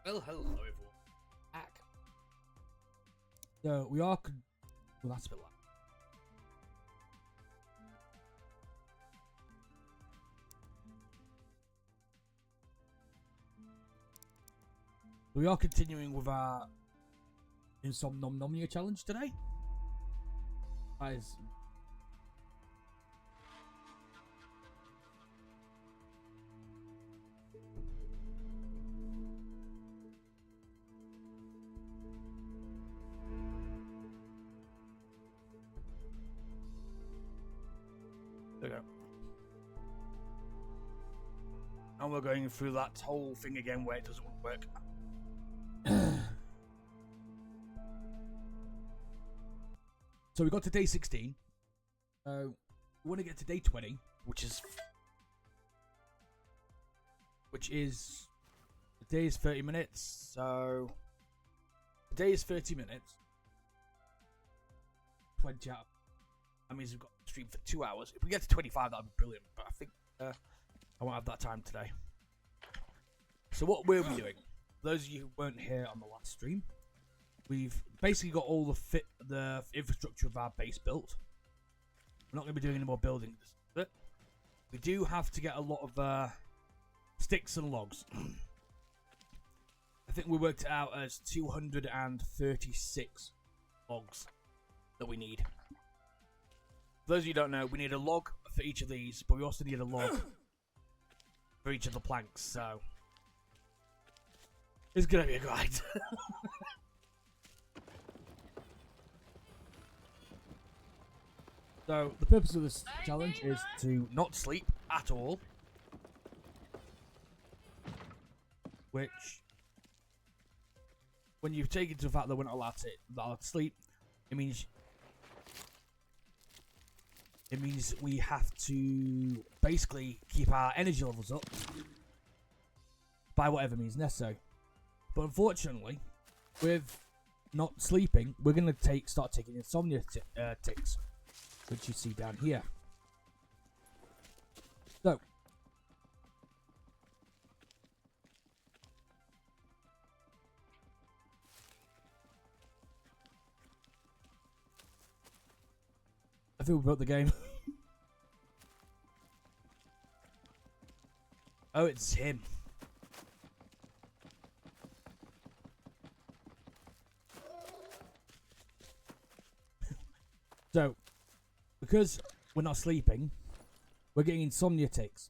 Well, hello everyone. Back. So we are. Well, that's a bit loud. We are continuing with our insomnomnomnia challenge today. Guys. There we go. And we're going through that whole thing again where it doesn't work. So we got to day 16. We want to get to day 20, which is the day is 30 minutes. So the day is 30 minutes. 20 out. That means we've got to stream for 2 hours. If we get to 25, that'd be brilliant. But I think I won't have that time today. So what we'll be doing, for those of you who weren't here on the last stream, we've basically got all the infrastructure of our base built. We're not going to be doing any more building. But we do have to get a lot of sticks and logs. I think we worked it out as 236 logs that we need. For those of you who don't know, we need a log for each of these, but we also need a log for each of the planks, so it's going to be a grind. So, the purpose of this challenge is to not sleep at all. Which, when you take into the fact that we're not allowed to sleep, it means we have to basically keep our energy levels up by whatever means necessary. But unfortunately, with not sleeping, we're going to start taking insomnia ticks, which you see down here. So, I think we built the game. Oh, it's him. So, because we're not sleeping, we're getting insomnia ticks.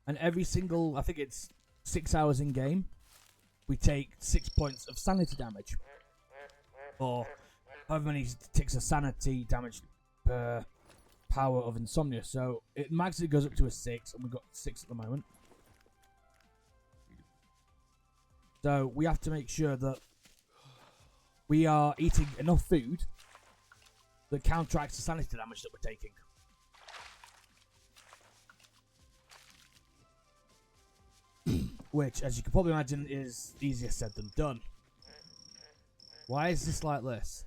And every single, I think it's 6 hours in game, we take 6 points of sanity damage. Or however many ticks of sanity damage per power of insomnia. So it maximally goes up to a 6, and we've got 6 at the moment. So we have to make sure that we are eating enough food that counteracts the sanity damage that we're taking. Which, as you can probably imagine, is easier said than done. Why is this like this?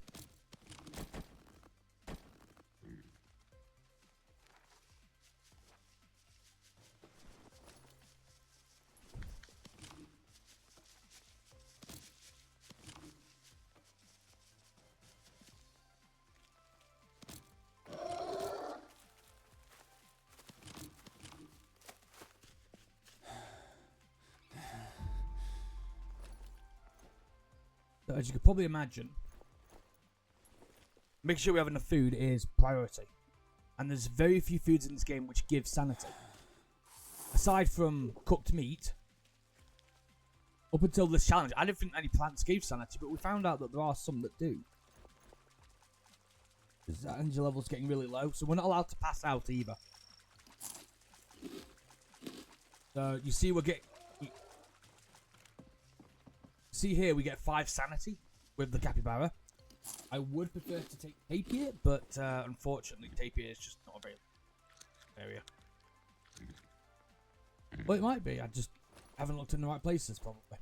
As you can probably imagine, making sure we have enough food is priority. And there's very few foods in this game which give sanity. Aside from cooked meat, up until this challenge, I didn't think any plants gave sanity, but we found out that there are some that do. The energy level's getting really low, so we're not allowed to pass out either. So you see see here, we get 5 sanity with the capybara. I would prefer to take tapir, but unfortunately, tapir is just not available in the area. Well, it might be. I just haven't looked in the right places, probably.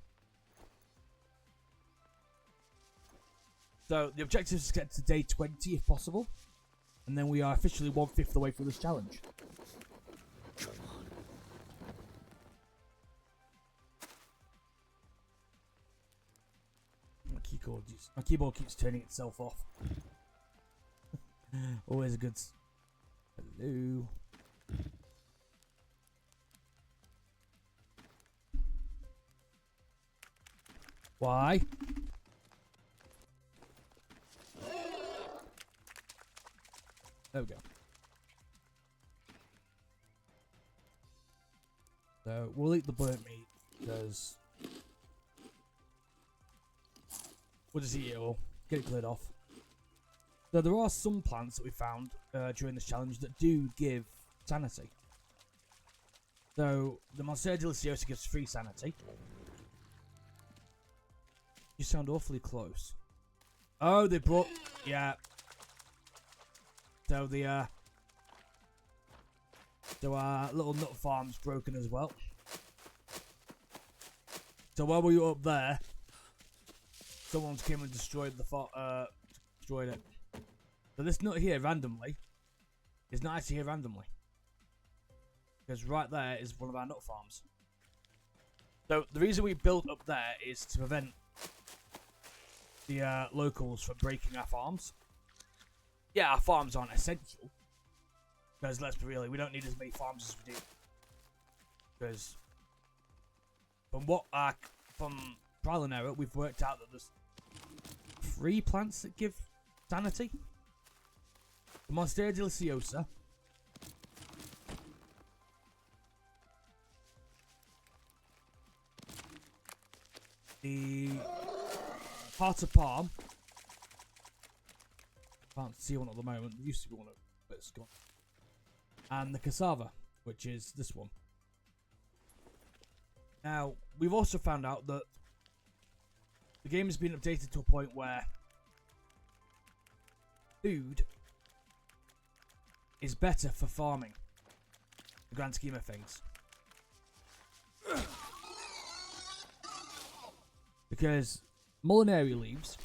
So the objective is to get to day 20 if possible, and then we are officially 1/5 of the way through this challenge. My keyboard keeps turning itself off. Always a good. Hello. Why? There we go. So we'll eat the burnt meat because we'll just eat it all, get it cleared off. So there are some plants that we found during this challenge that do give sanity. So the Monstera deliciosa gives 3 sanity. You sound awfully close. Oh, they brought... Yeah. So the... So our little nut farm's broken as well. So while we were up there, someone's came and destroyed the destroyed it. So this nut here, randomly, is not actually here randomly. Because right there is one of our nut farms. So the reason we built up there is to prevent the locals from breaking our farms. Yeah, our farms aren't essential. Because let's be real, we don't need as many farms as we do. Because from trial and error, we've worked out that there's 3 plants that give sanity. The Monstera deliciosa, the heart of palm. Can't see one at the moment. There used to be one, but it's gone. And the cassava, which is this one. Now, we've also found out that the game has been updated to a point where food is better for farming, in the grand scheme of things. Because Molinary leaves.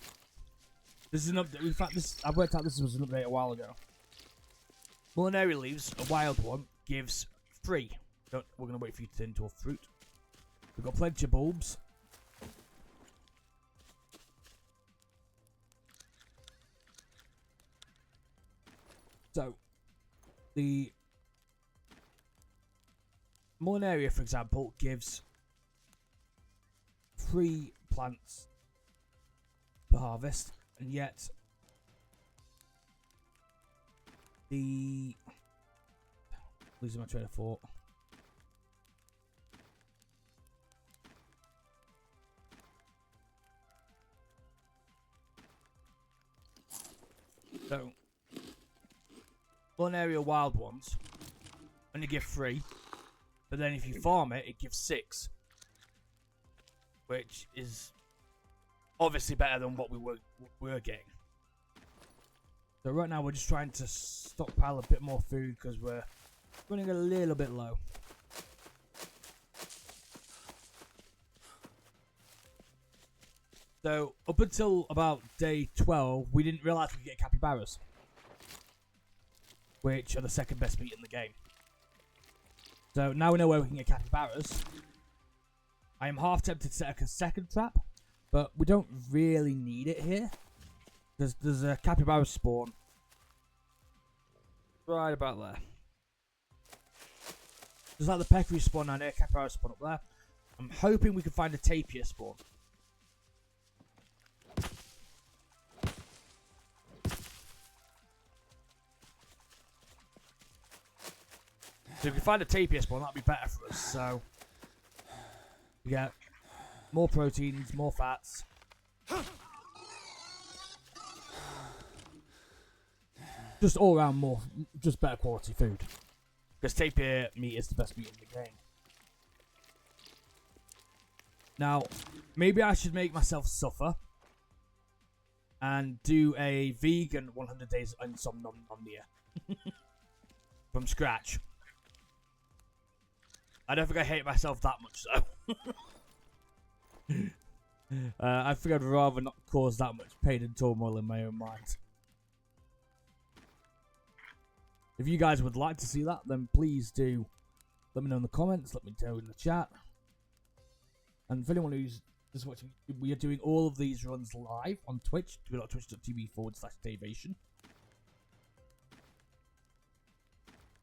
This is an update. In fact, I worked out this was an update a while ago. Molinary leaves, a wild one, gives 3. We're going to wait for you to turn into a fruit. We've got plenty of bulbs. So, the Molinaria, for example, gives 3 plants per harvest, and yet losing my train of thought. So, Molinaria wild ones only give 3, but then if you farm it, it gives 6, which is obviously better than what we were getting. So right now we're just trying to stockpile a bit more food because we're running a little bit low. So up until about day 12, we didn't realise we could get capybaras, which are the second best meat in the game. So now we know where we can get capybaras. I am half tempted to set a second trap, but we don't really need it here. There's a capybara spawn right about there. There's like the peccary spawn down there, capybara spawn up there. I'm hoping we can find a tapir spawn. So if we find a tapir spawn, that'd be better for us. So we get more proteins, more fats. Just all around just better quality food. Because tapir meat is the best meat in the game. Now, maybe I should make myself suffer and do a vegan 100 days insomnomnomnia from scratch. I don't think I hate myself that much, though. I think I'd rather not cause that much pain and turmoil in my own mind. If you guys would like to see that, then please do let me know in the comments, let me know in the chat. And for anyone who's This is what we are doing all of these runs live on Twitch. twitch.tv/Daveation.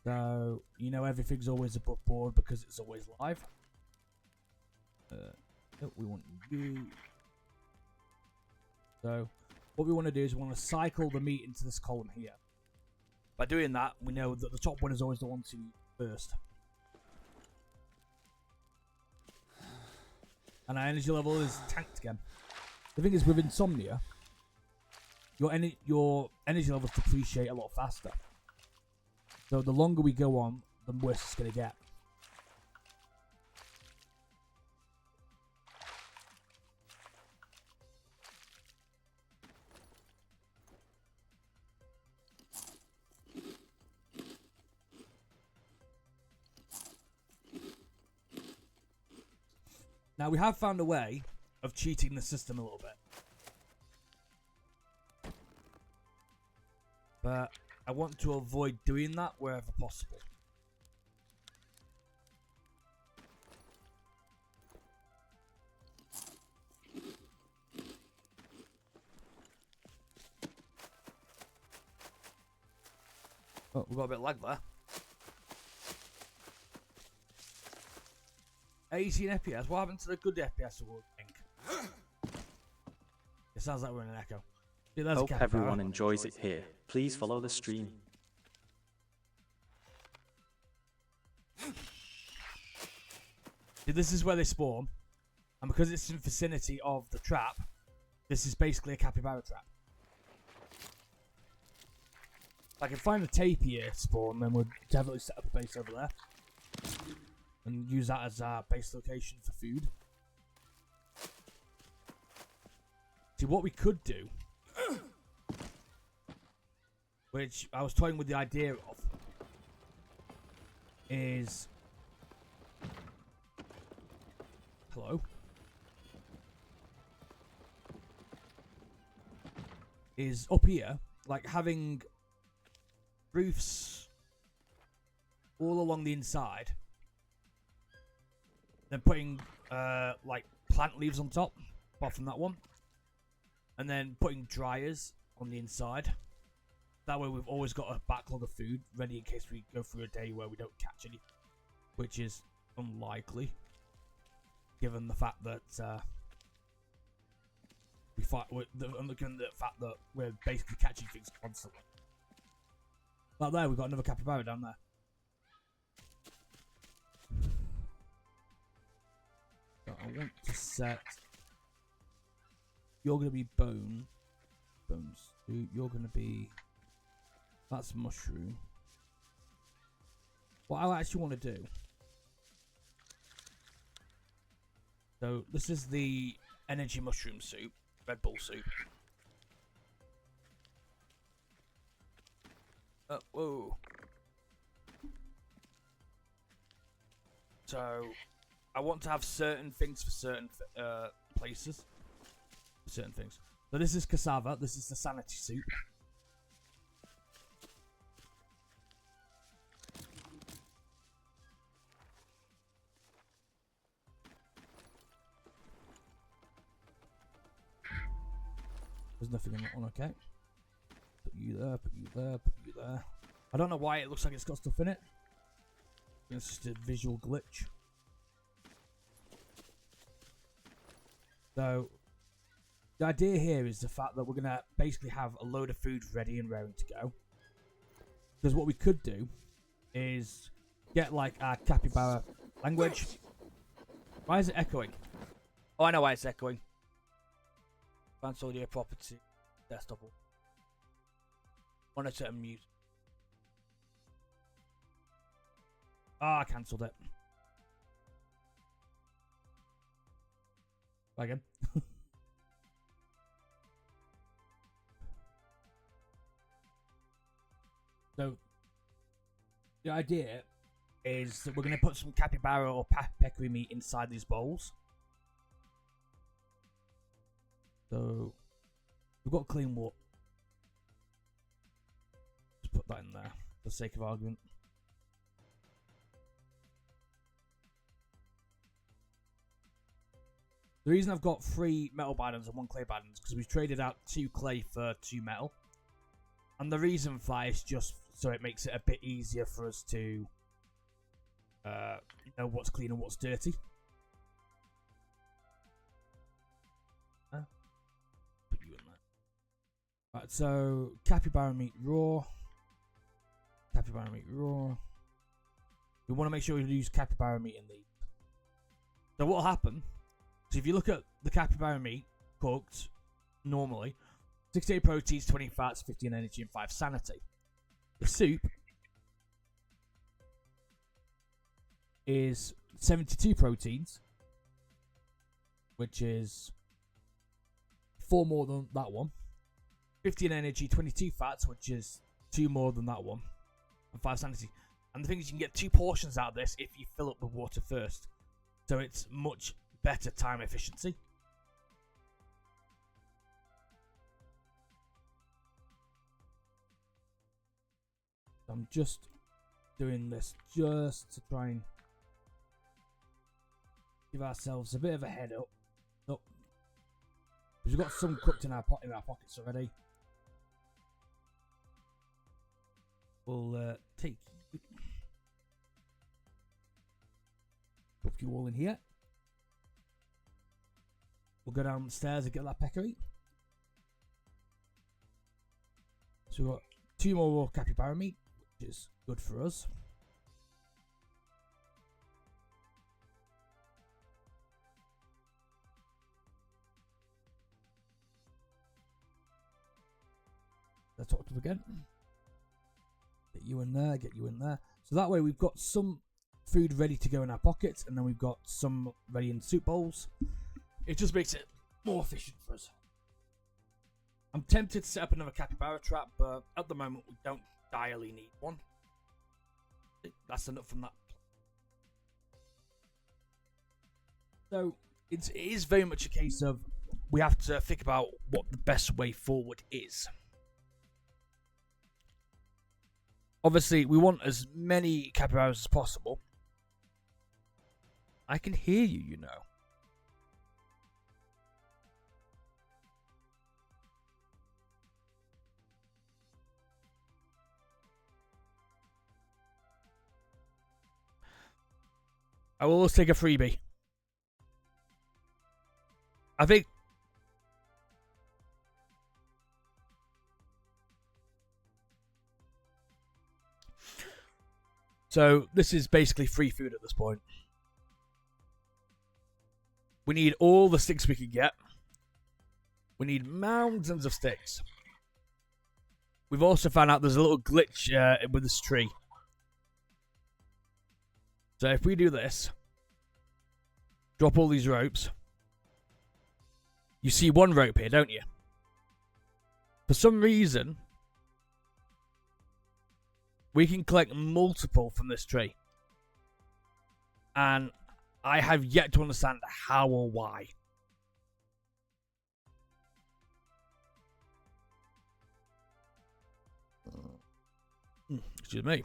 So, you know, everything's always above board because it's always live. We want you. So, what we want to do is we want to cycle the meat into this column here. By doing that, we know that the top one is always the one to eat first. And our energy level is tanked again. The thing is, with insomnia, your energy levels depreciate a lot faster. So the longer we go on, the worse it's going to get. Now, we have found a way of cheating the system a little bit. But I want to avoid doing that wherever possible. Oh, we've got a bit of lag there. 18 FPS. What happened to the good FPS award, I think? It sounds like we're in an echo. See, Hope everyone enjoys it here. Please follow the stream. See, this is where they spawn. And because it's in vicinity of the trap, this is basically a capybara trap. If I can find a tapir spawn, then we'll definitely set up a base over there. And use that as our base location for food. See, what we could do, which I was toying with the idea of, is... Hello? Is up here, like having roofs all along the inside. Then putting like plant leaves on top, apart from that one. And then putting dryers on the inside. That way we've always got a backlog of food ready in case we go through a day where we don't catch any. Which is unlikely. Given the fact that given the fact that we're basically catching things constantly. Like there, we've got another capybara down there. So I want to set. You're going to be bones. You're going to be. That's mushroom. What I actually want to do. So this is the energy mushroom soup, Red Bull soup. Whoa. So I want to have certain things for certain places. Certain things. So this is cassava. This is the sanity soup. There's nothing in that one, okay. Put you there, put you there, put you there. I don't know why it looks like it's got stuff in it. It's just a visual glitch. So, the idea here is the fact that we're going to basically have a load of food ready and raring to go. Because what we could do is get like our capybara language. Why is it echoing? Oh, I know why it's echoing. Advanced audio property, desktop, monitor and mute. Ah, I cancelled it. Try again. So, the idea is that we're going to put some capybara or peccary meat inside these bowls. So, we've got clean water. Just put that in there for the sake of argument. The reason I've got 3 metal bindings and 1 clay binding is because we've traded out 2 clay for 2 metal. And the reason for that is just so it makes it a bit easier for us to know what's clean and what's dirty. Put you in there. Right, so capybara meat raw. Capybara meat raw. We want to make sure we use capybara meat in these. So what will happen? So if you look at the capybara meat cooked normally, 68 proteins, 20 fats, 15 energy, and 5 sanity. The soup is 72 proteins, which is 4 more than that one. 15 energy, 22 fats, which is 2 more than that one, and 5 sanity. And the thing is, you can get 2 portions out of this if you fill up the water first. So it's much better time efficiency. I'm just doing this just to try and give ourselves a bit of a head up. Because we've got some cooked in our pockets already. We'll take you all in here. We'll go downstairs and get that peccary. So we've got 2 more raw capybara meat, which is good for us. Let's talk to them again. Get you in there, get you in there. So that way we've got some food ready to go in our pockets, and then we've got some ready in soup bowls. It just makes it more efficient for us. I'm tempted to set up another capybara trap, but at the moment we don't direly need one. That's enough from that. So it is very much a case of we have to think about what the best way forward is. Obviously, we want as many capybaras as possible. I can hear you, you know. I will always take a freebie. I think... So, this is basically free food at this point. We need all the sticks we can get. We need mountains of sticks. We've also found out there's a little glitch with this tree. So if we do this, drop all these ropes, you see one rope here, don't you? For some reason, we can collect multiple from this tree. And I have yet to understand how or why. Excuse me.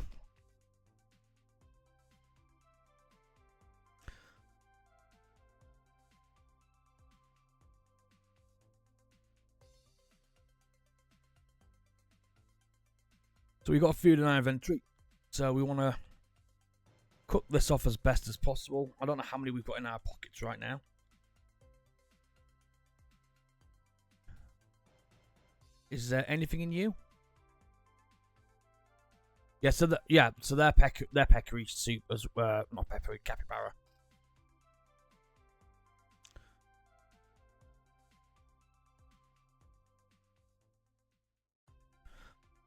So we got food in our inventory. So we want to cook this off as best as possible. I don't know how many we've got in our pockets right now. Is there anything in you? Yeah, so their peccary soup as not peccary, capybara.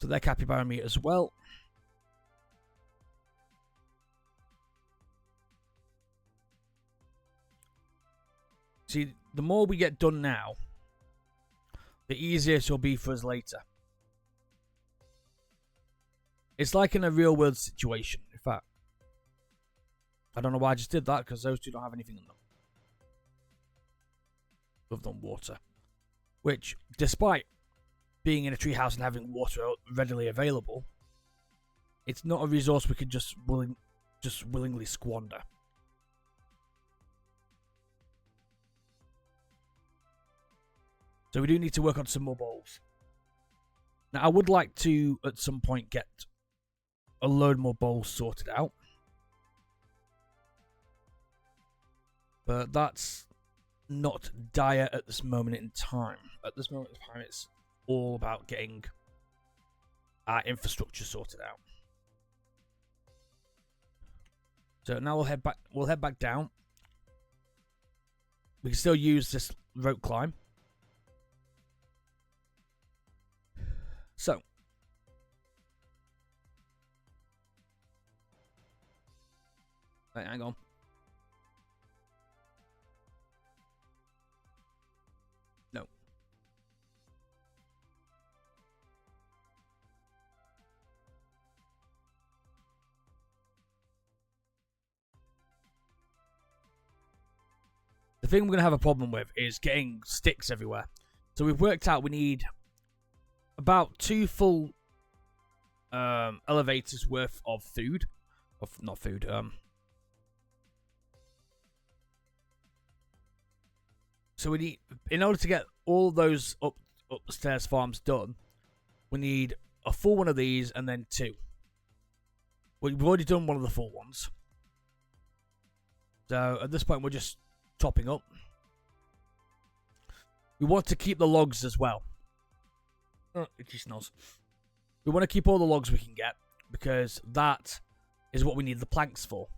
So they're capybara meat as well. See, the more we get done now, the easier it will be for us later. It's like in a real world situation. In fact, I don't know why I just did that, because those two don't have anything in them. Other than water. Which, despite being in a treehouse and having water readily available, it's not a resource we can just willingly squander. So we do need to work on some more bowls. Now, I would like to, at some point, get a load more bowls sorted out. But that's not dire at this moment in time. At this moment in time, it's all about getting our infrastructure sorted out. So now we'll head back. We'll head back down. We can still use this rope climb. So. Wait, hang on. No. The thing we're going to have a problem with is getting sticks everywhere. So we've worked out we need about 2 full elevators worth of food. Not food, So we need, in order to get all those upstairs farms done, we need a full one of these and then 2. We've already done one of the full ones. So at this point we're just topping up. We want to keep the logs as well. Oh, itchy snoz. We want to keep all the logs we can get because that is what we need the planks for.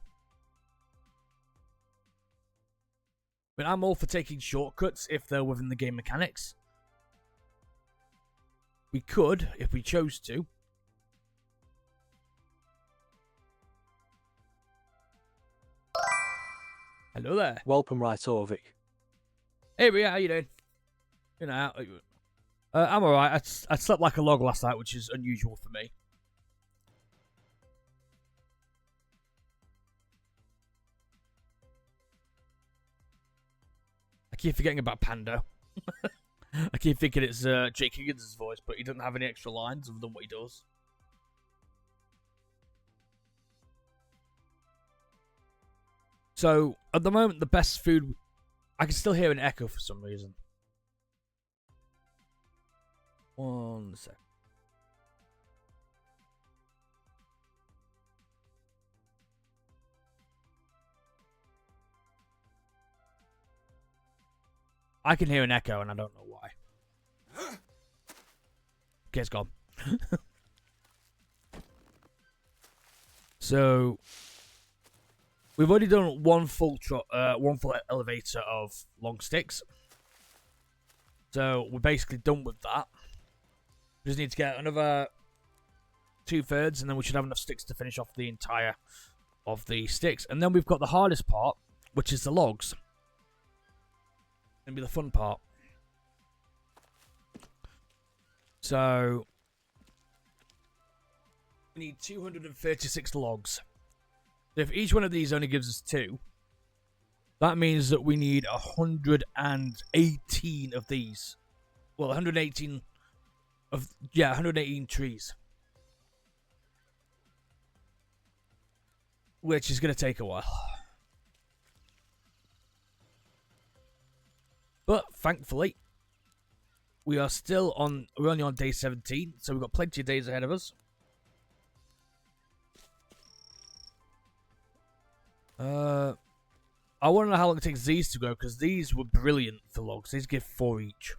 But I'm all for taking shortcuts if they're within the game mechanics. We could, if we chose to. Hello there. Welcome right over. Hey, Ria, how you doing? You know, I'm alright. I slept like a log last night, which is unusual for me. I keep forgetting about Pando. I keep thinking it's Jake Higgins' voice, but he doesn't have any extra lines other than what he does. So, at the moment, the best food... I can still hear an echo for some reason. One sec. I can hear an echo and I don't know why. Okay, it's gone. So... we've already done one full elevator of long sticks. So we're basically done with that. We just need to get another 2/3 and then we should have enough sticks to finish off the entire of the sticks. And then we've got the hardest part, which is the logs. Gonna be the fun part. So we need 236 logs. If each one of these only gives us 2, that means that we need 118 of these. Well, 118 trees. Which is going to take a while. But thankfully, we're only on day 17, so we've got plenty of days ahead of us. I want to know how long it takes these to go, because these were brilliant for logs. These give 4 each.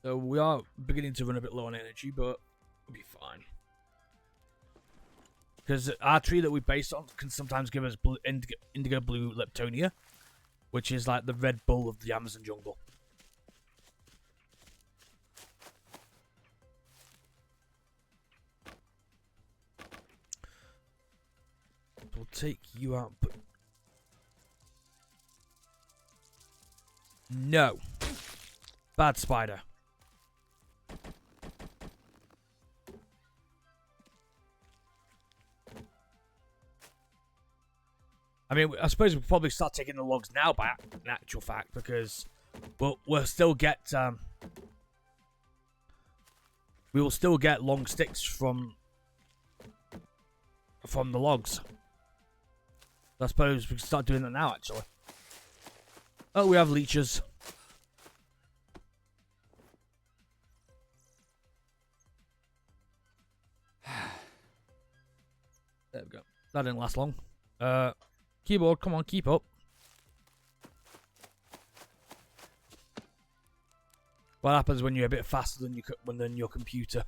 So we are beginning to run a bit low on energy, but we'll be fine. Because our tree that we based on can sometimes give us indigo blue leptonia, which is like the Red Bull of the Amazon jungle. We'll take you out. But no. Bad spider. I mean, I suppose we'll probably start taking the logs now, by in actual fact, because we'll still get we will still get long sticks from the logs. I suppose we can start doing that now, actually. Oh, we have leeches. There we go. That didn't last long. Keyboard, come on, keep up. What happens when you're a bit faster than your computer?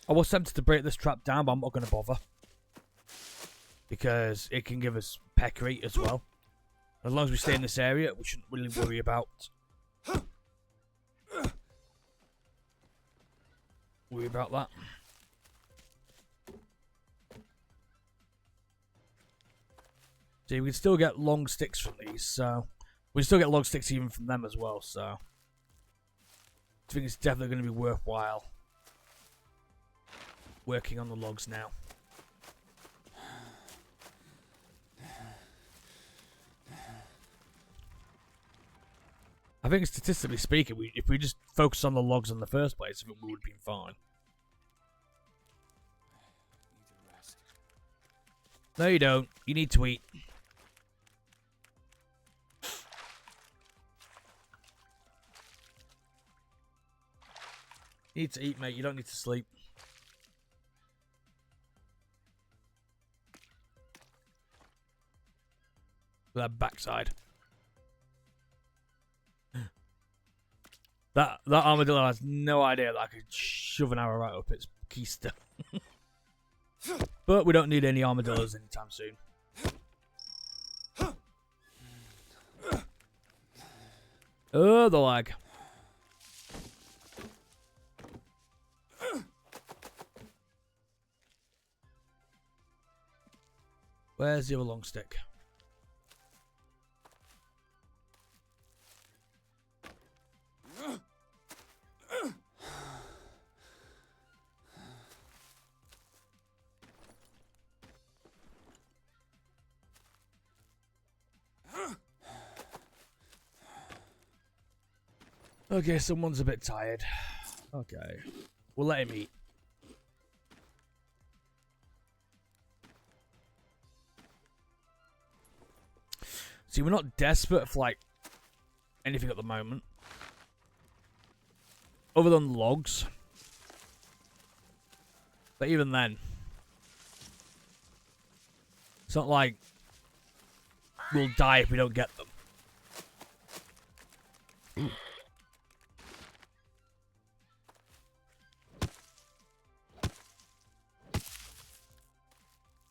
I was tempted to break this trap down, but I'm not going to bother. Because it can give us peccary as well. As long as we stay in this area, we shouldn't really worry about... that. See, we can still get long sticks from these, so... We can still get long sticks even from them as well, so... I think it's definitely going to be worthwhile working on the logs now. I think statistically speaking, if we just focus on the logs in the first place, I think we would have been fine. No, you don't. You need to eat. You need to eat, mate. You don't need to sleep. That backside. That armadillo has no idea that I could shove an arrow right up its keister. But we don't need any armadillos anytime soon. Oh, the lag. Where's the other long stick? Okay, someone's a bit tired. Okay. We'll let him eat. See, we're not desperate for, like, anything at the moment. Other than logs. But even then, it's not like we'll die if we don't get them. Ooh.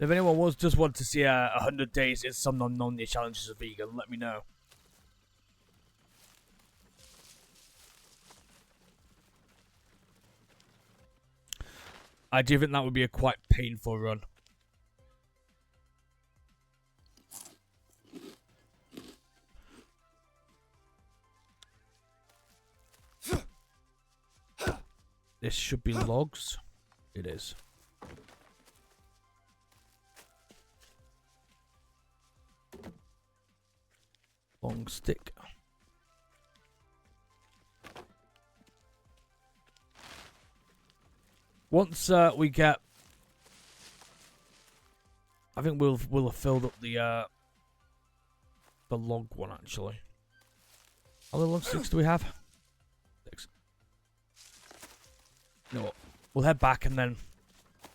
If anyone just want to see 100 days insomnomnomnia challenges of vegan, let me know. I do think that would be a quite painful run. This should be logs. It is. Long stick. Once we get, I think we'll have filled up the log one actually. How many log sticks do we have? 6. You know what? We'll head back and then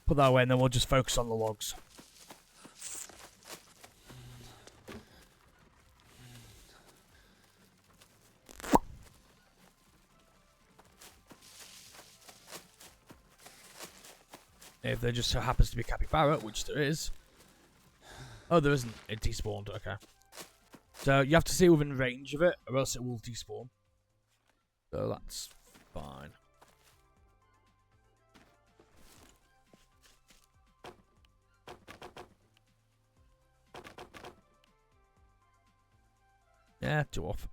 put that away, and then we'll just focus on the logs. If there just so happens to be a capybara, which there is. Oh, there isn't. It despawned. Okay. So you have to stay within range of it, or else it will despawn. So that's fine. Yeah, 2 off.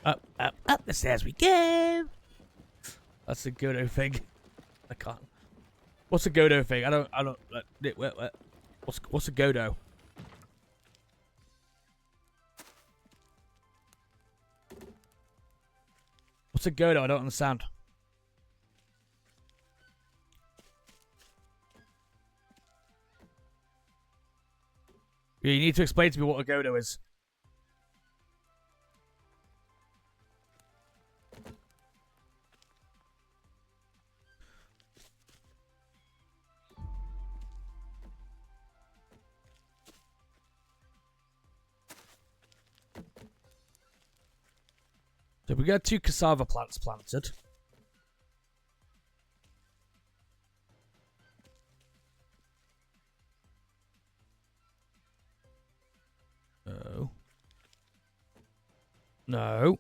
Up, up, up the stairs we go. That's a Godo thing. I can't. What's a Godo thing? I don't. Wait. What's a Godo? What's a Godo? I don't understand. You need to explain to me what a Godo is. So we got 2 cassava plants planted. No. No.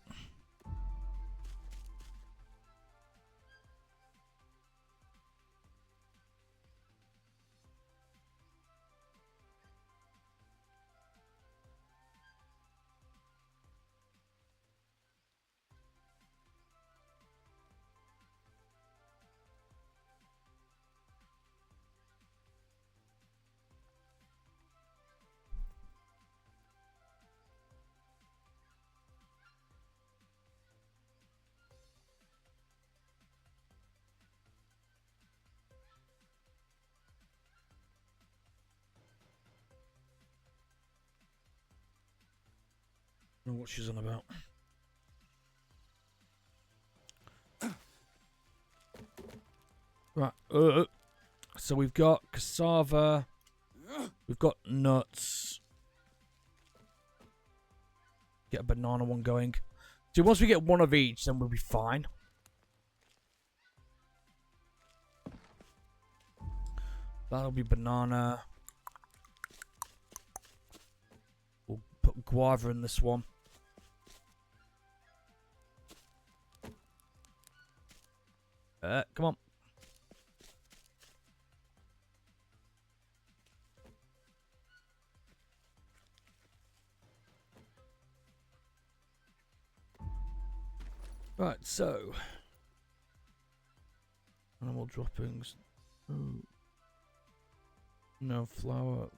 I don't know what she's on about. Right. So we've got cassava. We've got nuts. Get a banana one going. So once we get one of each, then we'll be fine. That'll be banana. We'll put guava in this one. Come on. Right, so animal droppings. Ooh. No flour.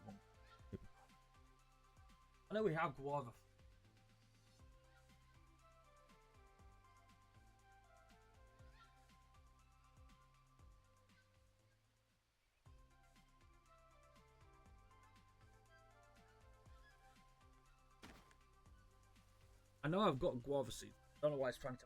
I know we have guava. I know I've got guava seeds. Don't know why it's trying to.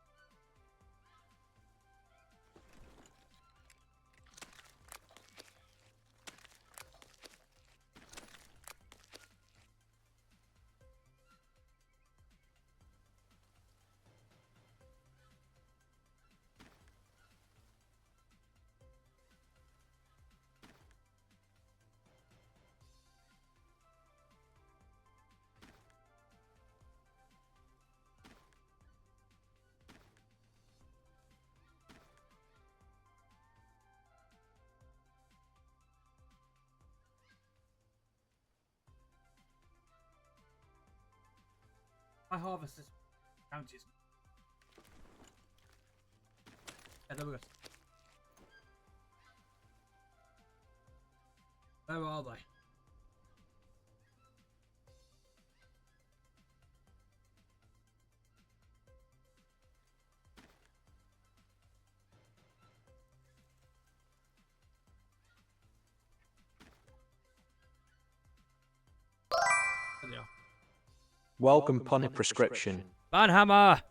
I harvest this counties. Yeah, there we go. Where are they? There they are. Welcome upon a prescription. Banhammer!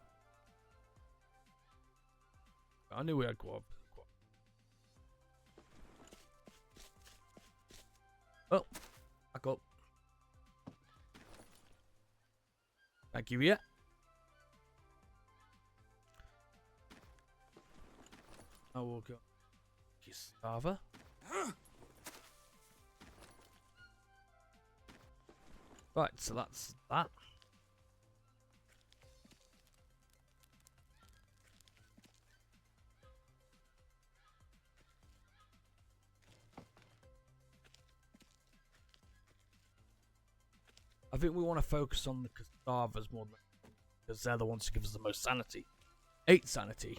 I knew we had guava. Oh, back up. Thank you, yeah. I will go. Cassava. Right, so that's that. I think we want to focus on the cassavas more than. because they're the ones who give us the most sanity. 8 sanity,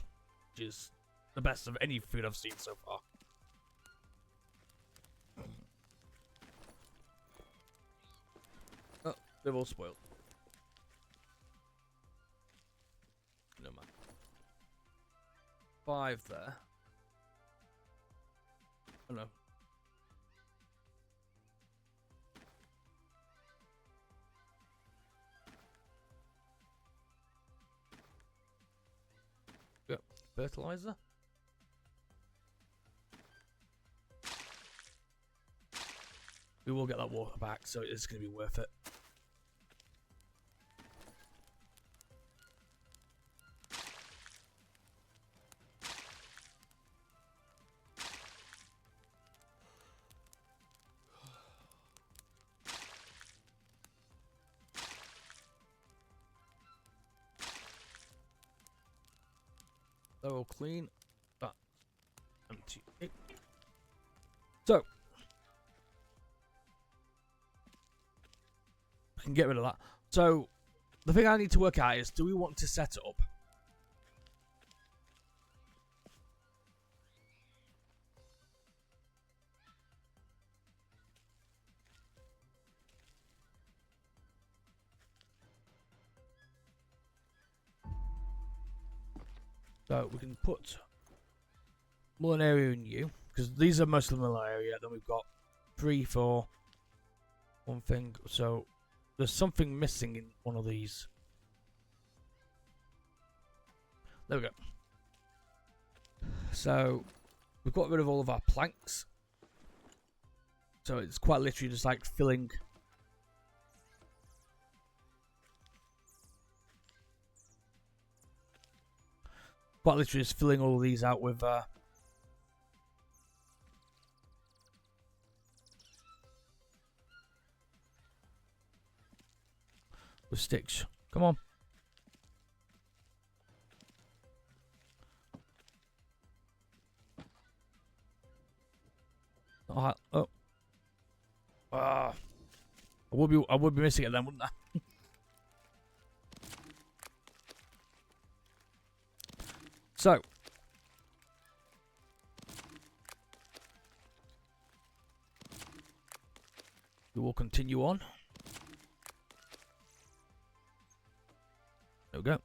which is the best of any food I've seen so far. Oh, they've all spoiled. No man. 5 there. Oh no. Yep, fertilizer. We will get that water back, so it's going to be worth it. They're all clean. That's empty. So, we can get rid of that. So, the thing I need to work out is, do we want to set it up? So, we can put malaria in you, because these are mostly malaria. Then we've got 3 for one thing. So, there's something missing in one of these. There we go. So, we've got rid of all of our planks. So, it's quite literally just like filling. Quite literally just filling all of these out with sticks. Come on. Oh. I would be missing it then, wouldn't I? So, we will continue on. There we go.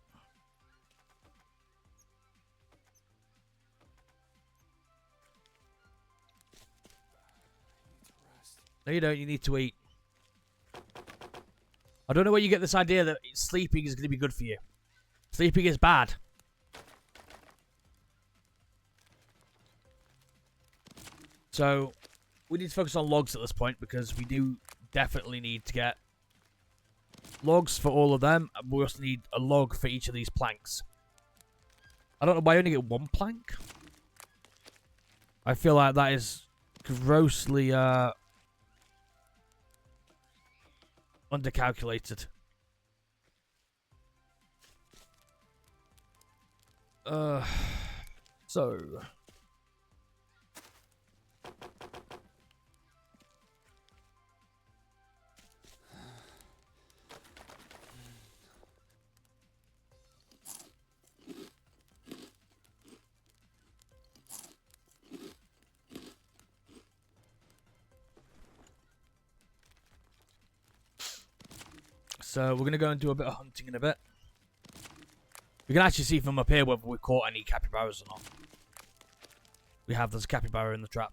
No, you don't. You need to eat. I don't know where you get this idea that sleeping is going to be good for you. Sleeping is bad. So, we need to focus on logs at this point, because we do definitely need to get logs for all of them. We also need a log for each of these planks. I don't know why I only get 1 plank. I feel like that is grossly undercalculated. So we're going to go and do a bit of hunting in a bit. We can actually see from up here whether we caught any capybaras or not. We have, there's a capybara in the trap.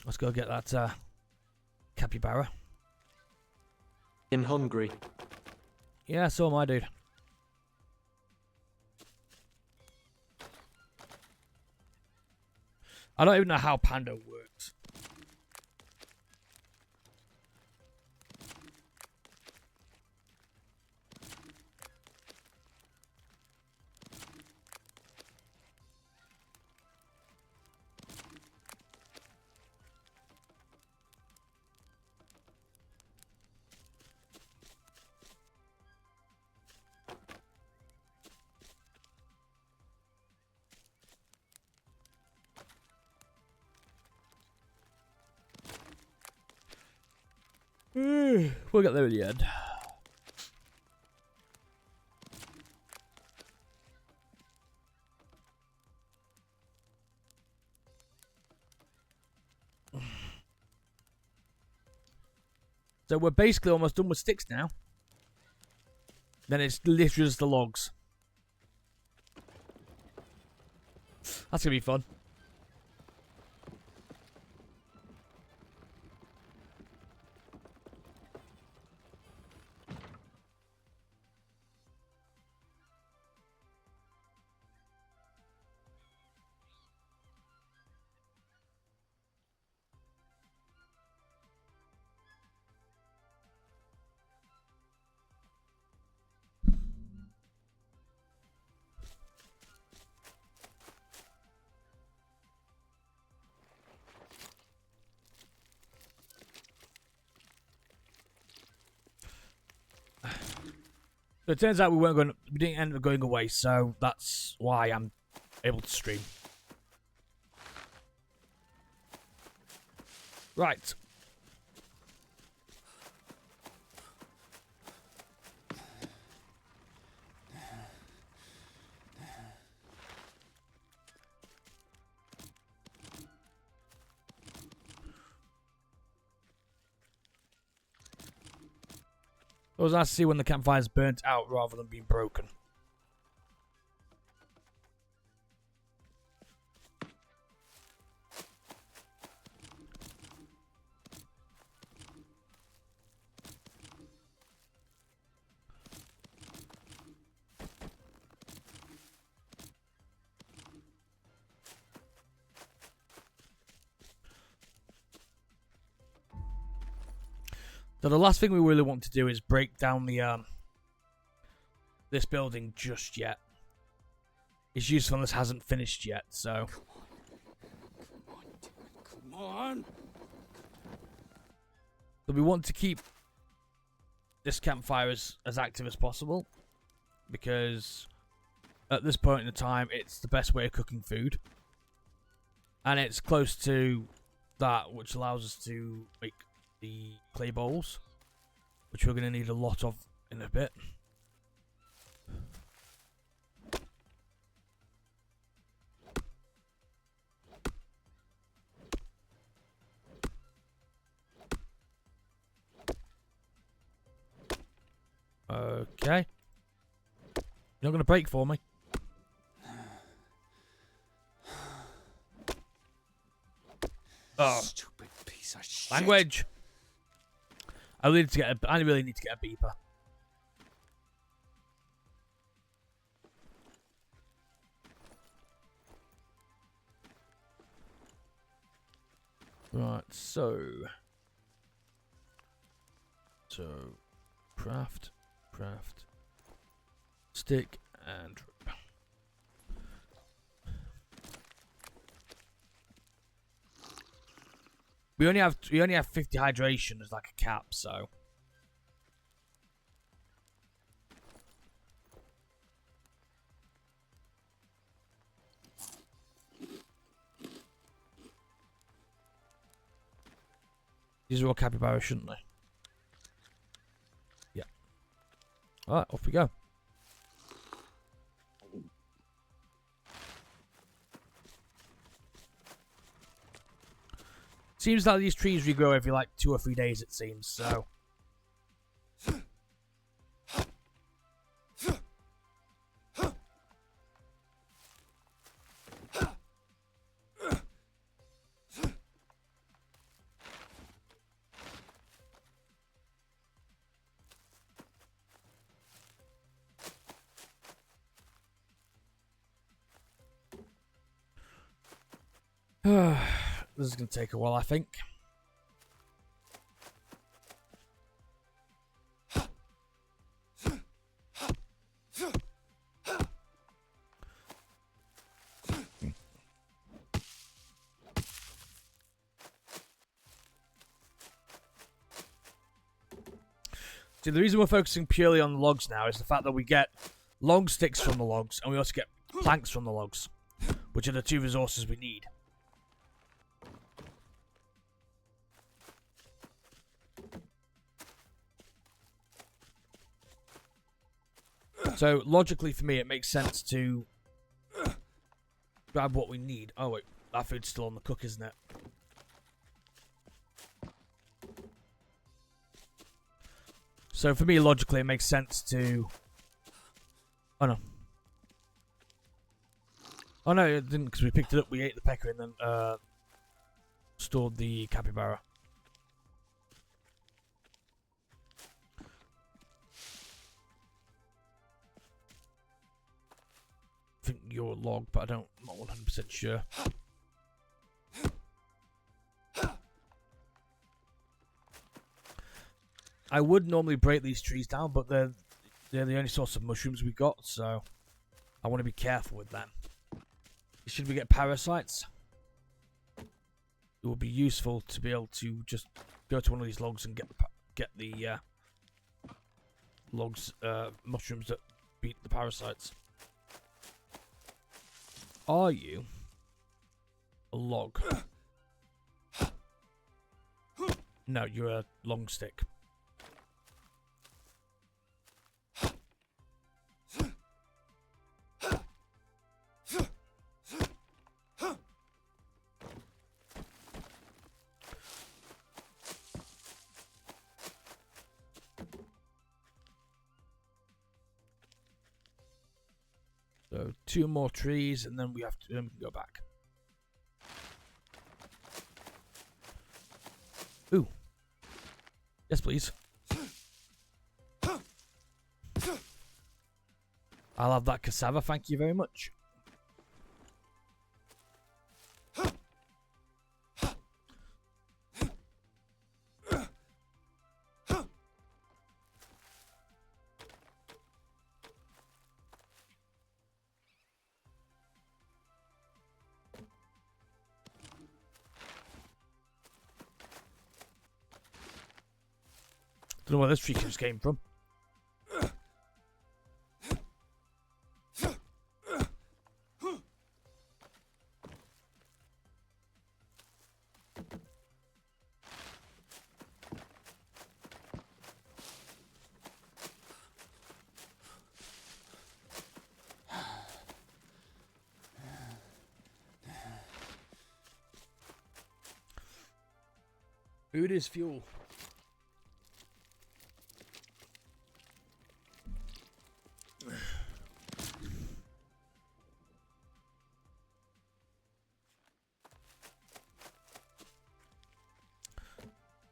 Let's go get that capybara. In hungry. Yeah, so am I, dude. I don't even know how Pando works. We'll get there in the end. So we're basically almost done with sticks now. Then it's literally just the logs. That's gonna be fun. So it turns out we didn't end up going away, so that's why I'm able to stream. Right. It was nice to see when the campfire's burnt out rather than being broken. So the last thing we really want to do is break down the this building just yet. Its usefulness hasn't finished yet, so. Come on. So we want to keep this campfire as active as possible, because at this point in the time it's the best way of cooking food. And it's close to that, which allows us to make the clay bowls, which we're going to need a lot of in a bit. Okay. You're not going to break for me. Oh. Stupid piece of shit. Language. I really need to get a beeper. Right, so craft, stick and rope. We only have 50 hydration as like a cap, so. These are all capybaras, shouldn't they? Yeah. Alright, off we go. Seems like these trees regrow every like 2 or 3 days, it seems, so. This is going to take a while, I think. See, the reason we're focusing purely on the logs now is the fact that we get log sticks from the logs, and we also get planks from the logs, which are the 2 resources we need. So logically for me, it makes sense to grab what we need. Oh wait, that food's still on the cook, isn't it? So for me, logically, it makes sense to... Oh no. Oh no, it didn't, because we picked it up, we ate the pecker, and then stored the capybara. I think you're a log, but I'm not 100% sure. I would normally break these trees down, but they're the only source of mushrooms we got, so I want to be careful with them. Should we get parasites? It would be useful to be able to just go to one of these logs and get the logs mushrooms that beat the parasites. Are you a log? No, you're a long stick. So 2 more trees, and then we have to go back. Ooh. Yes, please. I'll have that cassava, thank you very much. Don't know where this tree just came from. Food is fuel.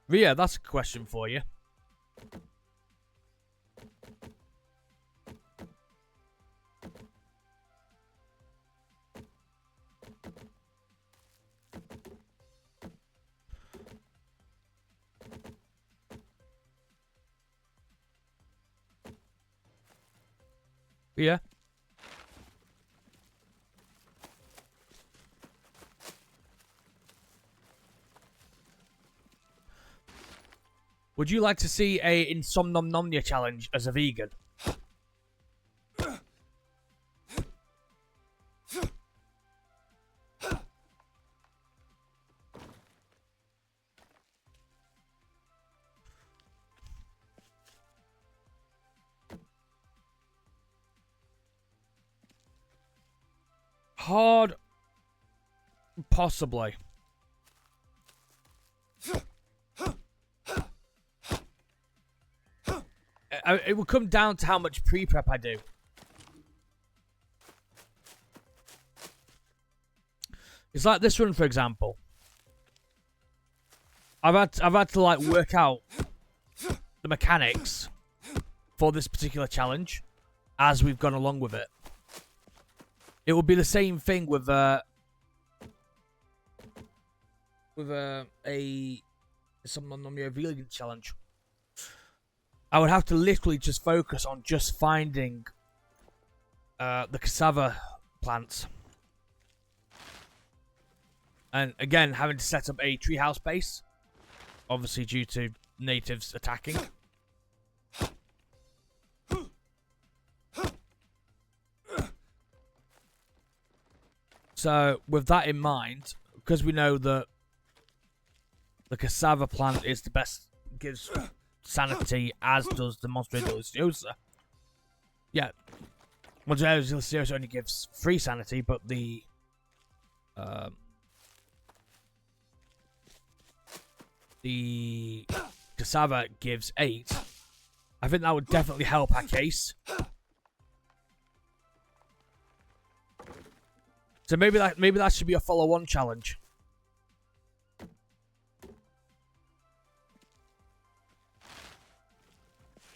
Ria, that's a question for you. Ria? Would you like to see a insomnomnomnia challenge as a vegan? Hard, possibly. It will come down to how much pre-prep I do. It's like this one, for example. I've had to like work out the mechanics for this particular challenge as we've gone along with it. It will be the same thing with a Insomnomnomnia vegan challenge. I would have to literally just focus on just finding the cassava plants. And again, having to set up a treehouse base. Obviously due to natives attacking. So, with that in mind, because we know that the cassava plant is the best, gives sanity, as does the Monstera deliciosa, Yeah. Montezuma's only gives 3 sanity, but the cassava gives 8. I think that would definitely help our case. So maybe that should be a follow-on challenge.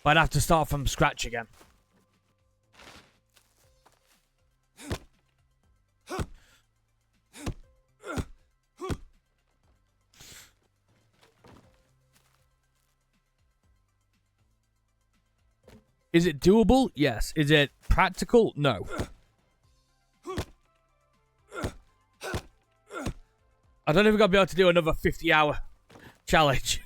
But I'd have to start from scratch again. Is it doable? Yes. Is it practical? No. I don't know if we're going to be able to do another 50-hour challenge.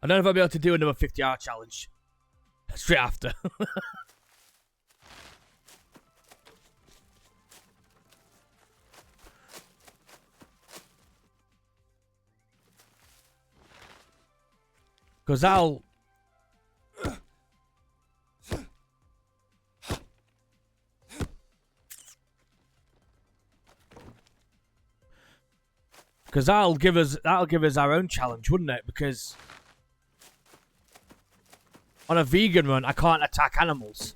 I don't know if I'll be able to do another 50-hour challenge straight after. Because that'll... Because that'll give us our own challenge, wouldn't it? Because on a vegan run, I can't attack animals.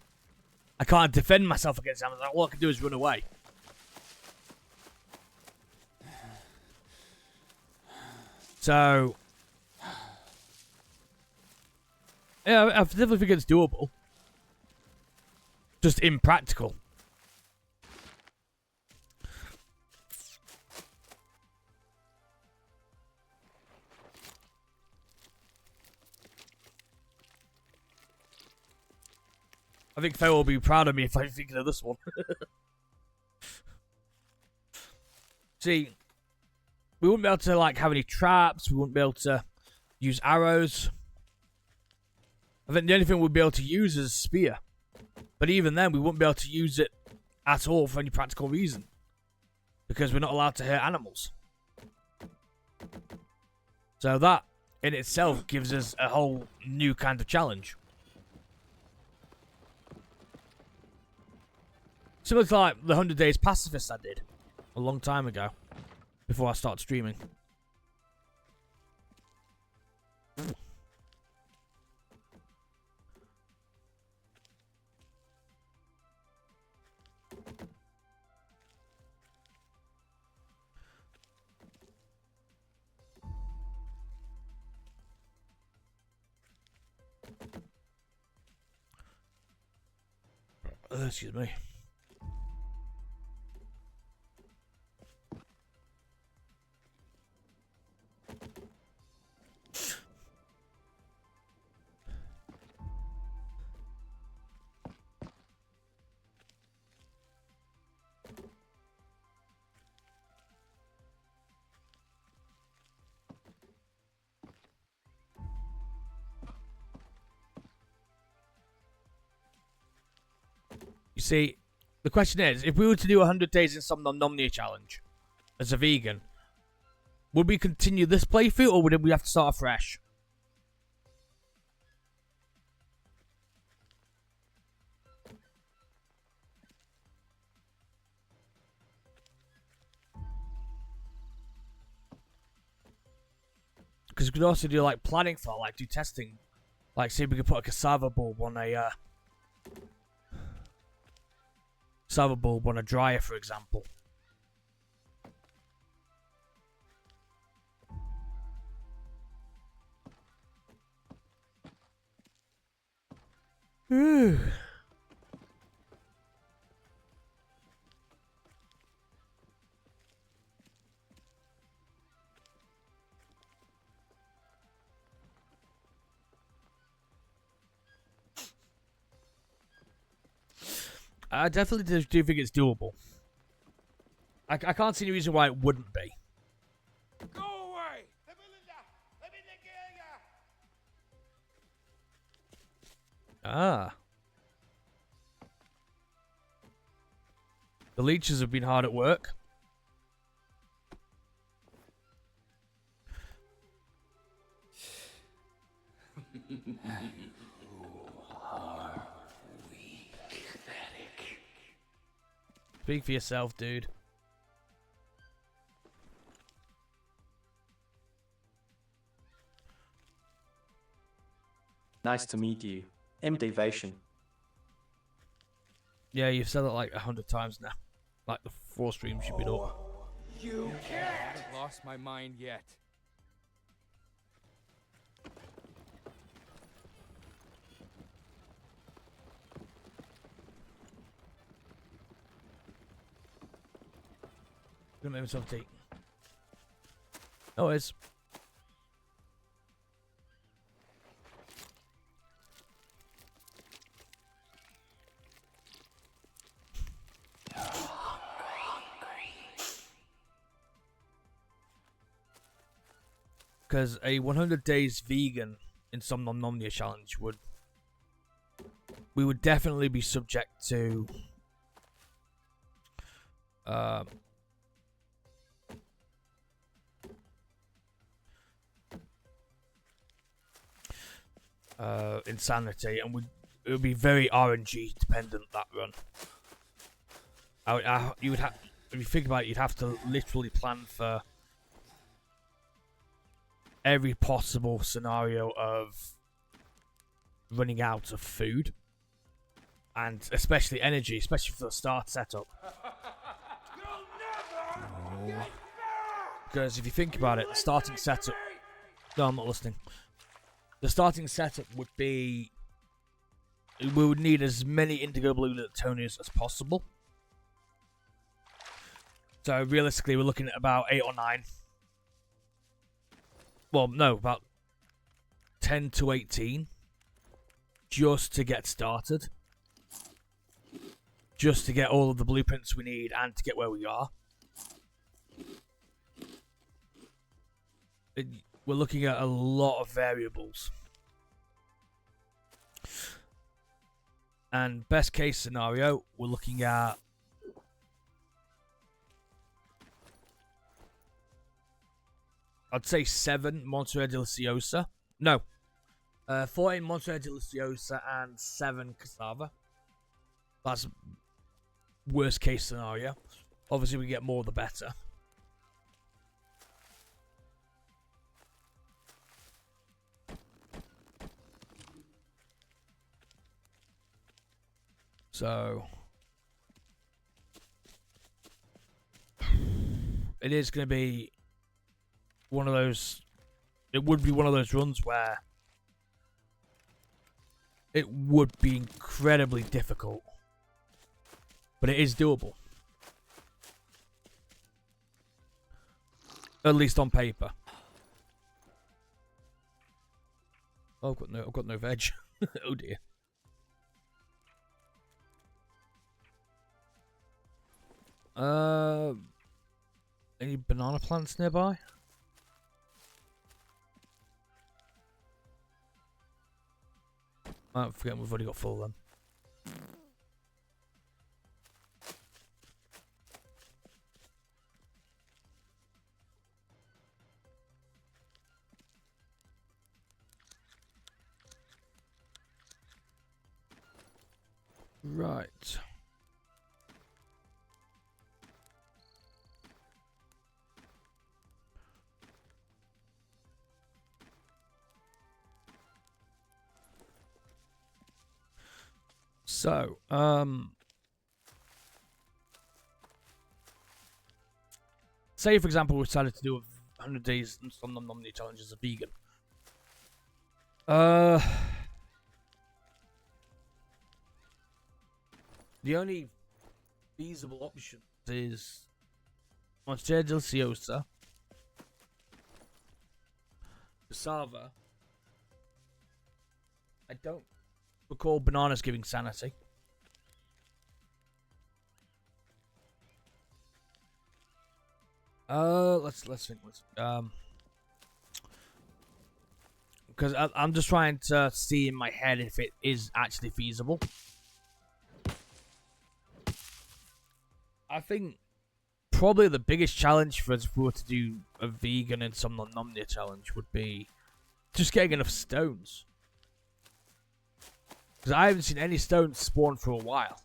I can't defend myself against animals. All I can do is run away. So, yeah, I definitely think it's doable. Just impractical. I think Faye will be proud of me if I'm thinking of this one. See, we wouldn't be able to like have any traps. We wouldn't be able to use arrows. I think the only thing we'd be able to use is a spear. But even then, we wouldn't be able to use it at all for any practical reason. Because we're not allowed to hurt animals. So that, in itself, gives us a whole new kind of challenge. Similar to like the 100 Days Pacifist I did a long time ago. Before I started streaming. Excuse me. You see, the question is, if we were to do 100 Days Insomnomnomnia challenge as a vegan, would we continue this playthrough or would we have to start afresh? Because we could also do like planning for, like do testing. Like see if we could put a cassava bulb on a cassava bulb on a dryer, for example. I definitely do think it's doable. I can't see any reason why it wouldn't be. Go away! Ah. The leeches have been hard at work. Speak for yourself, dude. Nice to meet you. I'm Daveation. Yeah, you've said it like 100 times now. Like the 4 streams you've been up. You can't! I haven't lost my mind yet. Gonna make myself tea. No worries. Because a 100 days vegan insomnomnomnia challenge we would definitely be subject to insanity, and it would be very RNG dependent, that run. You would have, if you think about it, you'd have to literally plan for every possible scenario of running out of food, and especially energy, especially for the start setup. Because if you think about it, the starting setup... No, I'm not listening. The starting setup would be... We would need as many indigo blue Leptonias as possible. So realistically, we're looking at about 8 or 9. Well, no, about 10 to 18. Just to get started. Just to get all of the blueprints we need and to get where we are. We're looking at a lot of variables. And best case scenario, we're looking at I'd say 7 Monterey Deliciosa. No. 14 Monterey Deliciosa and 7 cassava. That's worst case scenario. Obviously, we get more the better. So it is going to be one of those. It would be one of those runs where it would be incredibly difficult, but it is doable. At least on paper. Oh, I've got no veg. Oh dear. Any banana plants nearby? I forget we've already got full then. Right. So, say for example we decided to do a 100 days insomnomnomnia challenge as a vegan. The only feasible option is Monterey Deliciosa, cassava. I don't recall bananas giving sanity. Let's think. Because I'm just trying to see in my head if it is actually feasible. I think probably the biggest challenge for us if we were to do a vegan insomnomnomnia challenge would be just getting enough stones. Because I haven't seen any stones spawn for a while.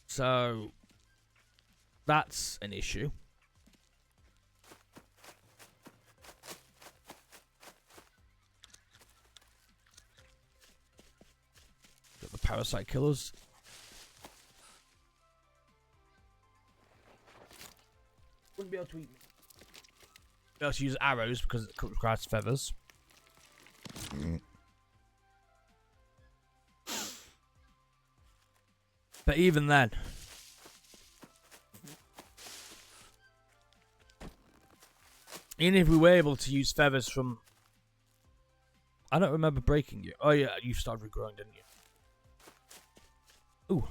So, that's an issue. Got the parasite killers. Wouldn't be able to eat me. Be able to use arrows because it requires feathers. But even then, even if we were able to use feathers from, I don't remember breaking you. Oh yeah, you started regrowing, didn't you? Ooh.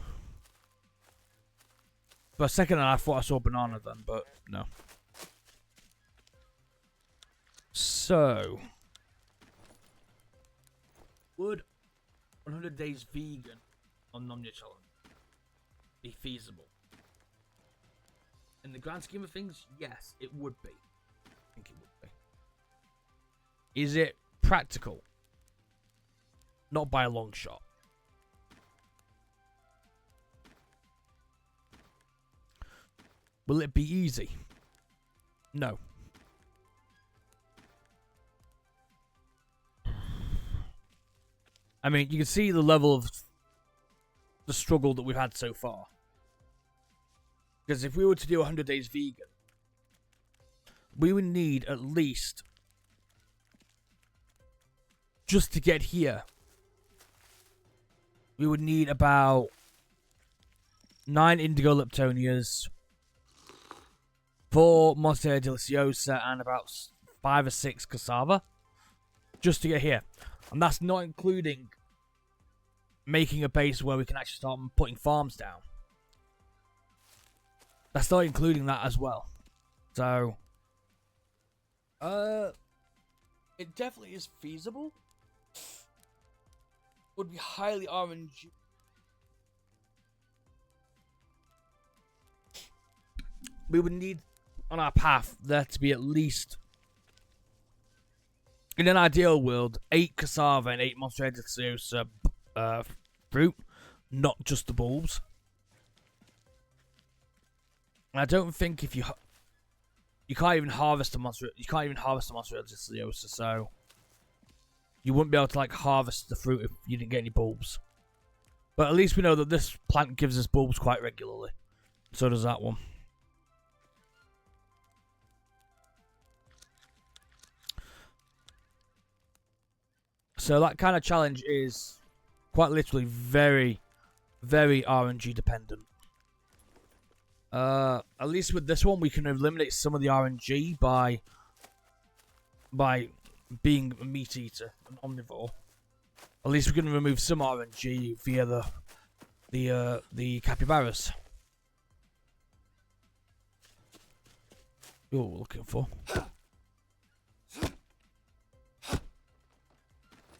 For a second, I thought I saw a banana then, but no. So, would 100 days vegan on Nomnia challenge be feasible? In the grand scheme of things, yes, it would be. I think it would be. Is it practical? Not by a long shot. Will it be easy? No. I mean, you can see the level of the struggle that we've had so far. Because if we were to do 100 days vegan, we would need at least, just to get here, we would need about 9 indigo leptonias, 4 Monstera deliciosa, and about 5 or 6 cassava, just to get here. And that's not including making a base where we can actually start putting farms down. That's not including that as well. So, it definitely is feasible. Would be highly RNG. We would need on our path there to be at least, in an ideal world, 8 cassava and 8 Monstera deliciosa fruit, not just the bulbs. And I don't think if you can't even harvest the Monstera deliciosa, so you wouldn't be able to like harvest the fruit if you didn't get any bulbs. But at least we know that this plant gives us bulbs quite regularly. So does that one. So that kind of challenge is quite literally very, very RNG dependent. At least with this one, we can eliminate some of the RNG by being a meat eater, an omnivore. At least we can remove some RNG via the capybaras. You're looking for.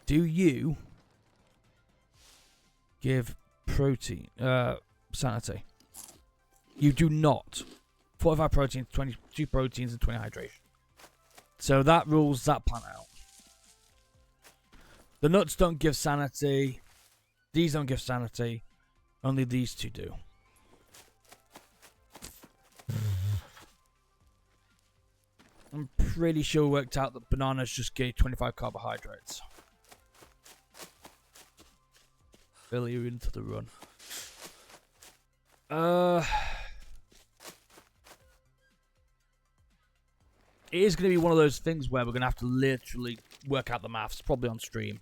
Do you give protein, sanity? You do not. 45 proteins, 22 proteins, and 20 hydration. So that rules that plant out. The nuts don't give sanity. These don't give sanity. Only these two do. I'm pretty sure we worked out that bananas just gave 25 carbohydrates. Earlier into the run. It is going to be one of those things where we're going to have to literally work out the maths, probably on stream.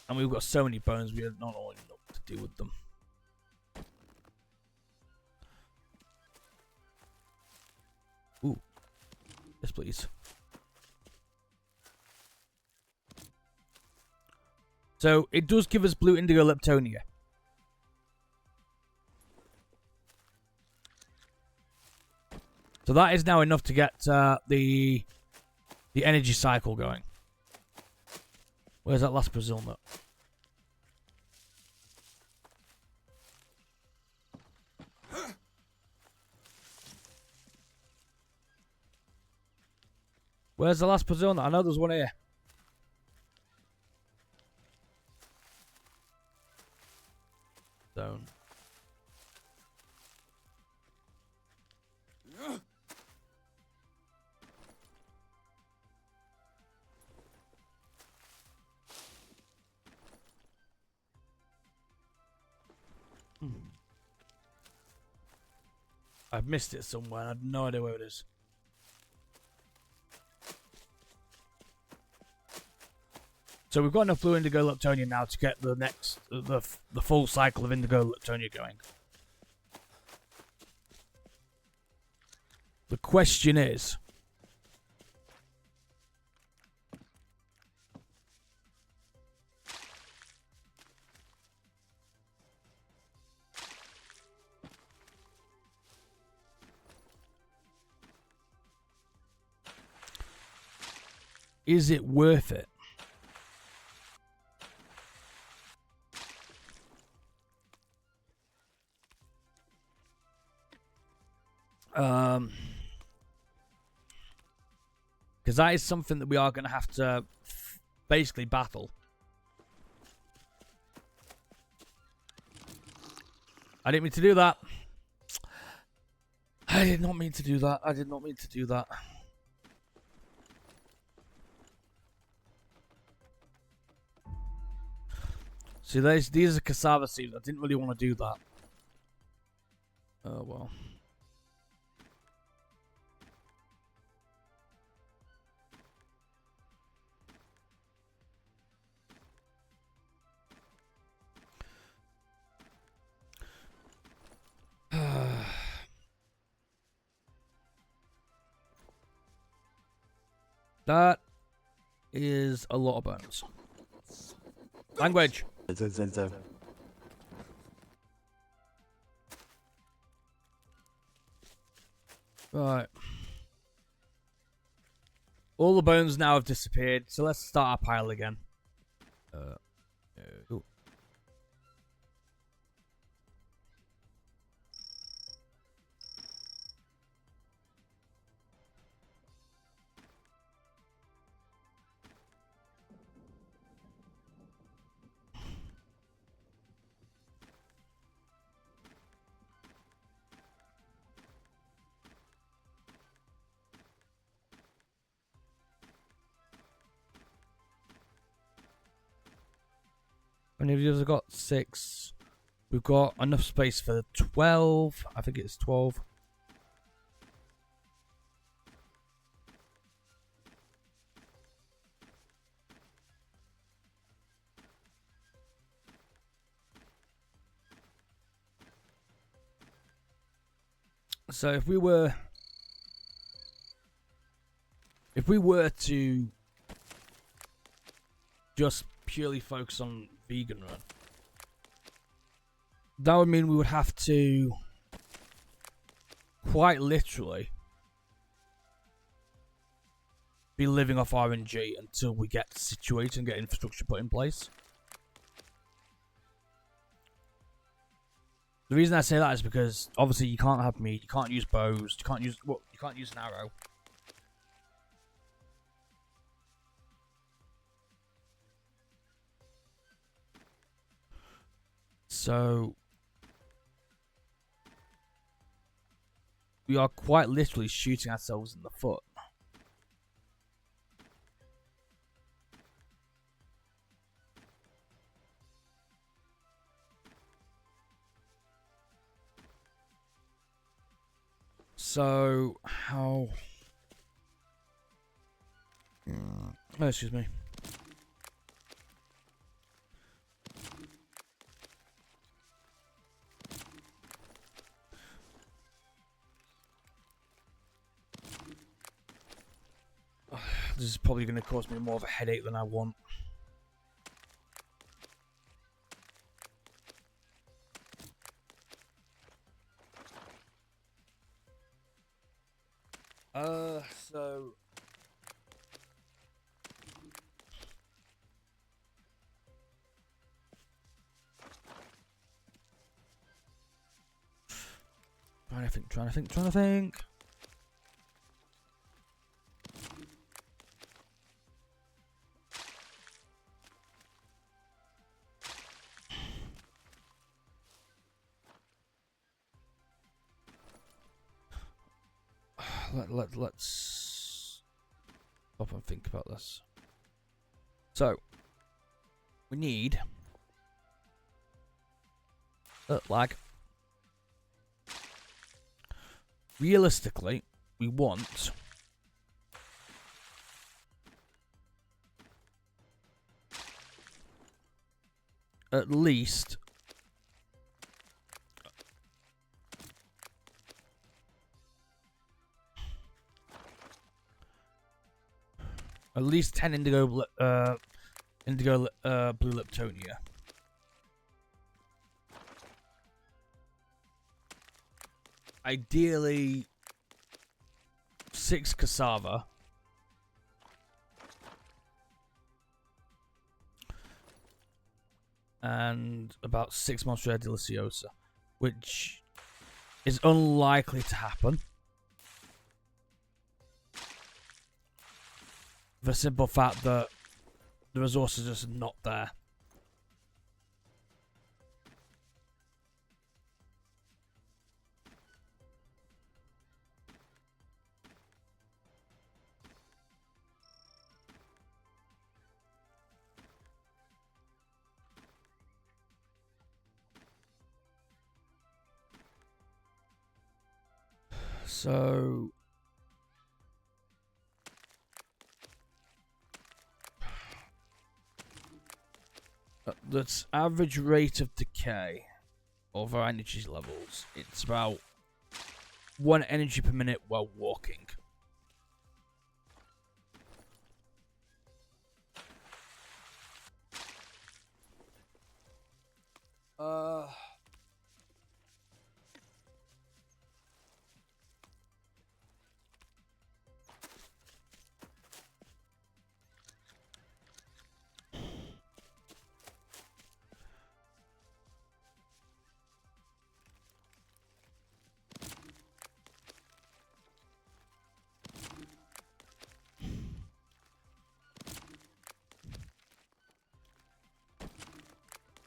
And we've got so many bones, we don't know what to do with them. Ooh. Yes, please. So, it does give us blue indigo leptonia. So that is now enough to get the energy cycle going. Where's that last Brazil nut? Where's the last platoon? I know there's one here. Zone. I've missed it somewhere. I have no idea where it is. So we've got enough blue indigo leptonia now to get the next, the full cycle of indigo leptonia going. The question is, is it worth it? Because that is something that we are going to have to basically battle. I didn't mean to do that. I did not mean to do that. I did not mean to do that. See, these are cassava seeds. I didn't really want to do that. Oh, well. That is a lot of bones. Language. Right. All the bones now have disappeared, so let's start our pile again. Ooh. How many of you have got? 6. We've got enough space for 12. I think it's 12. So if we were to just purely focus on vegan run, that would mean we would have to quite literally be living off RNG until we get situated and get infrastructure put in place. The reason I say that is because obviously you can't have meat, you can't use bows, you can't use an arrow. So we are quite literally shooting ourselves in the foot. So how? Oh, excuse me. This is probably going to cause me more of a headache than I want. So trying to think. let's stop and think about this. So, we need lag. Realistically, we want at least at least 10 indigo blue leptonia. Ideally 6 cassava. And about 6 Monstera deliciosa, which is unlikely to happen. For the simple fact that the resources are just not there. So that's average rate of decay of our energy levels. It's about 1 energy per minute while walking.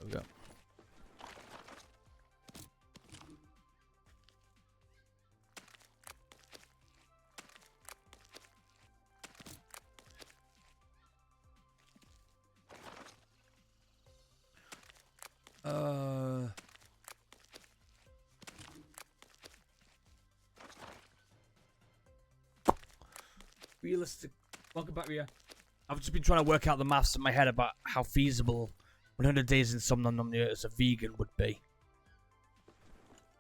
There we go. Realistic. Welcome back, Ria. I've just been trying to work out the maths in my head about how feasible 100 days insomnomnomnia as a vegan would be.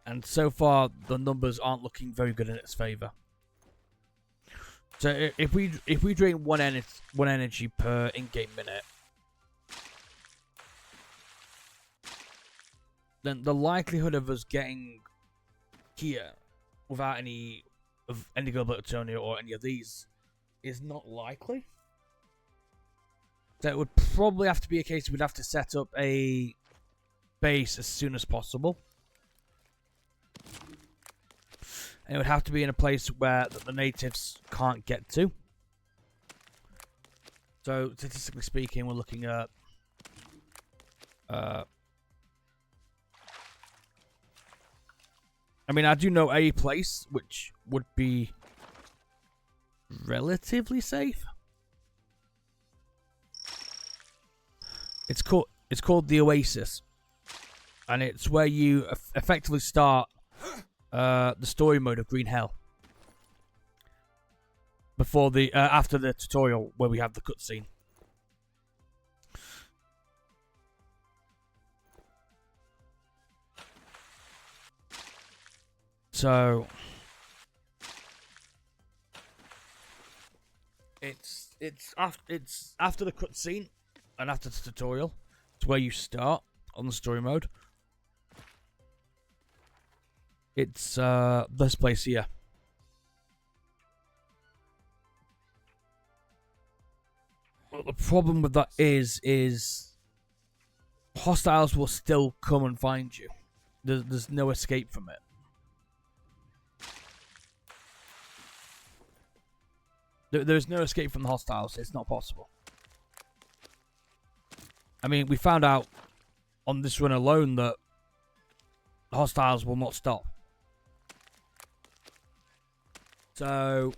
And so far, the numbers aren't looking very good in its favour. So if we drain one energy per in-game minute, then the likelihood of us getting here without any of indigo leptonia or any of these is not likely. So it would probably have to be a case we'd have to set up a base as soon as possible. And it would have to be in a place where the natives can't get to. So statistically speaking, we're looking at I mean, I do know a place which would be relatively safe. It's called the Oasis, and it's where you effectively start the story mode of Green Hell before the after the tutorial where we have the cutscene. So it's after the cutscene and after the tutorial. It's where you start on the story mode. It's this place here. But the problem with that is hostiles will still come and find you. There's no escape from it. There's no escape from the hostiles. It's not possible. I mean, we found out on this run alone that the hostiles will not stop. So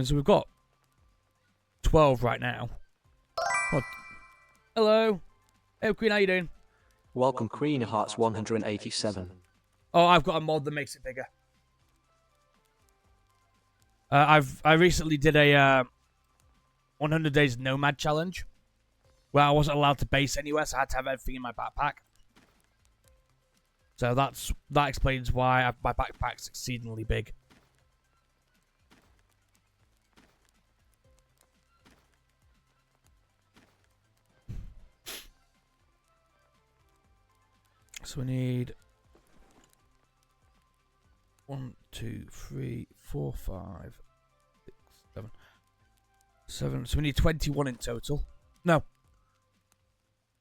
so we've got 12 right now. Oh, hello. Hey, Queen, how you doing? Welcome Queen Hearts 187. Oh, I've got a mod that makes it bigger. I recently did a 100 days nomad challenge where I wasn't allowed to base anywhere, so I had to have everything in my backpack. So that explains why my backpack's exceedingly big. So we need 1, 2, 3, 4, 5, 6, 7, 7. So we need 21 in total. No,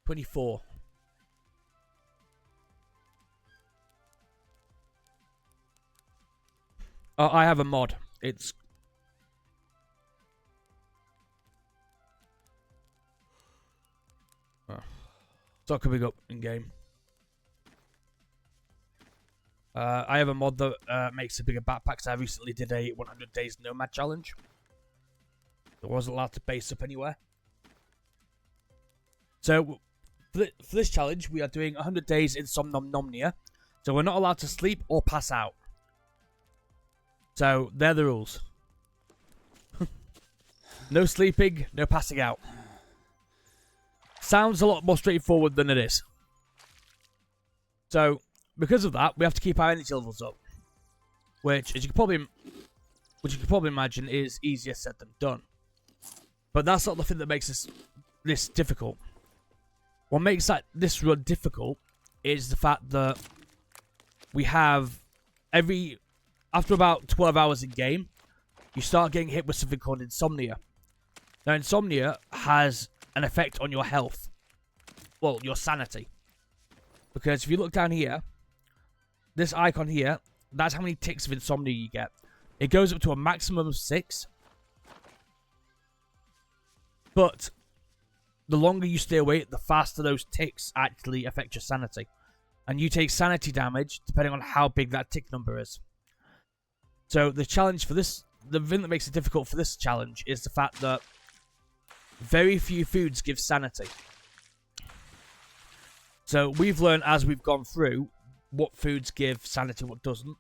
24. Oh, I have a mod. It's not coming up in game. I have a mod that makes a bigger backpack. So I recently did a 100 days nomad challenge. I wasn't allowed to base up anywhere. So for this challenge, we are doing 100 days insomnomnomnia. So we're not allowed to sleep or pass out. So they're the rules. No sleeping, no passing out. Sounds a lot more straightforward than it is. So because of that, we have to keep our energy levels up, which, as you can probably imagine, is easier said than done. But that's not the thing that makes this difficult. What makes this run difficult is the fact that we have after about 12 hours in game, you start getting hit with something called insomnia. Now, insomnia has an effect on your health, well, your sanity, because if you look down here. This icon here, that's how many ticks of insomnia you get. It goes up to a maximum of 6. But the longer you stay awake, the faster those ticks actually affect your sanity. And you take sanity damage depending on how big that tick number is. So the challenge for this, the thing that makes it difficult for this challenge is the fact that very few foods give sanity. So we've learned as we've gone through what foods give sanity, what doesn't.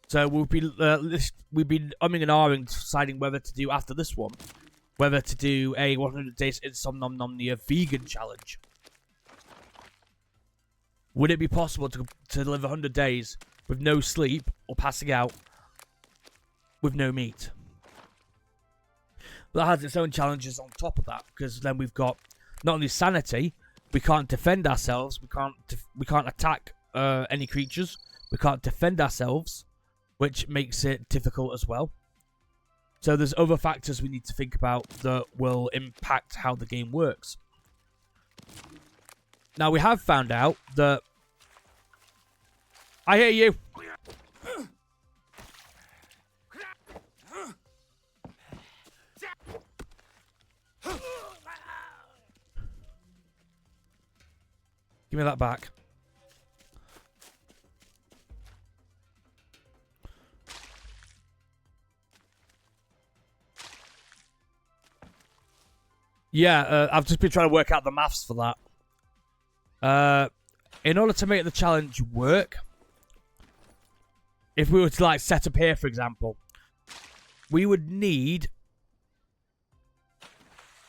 So we've been umming and ahhing, deciding whether to do after this one, whether to do a 100 days insomnomnomnia vegan challenge. Would it be possible to live 100 days with no sleep or passing out with no meat? But that has its own challenges on top of that, because then we've got not only sanity. We can't defend ourselves. We can't attack any creatures. We can't defend ourselves, which makes it difficult as well. So there's other factors we need to think about that will impact how the game works. Now we have found out that I hear you. Give me that back. Yeah, I've just been trying to work out the maths for that. In order to make the challenge work, if we were to set up here, for example, we would need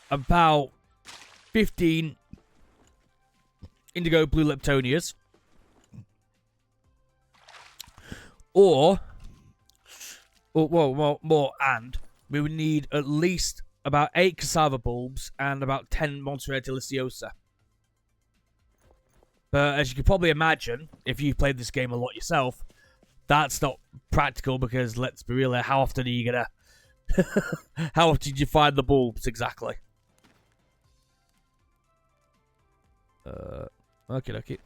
about 15 indigo blue leptonias, or more, and we would need at least about 8 cassava bulbs and about 10 Monterey Deliciosa. But as you can probably imagine, if you've played this game a lot yourself, that's not practical because let's be real, how often are you gonna how often do you find the bulbs exactly? Okay.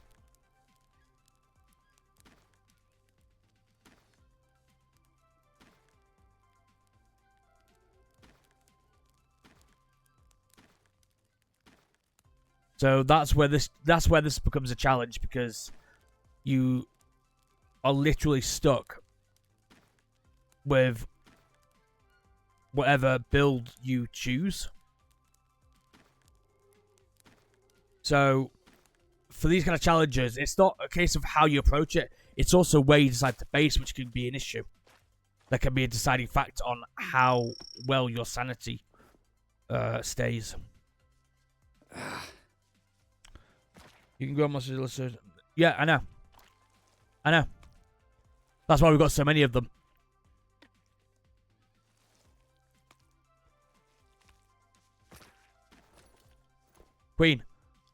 So that's where this becomes a challenge, because you are literally stuck with whatever build you choose. So for these kind of challenges, it's not a case of how you approach it, it's also where you decide to base, which can be an issue. That can be a deciding factor on how well your sanity stays. You can go on muscular. Yeah, I know. That's why we've got so many of them. Queen,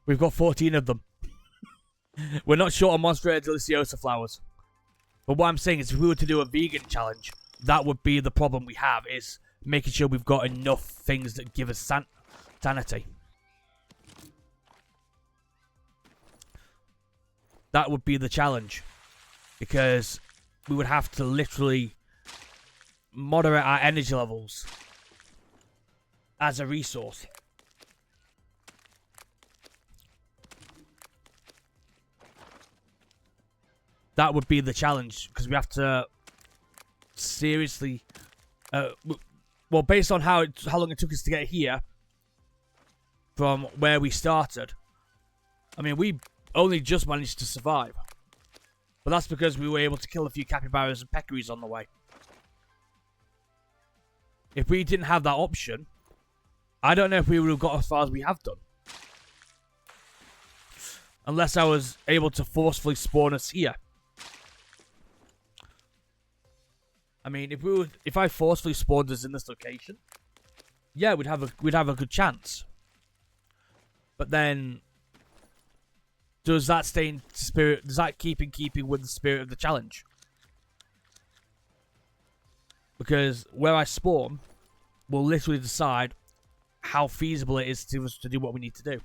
we've got 14 of them. We're not short on Monstera Deliciosa flowers. But what I'm saying is, if we were to do a vegan challenge, that would be the problem we have, is making sure we've got enough things that give us sanity. That would be the challenge, because we would have to literally moderate our energy levels as a resource. That would be the challenge, because we have to seriously, well, based on how long it took us to get here from where we started. I mean, we only just managed to survive, but that's because we were able to kill a few capybaras and peccaries on the way. If we didn't have that option, I don't know if we would have got as far as we have done. Unless I was able to forcefully spawn us here. I mean, if I forcefully spawned us in this location, yeah, we'd have a good chance. But then, does that stay in spirit? Does that keep in keeping with the spirit of the challenge? Because where I spawn will literally decide how feasible it is to us to do what we need to do.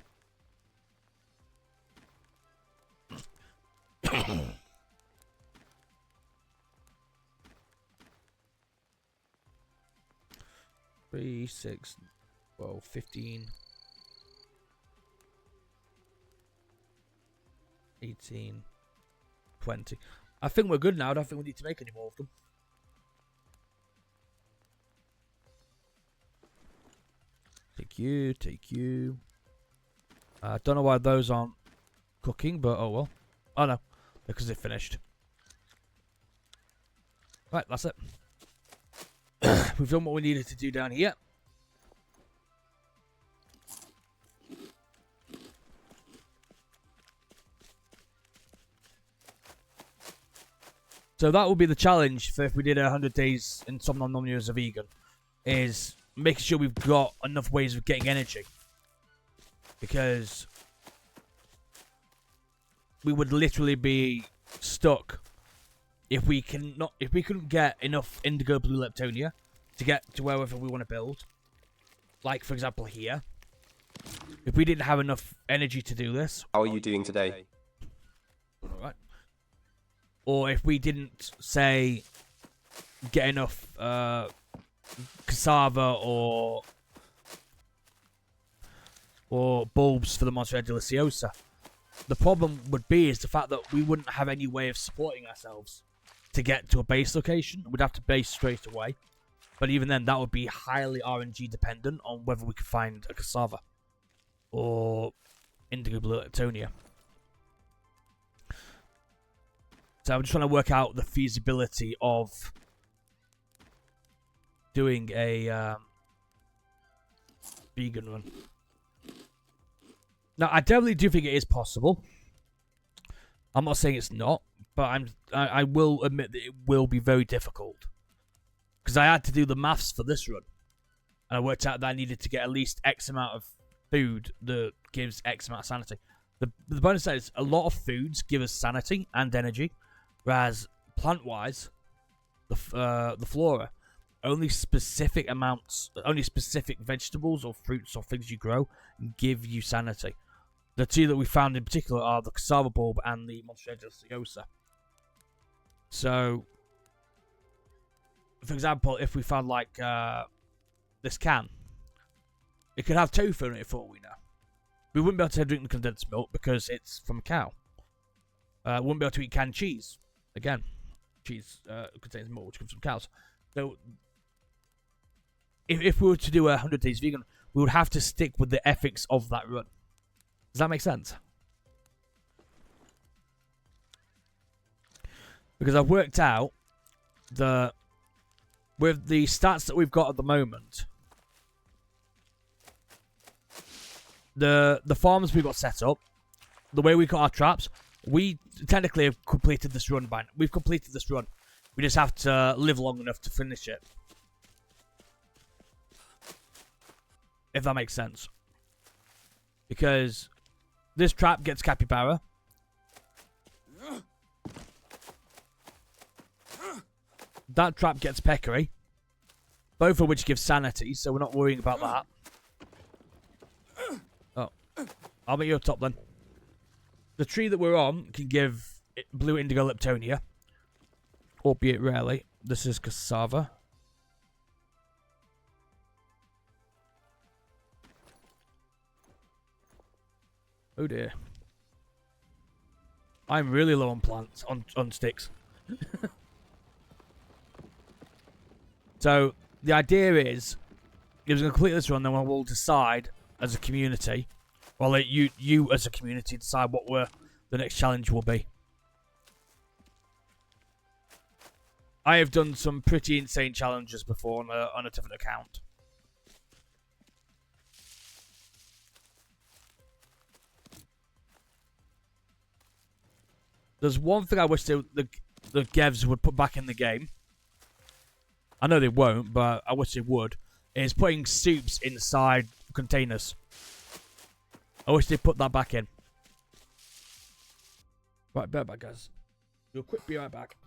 Three, 6, 12, 15, 18, 20. I think we're good now. I don't think we need to make any more of them. Take you. I don't know why those aren't cooking, but oh well. Oh no, because they're finished. Right, that's it. We've done what we needed to do down here. So that would be the challenge for if we did 100 days in Insomnomnomnia as a vegan, is making sure we've got enough ways of getting energy. Because we would literally be stuck if we couldn't get enough indigo blue leptonia to get to wherever we want to build. Like, for example, here. If we didn't have enough energy to do this. How are you doing today? Alright. Or if we didn't, say, get enough cassava or bulbs for the Monstera Deliciosa. The problem would be is the fact that we wouldn't have any way of supporting ourselves to get to a base location. We'd have to base straight away. But even then, that would be highly RNG dependent on whether we could find a cassava or indigo blue leptonia. So I'm just trying to work out the feasibility of doing a vegan run. Now, I definitely do think it is possible. I'm not saying it's not, but I will admit that it will be very difficult. Because I had to do the maths for this run. And I worked out that I needed to get at least X amount of food that gives X amount of sanity. The bonus is a lot of foods give us sanity and energy, whereas plant-wise, the flora, only specific amounts, only specific vegetables or fruits or things you grow give you sanity. The two that we found in particular are the cassava bulb and the Monstera deliciosa. So, for example, if we found like this can, it could have tofu in it for all we know. We wouldn't be able to drink the condensed milk because it's from a cow. Wouldn't be able to eat canned cheese. Again, cheese contains milk, which comes from cows. So, if we were to do 100 days vegan, we would have to stick with the ethics of that run. Does that make sense? Because I've worked out that with the stats that we've got at the moment, the farms we've got set up, the way we got our traps, we technically have completed this run by now. We've completed this run. We just have to live long enough to finish it. If that makes sense. Because this trap gets capybara. That trap gets peccary. Both of which give sanity, so we're not worrying about that. Oh. I'll make you a top then. The tree that we're on can give blue indigo leptonia. Albeit rarely. This is cassava. Oh dear. I'm really low on plants, on sticks. So, the idea is, we're going to complete this run, then we'll decide as a community, well, you as a community decide what the next challenge will be. I have done some pretty insane challenges before on a different account. There's one thing I wish the devs would put back in the game. I know they won't, but I wish they would. Is putting soups inside containers. I wish they put that back in. Right, be right back, guys. Real quick, be right back.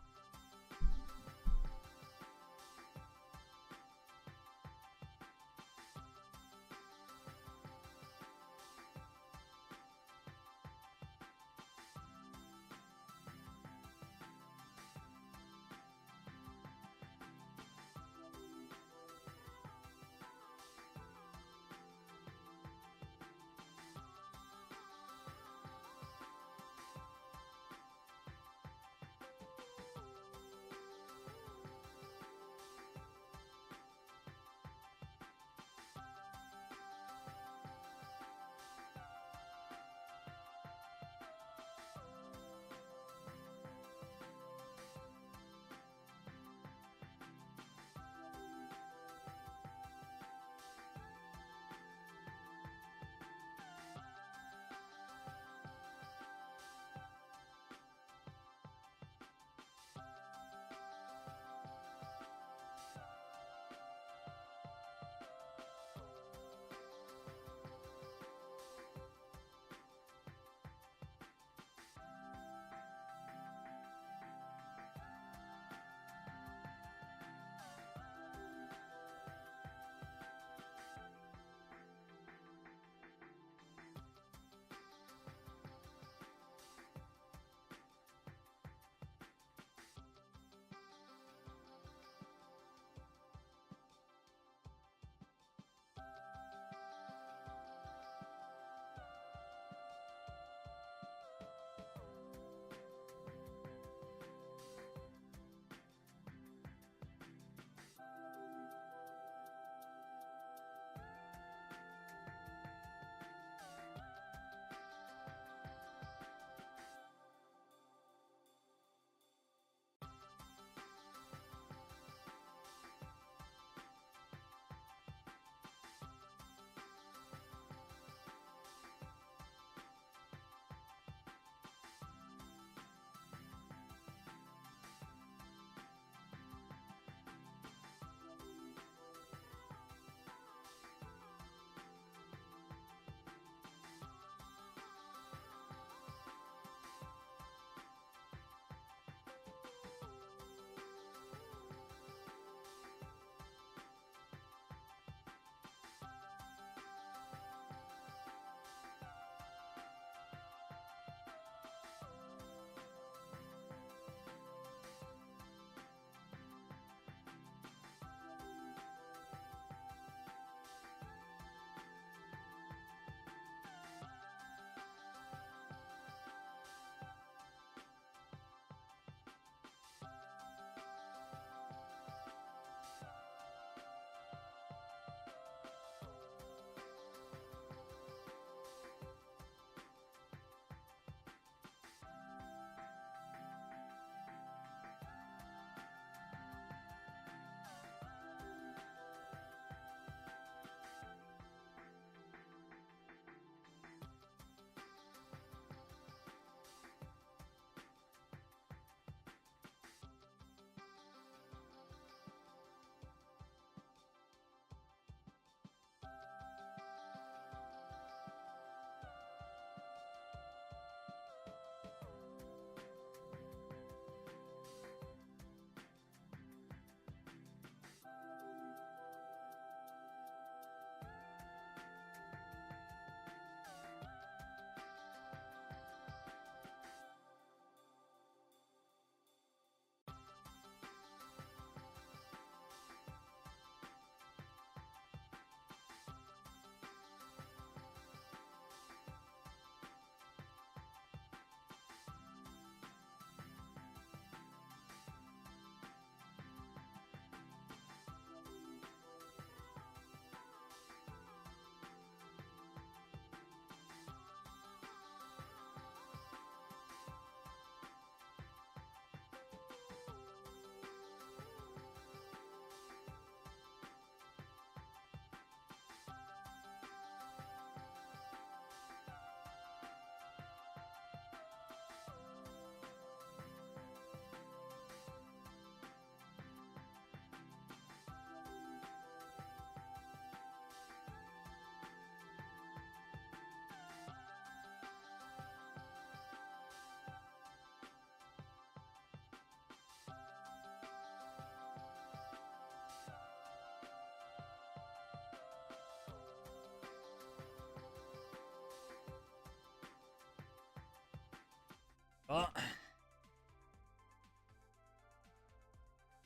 Oh.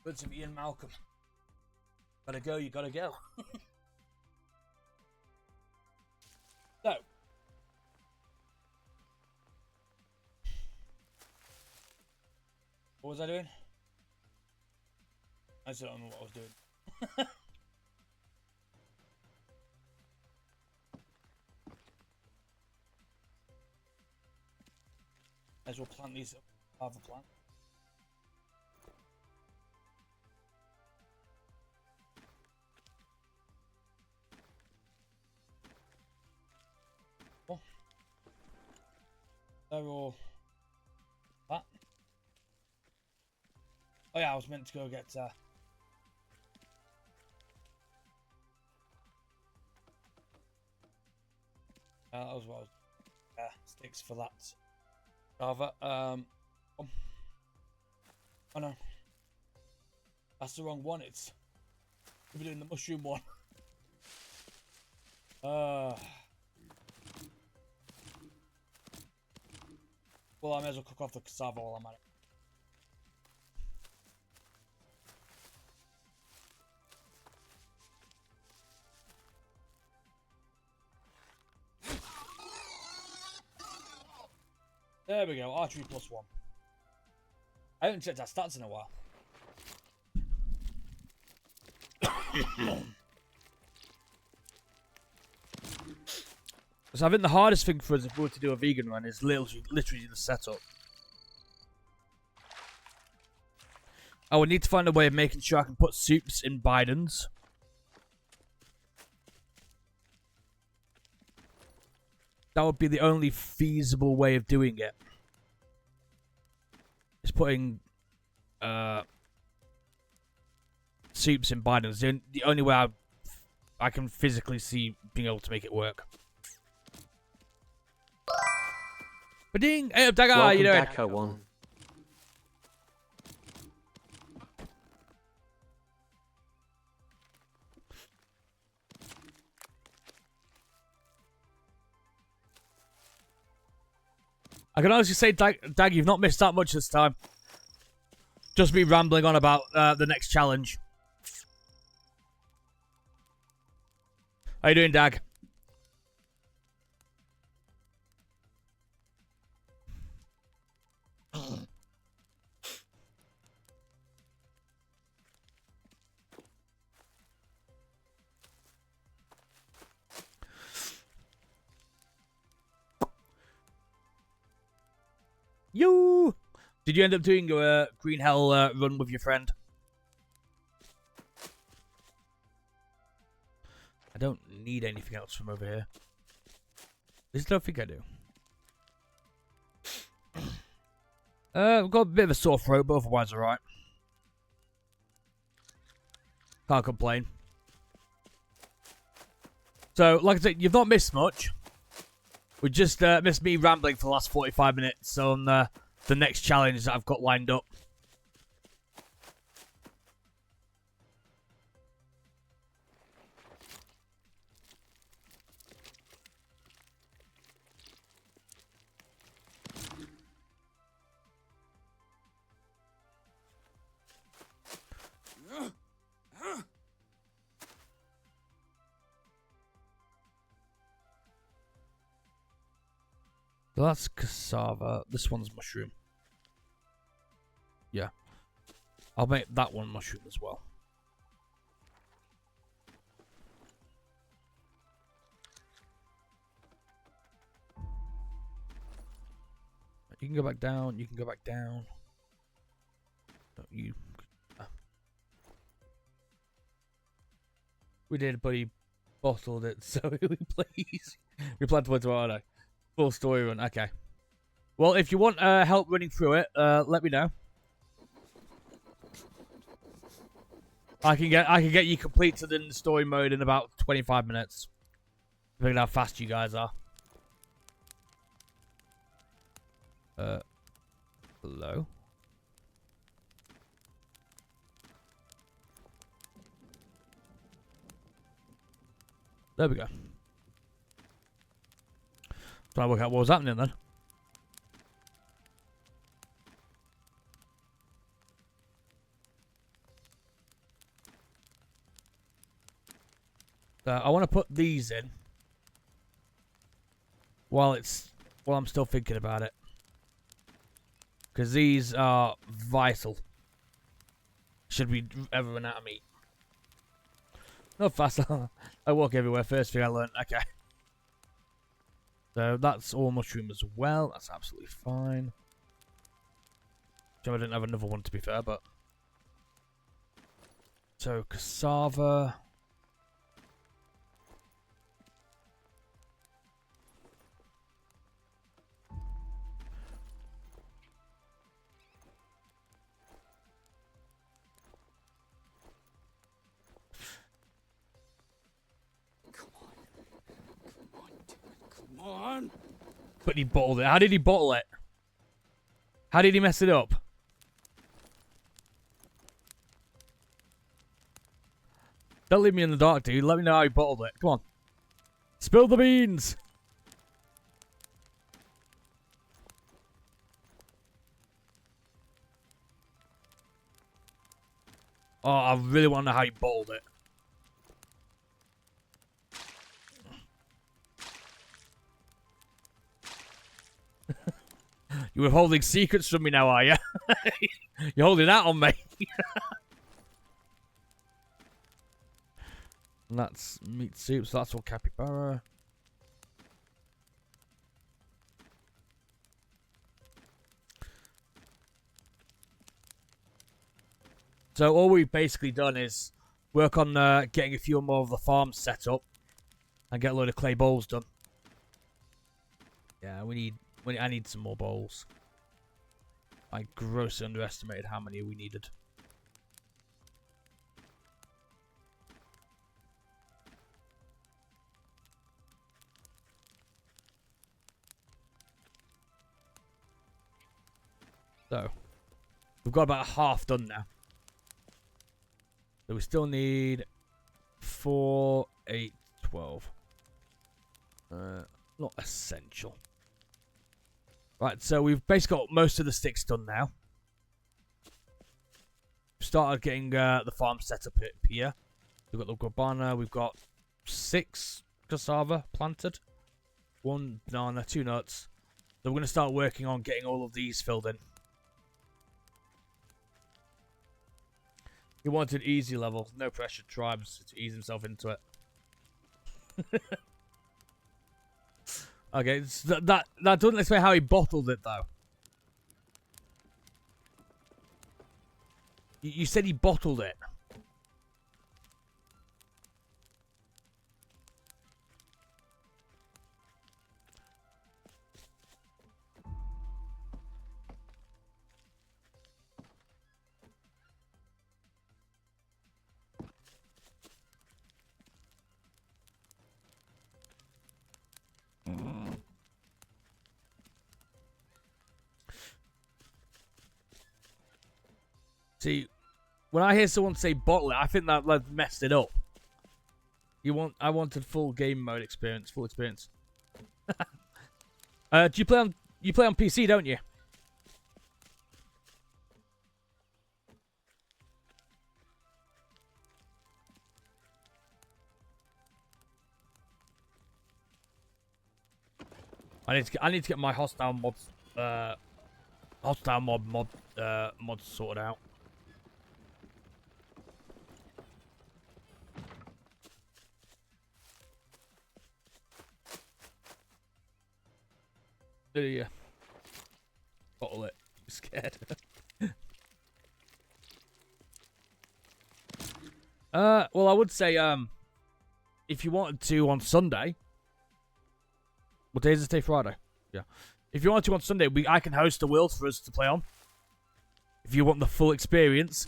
Good to be in, Malcolm. Gotta go, you gotta go. So. What was I doing? I still don't know what I was doing. Might as well plant these lava plant. Oh. They're all that. Oh yeah, I was meant to go get that was what I was sticks for that. Lava. Oh no. That's the wrong one. It's we're doing the mushroom one. Well, I may as well cook off the cassava while I'm at it. There we go, archery +1. I haven't checked our stats in a while. So I think the hardest thing for us if we were to do a vegan run is literally the setup. I would need to find a way of making sure I can put soups in Bidens. That would be the only feasible way of doing it. Is putting soups in Bidens. The only way I can physically see being able to make it work. Ba-ding! Hey up, Dagger, how you doing? Welcome, Dagger1. I can honestly say, Dag, you've not missed that much this time. Just me rambling on about the next challenge. How you doing, Dag? You. Did you end up doing a Green Hell run with your friend? I don't need anything else from over here. I don't think I do. I've got a bit of a sore throat, but otherwise alright. Can't complain. So, like I said, you've not missed much. We just missed me rambling for the last 45 minutes on the next challenge that I've got lined up. So that's cassava. This one's mushroom. Yeah. I'll make that one mushroom as well. You can go back down. You can go back down. No, you. We did, but he bottled it, so we please. We plan to play tomorrow. Full story run. Okay. Well, if you want help running through it, let me know. I can get you completed in the story mode in about 25 minutes. Depending on how fast you guys are. Hello. There we go. Trying to work out what was happening then. So I want to put these in while I'm still thinking about it, because these are vital. Should we ever run out of meat? Not fast. I walk everywhere. First thing I learned. Okay. So that's all mushroom as well. That's absolutely fine. I didn't have another one to be fair, but so cassava. Come on. But he bottled it. How did he bottle it? How did he mess it up? Don't leave me in the dark, dude. Let me know how he bottled it. Come on. Spill the beans. Oh, I really want to know how he bottled it. You were holding secrets from me now, are you? You're holding out on me. And that's meat soup, so that's all capybara. So all we've basically done is work on getting a few more of the farms set up and get a load of clay bowls done. Yeah, I need some more bowls. I grossly underestimated how many we needed. So, we've got about half done now. So we still need 4, 8, 12. Not essential. Right, so we've basically got most of the sticks done now. Started getting the farm set up here. We've got the guabana, we've got 6 cassava planted. 1 banana, 2 nuts. So we're going to start working on getting all of these filled in. He wanted easy level, no pressure tribes to ease himself into it. Okay, so that doesn't explain how he bottled it though. You said he bottled it. See, when I hear someone say bottle it, I think that like, messed it up. I wanted full game mode experience, full experience. Do you play on PC, don't you? I need to get my hostile mods mods sorted out. Yeah. Bottle it. I'm scared. Well, I would say, if you wanted to on Sunday. What day is it? Today, Friday. Yeah. If you wanted to on Sunday, I can host a world for us to play on. If you want the full experience.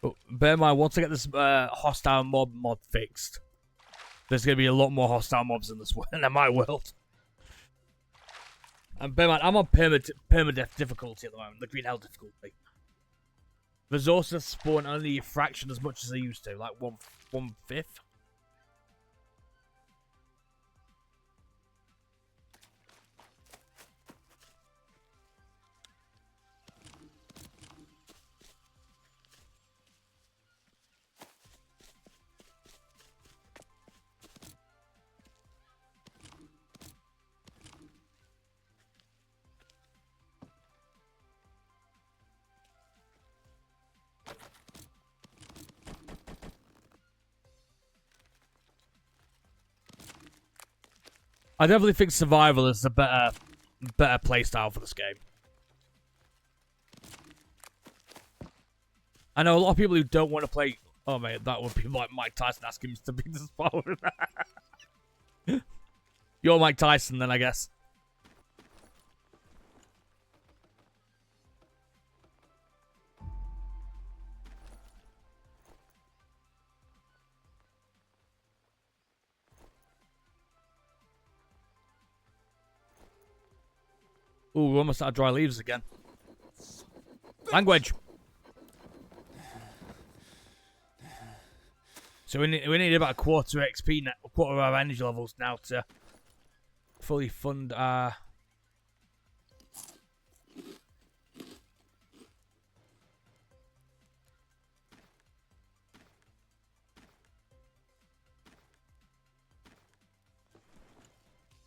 But bear in mind, once I get this hostile mod fixed, there's going to be a lot more hostile mobs in this in my world. And bear in mind, I'm on permadeath difficulty at the moment, the green hell difficulty. resources spawn only a fraction as much as they used to, like one fifth. I definitely think survival is a better playstyle for this game. I know a lot of people who don't want to play. Oh man, that would be like Mike Tyson asking Mr. Bean to spawn. You're Mike Tyson, then I guess. Ooh, we're almost out of dry leaves again. Language. So we need about a quarter XP, a quarter of our energy levels now to fully fund our.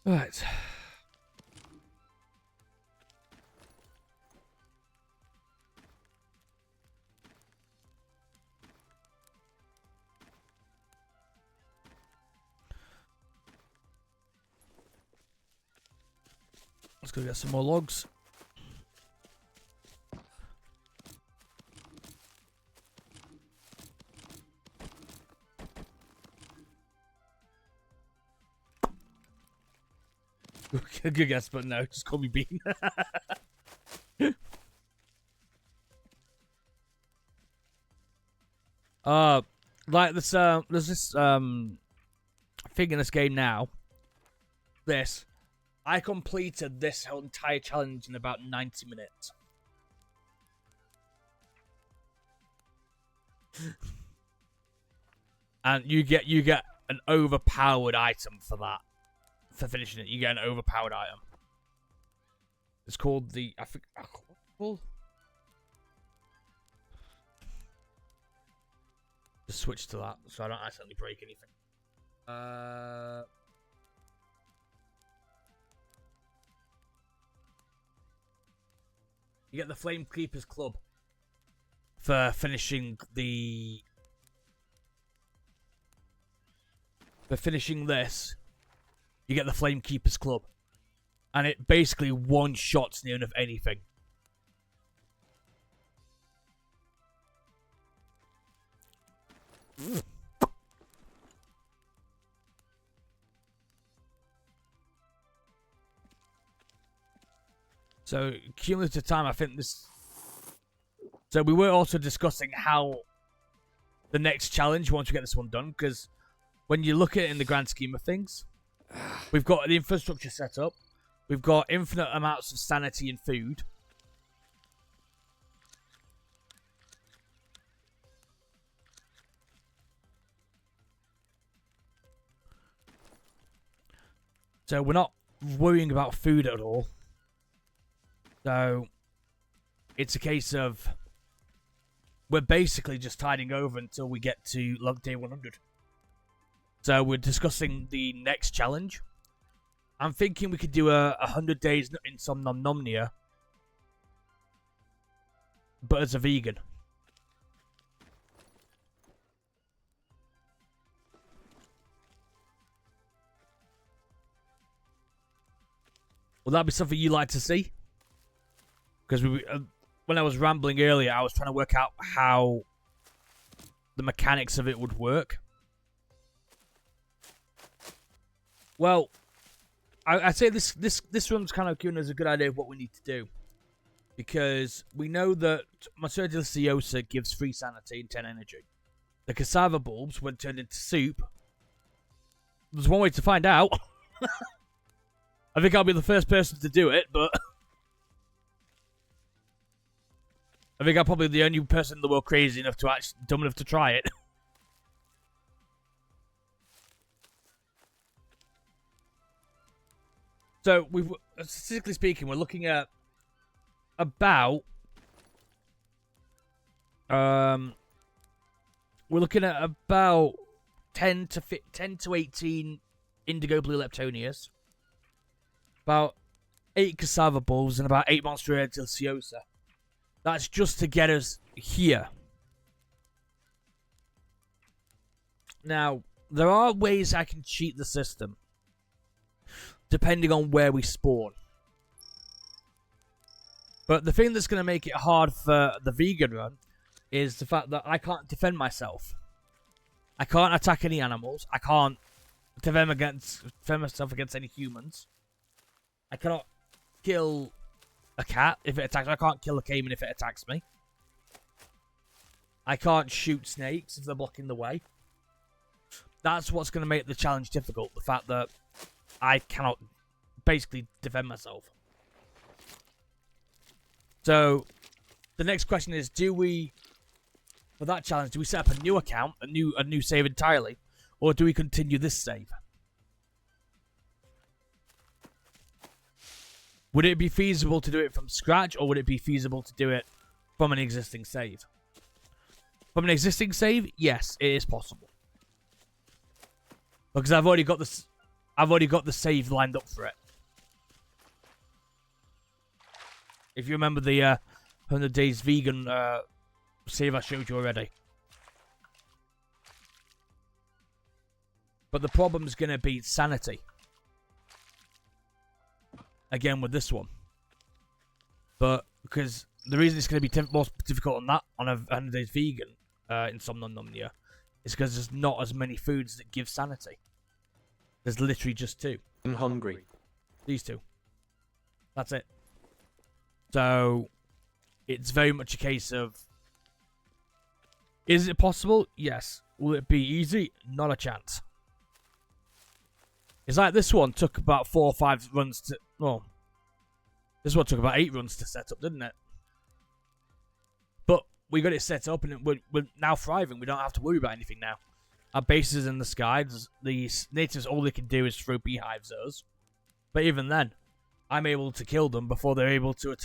Right. Let's go get some more logs. Good guess, but no, just call me Bean. Like this, there's this thing in this game now. This. I completed this whole entire challenge in about 90 minutes. And you get an overpowered item for that. For finishing it, you get an overpowered item. It's called the Just switch to that so I don't accidentally break anything. You get the Flame Keeper's Club for finishing the. For finishing this, you get the Flame Keeper's Club, and it basically one-shots near enough anything. So, cumulative time, I think this. So, we were also discussing how the next challenge, once we get this one done, because when you look at it in the grand scheme of things, we've got the infrastructure set up, we've got infinite amounts of sanity and food. So, we're not worrying about food at all. So, it's a case of we're basically just tiding over until we get to day 100. So, we're discussing the next challenge. I'm thinking we could do a 100 days insomnomnomnia, but as a vegan. Will that be something you like to see? Because when I was rambling earlier, I was trying to work out how the mechanics of it would work. Well, I'd say this one's kind of giving us a good idea of what we need to do. Because we know that Macer Deliciosa gives 3 sanity and 10 energy. The cassava bulbs, when turned into soup, there's one way to find out. I think I'll be the first person to do it, but I think I'm probably the only person in the world crazy enough to actually dumb enough to try it. So statistically speaking, we're looking at about we're looking at about 10 to 18 indigo blue leptonias, about 8 cassava bulbs, and about 8 monstera deliciosa. That's just to get us here. Now, there are ways I can cheat the system, depending on where we spawn. But the thing that's going to make it hard for the vegan run is the fact that I can't defend myself. I can't attack any animals. I can't defend myself against any humans. I cannot kill a cat if it attacks me. I can't kill a caiman if it attacks me. I can't shoot snakes if they're blocking the way. That's what's going to make the challenge difficult. The fact that I cannot basically defend myself. So, the next question is, for that challenge, do we set up a new account, a new save entirely, or do we continue this save? Would it be feasible to do it from scratch, or would it be feasible to do it from an existing save? From an existing save, yes, it is possible. Because I've already got the save lined up for it. If you remember the 100 Days Vegan save I showed you already. But the problem's going to be sanity. Again with this one. But because the reason it's going to be more difficult on that, on a 100 Days Vegan Insomnomnomnia, is because there's not as many foods that give sanity. There's literally just 2. I'm hungry. These 2. That's it. So, it's very much a case of, is it possible? Yes. Will it be easy? Not a chance. It's like this one took about 4 or 5 runs to, well, this one took about 8 runs to set up, didn't it? But we got it set up and we're now thriving. We don't have to worry about anything now. Our base is in the sky. The natives, all they can do is throw beehives at us. But even then, I'm able to kill them before they're able to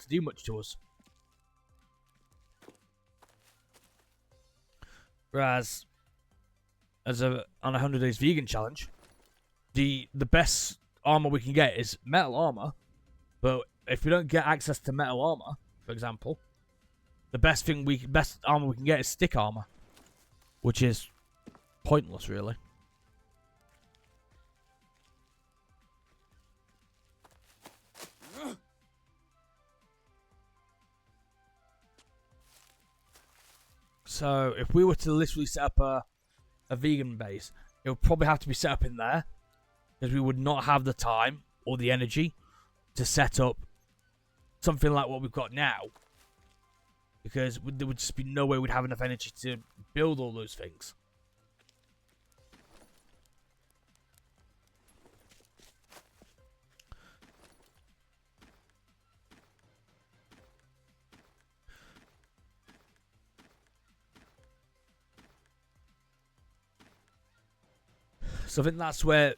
do much to us. Whereas, on a 100 Days Vegan challenge, the best armor we can get is metal armor. But if we don't get access to metal armor, for example, the best armor we can get is stick armor, which is pointless, really. So, if we were to literally set up a vegan base, it would probably have to be set up in there, because we would not have the time or the energy to set up something like what we've got now, because there would just be no way we'd have enough energy to build all those things. So I think that's where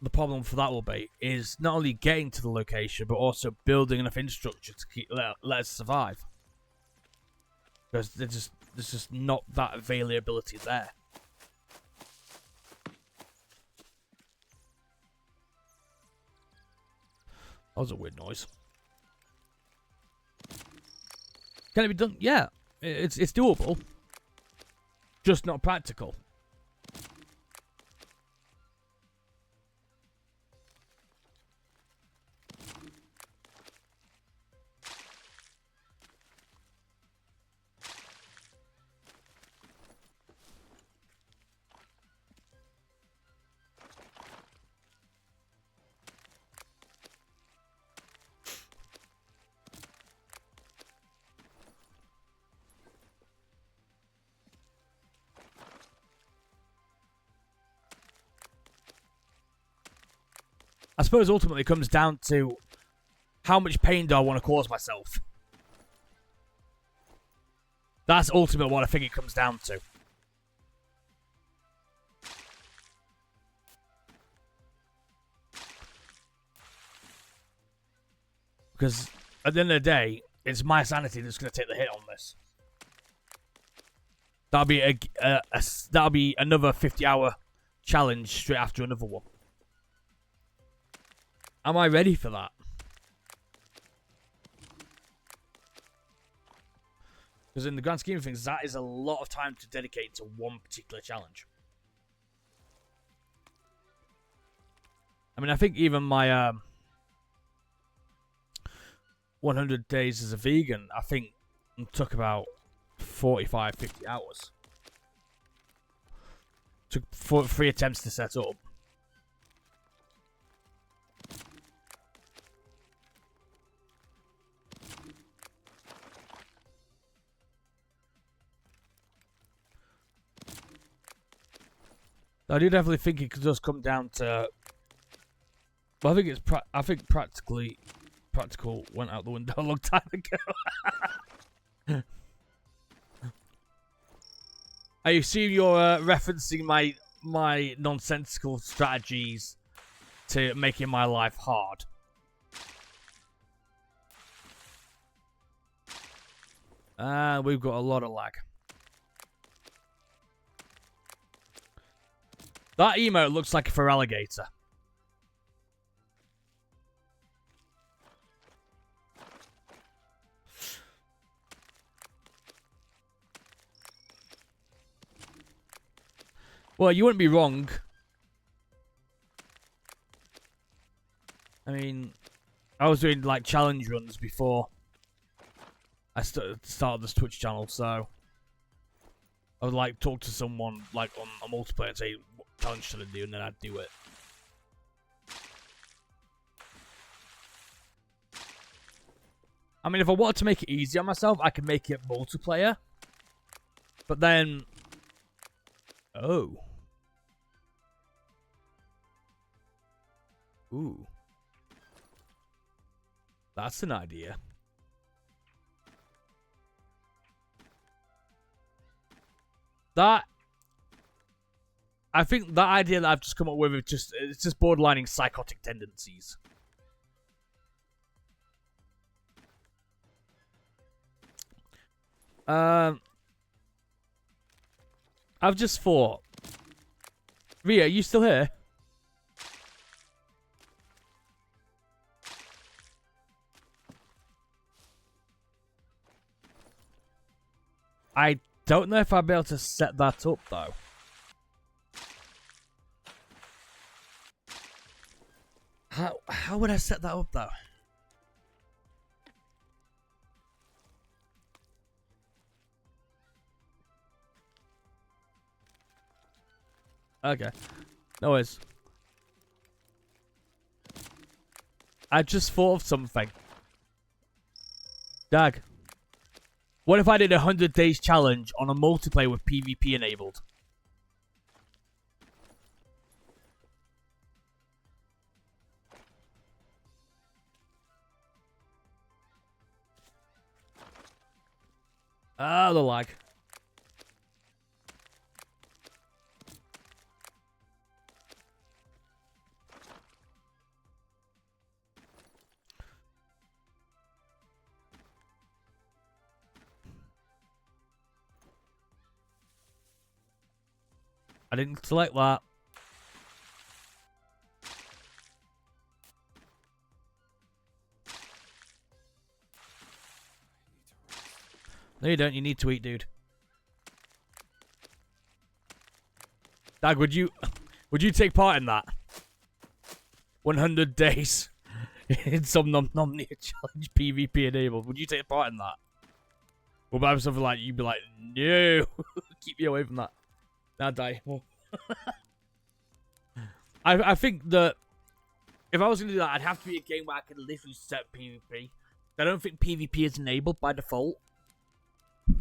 the problem for that will be, is not only getting to the location, but also building enough infrastructure to let us survive. Because there's just not that availability there. That was a weird noise. Can it be done? Yeah, it's doable. Just not practical. I suppose ultimately it comes down to how much pain do I want to cause myself. That's ultimately what I think it comes down to. Because at the end of the day, it's my sanity that's going to take the hit on this. That'll be another 50-hour challenge straight after another one. Am I ready for that? Because in the grand scheme of things, that is a lot of time to dedicate to one particular challenge. I mean, I think even my 100 days as a vegan, I think took about 45, 50 hours. Took 3 attempts to set up. I do definitely think it could just come down to. Well, I think it's. I think practical went out the window a long time ago. I assume you're referencing my nonsensical strategies to making my life hard. We've got a lot of lag. That emote looks like a fur alligator. Well, you wouldn't be wrong. I mean, I was doing like challenge runs before I started this Twitch channel, so I would like talk to someone like on a multiplayer and say what challenge should I do, and then I'd do it. I mean, if I wanted to make it easy on myself, I could make it multiplayer. But then, oh, ooh, that's an idea. That, I think that idea that I've just come up with it's just borderlining psychotic tendencies. I've just thought, Ria, are you still here? I don't know if I'll be able to set that up, though. How would I set that up, though? Okay. No worries. I just thought of something. Dag. What if I did a 100 days challenge on a multiplayer with PvP enabled? Ah, the lag. I didn't select that. No, you don't. You need to eat, dude. Dag, would you take part in that? 100 days insomnomnomnia challenge PvP enabled. Would you take part in that? Or about something like you'd be like, no, keep me away from that. Now die. I think that if I was going to do that, I'd have to be a game where I could literally set PvP. I don't think PvP is enabled by default. At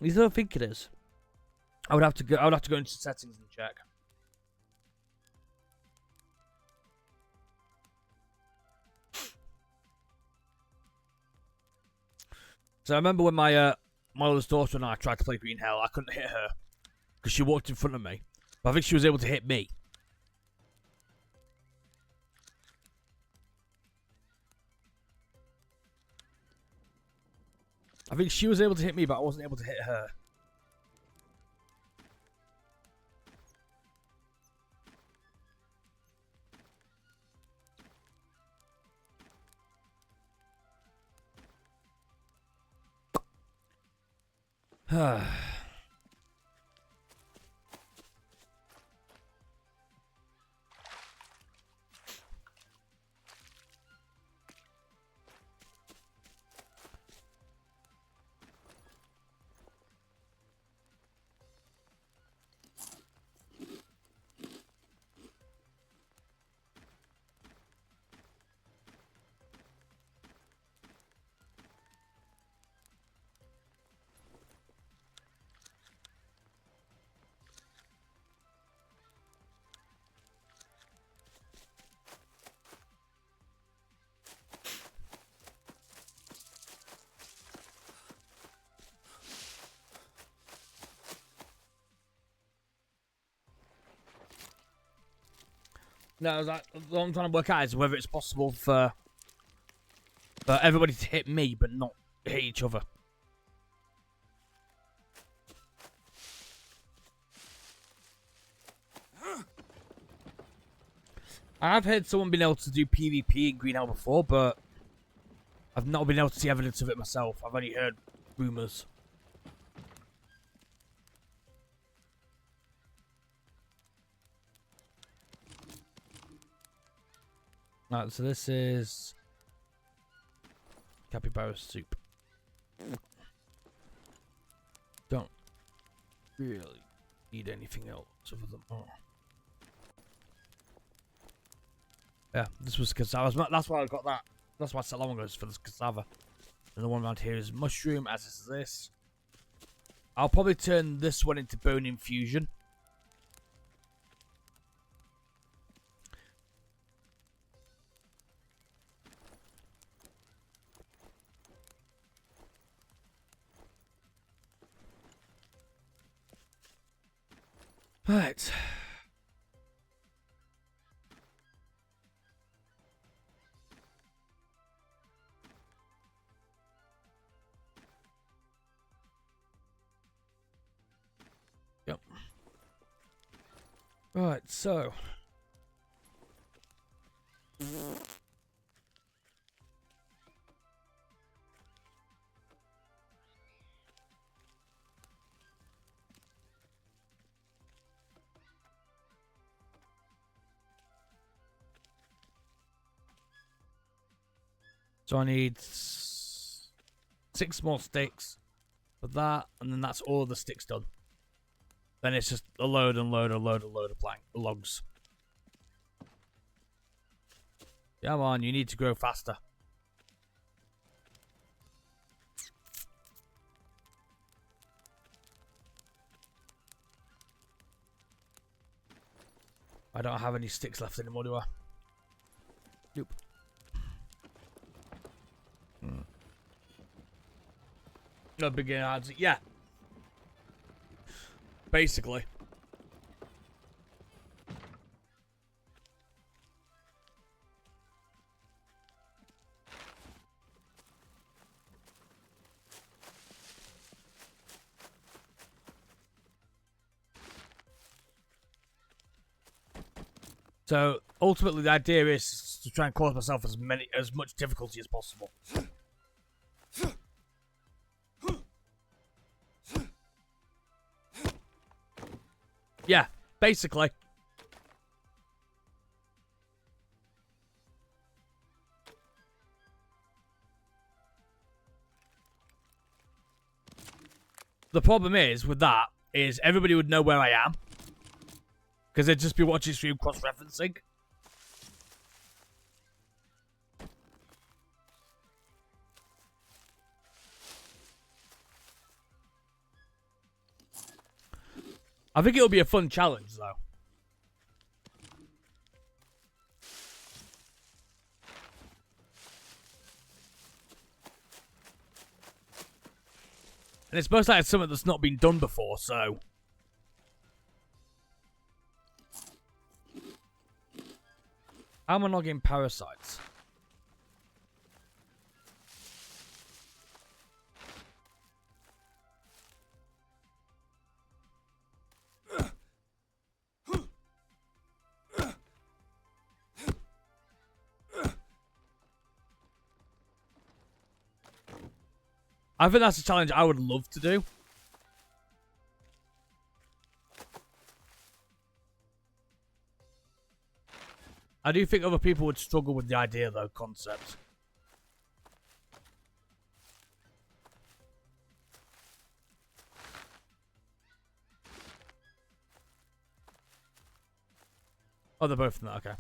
least I don't think it is. I would have to go into settings and check. So I remember when my my oldest daughter and I tried to play Green Hell, I couldn't hit her because she walked in front of me. But I think she was able to hit me. I think she was able to hit me, but I wasn't able to hit her. No, what I'm trying to work out is whether it's possible for everybody to hit me, but not hit each other. I've heard someone being able to do PvP in Green Hell before, but I've not been able to see evidence of it myself. I've only heard rumours. Right, so this is capybara soup. Don't really need anything else other than yeah, this was cassava. That's why I got that. That's why so long ago for this cassava. And the one around here is mushroom, as is this. I'll probably turn this one into bone infusion. Right. Yep. Right, so. So I need 6 more sticks for that, and then that's all the sticks done. Then it's just a load of logs. Come on, you need to grow faster. I don't have any sticks left anymore, do I? Nope. No beginner ads. Yeah. Basically. So ultimately, the idea is to try and cause myself as much difficulty as possible. Yeah, basically. The problem is with that is everybody would know where I am because they'd just be watching stream cross-referencing. I think it'll be a fun challenge, though. And it's most likely something that's not been done before, so... How am I not getting parasites? I think that's a challenge I would love to do. I do think other people would struggle with the idea, though, concept. Oh, they're both in that, okay.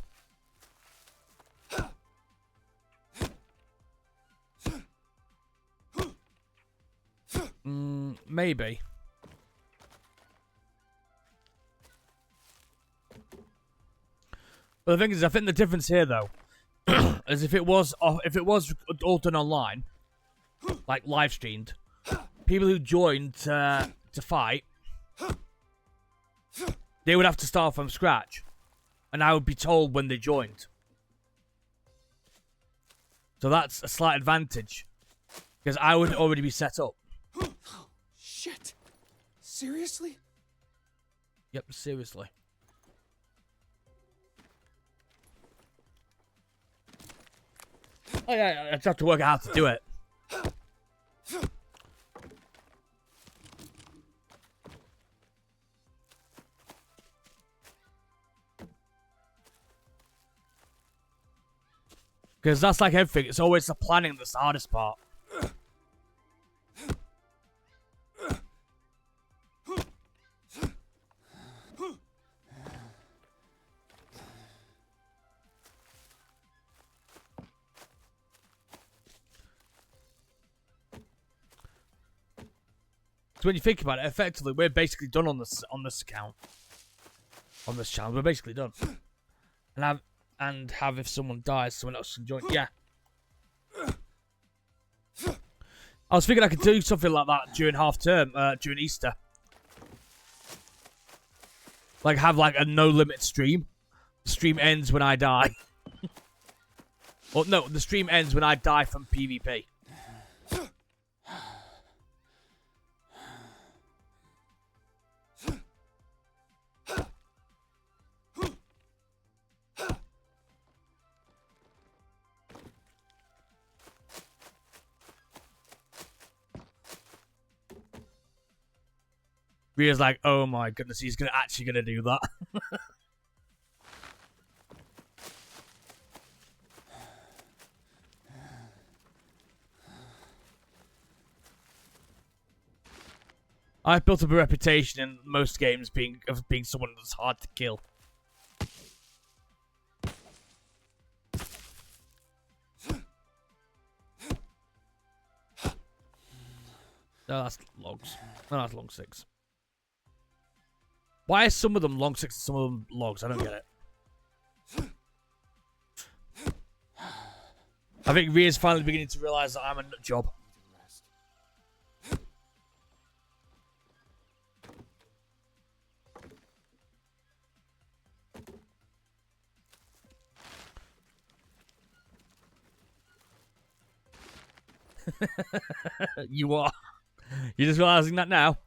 Maybe. But the thing is, I think the difference here, though, is if it was all done online, like live streamed, people who joined to fight, they would have to start from scratch, and I would be told when they joined. So that's a slight advantage, because I would already be set up. Shit. Seriously? Yep, seriously. Oh yeah, I just have to work out how to do it. Because that's like everything, it's always the planning that's the hardest part. So when you think about it, effectively, we're basically done on this account, on this channel. We're basically done, and have if someone dies, someone else can join. Yeah, I was thinking I could do something like that during half term, during Easter, like have like a no limit stream. The stream ends when I die. Or no, the stream ends when I die from PvP. Ria's like, oh my goodness, he's actually gonna do that. I've built up a reputation in most games of being someone that's hard to kill. No, that's logs. No, that's long 6. Why are some of them long 6 and some of them logs? I don't get it. I think Ria's finally beginning to realise that I'm a nut job. You are. You're just realising that now?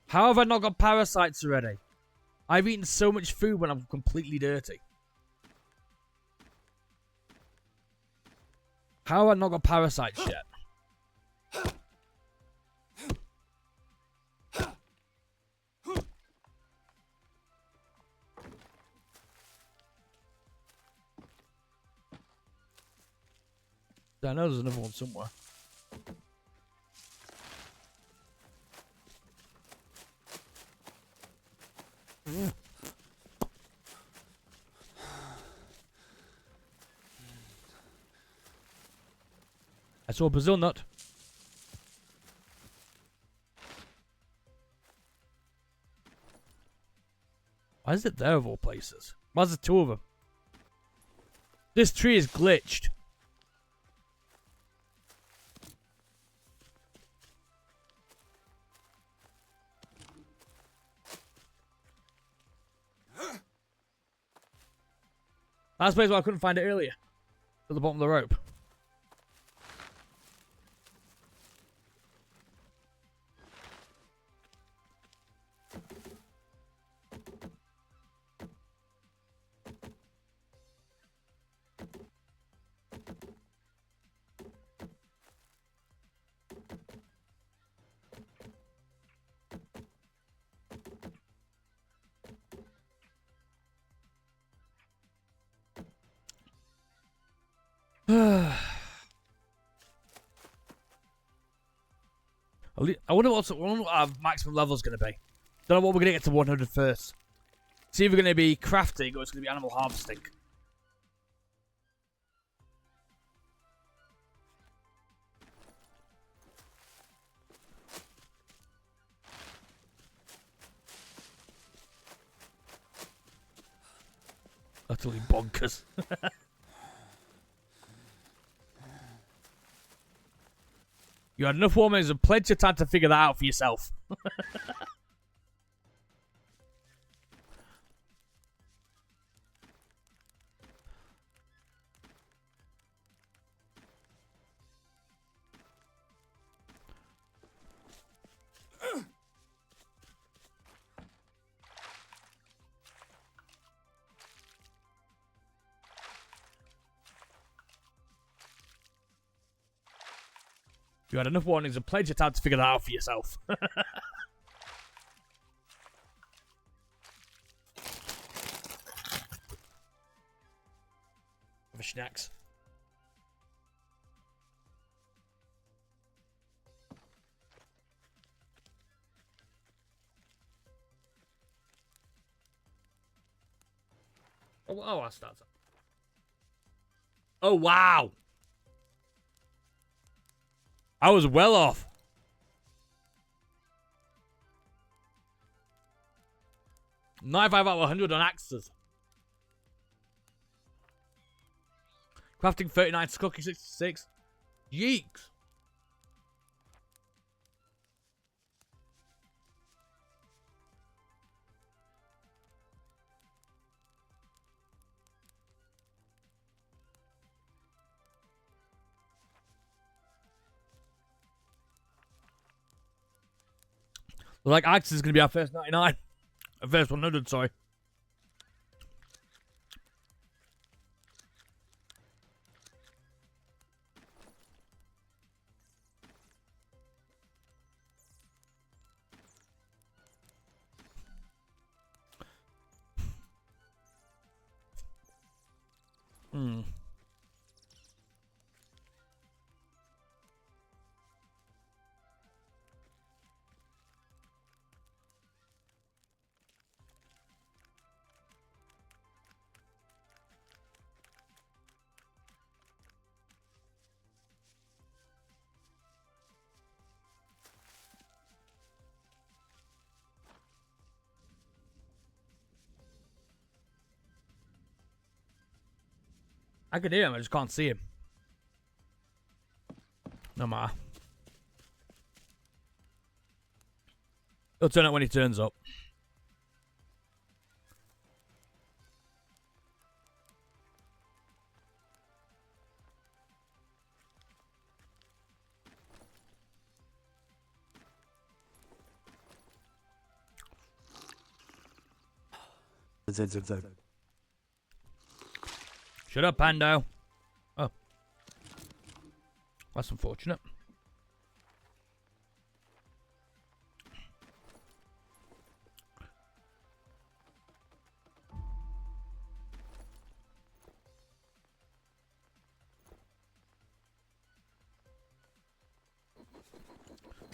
How have I not got parasites already? I've eaten so much food when I'm completely dirty. How have I not got parasites yet? I know there's another one somewhere. I saw a Brazil nut. Why is it there of all places? Why is there 2 of them? This tree is glitched. That's basically why I couldn't find it earlier. At the bottom of the rope. I wonder what our maximum level is going to be. Don't know what we're going to get to 100 first. It's either going to be crafting or it's going to be animal harvesting. Utterly bonkers. You had enough warmings and plenty of time to figure that out for yourself. You had enough warnings and plenty of time to figure that out for yourself. For snacks. Oh, I start. Oh, wow. I was well off. $95 out of 100 on axes. Crafting 39, cooking 66. Yeeks. Like, axes is going to be our first 99. First 100, sorry. I could hear him, I just can't see him. No matter. He'll turn up when he turns up. Shut up, Pando. Oh. That's unfortunate.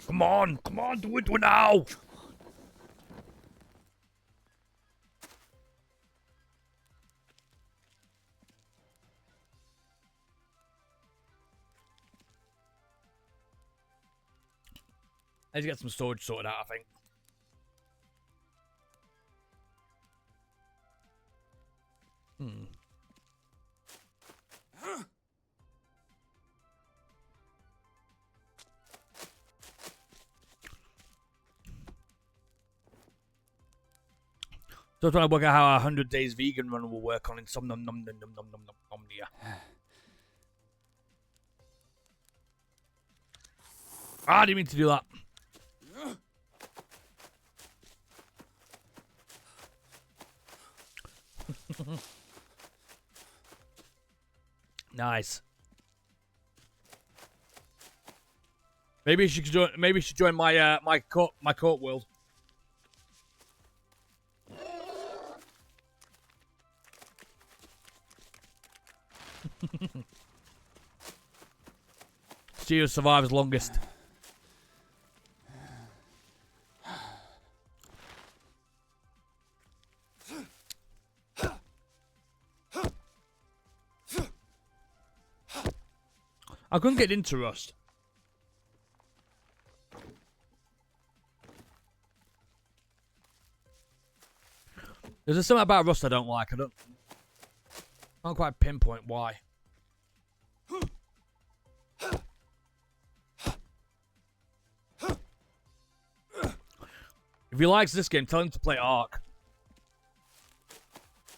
Come on, do it now. I need to get some storage sorted out, I think. So I'm trying to work out how our 100 days vegan run will work on insomnomnomnia. I didn't mean to do that. Nice. Maybe you should join. Maybe you should join my my court world. See who survives longest. I couldn't get into Rust. There's something about Rust I don't like. I can't quite pinpoint why. If he likes this game, tell him to play Ark.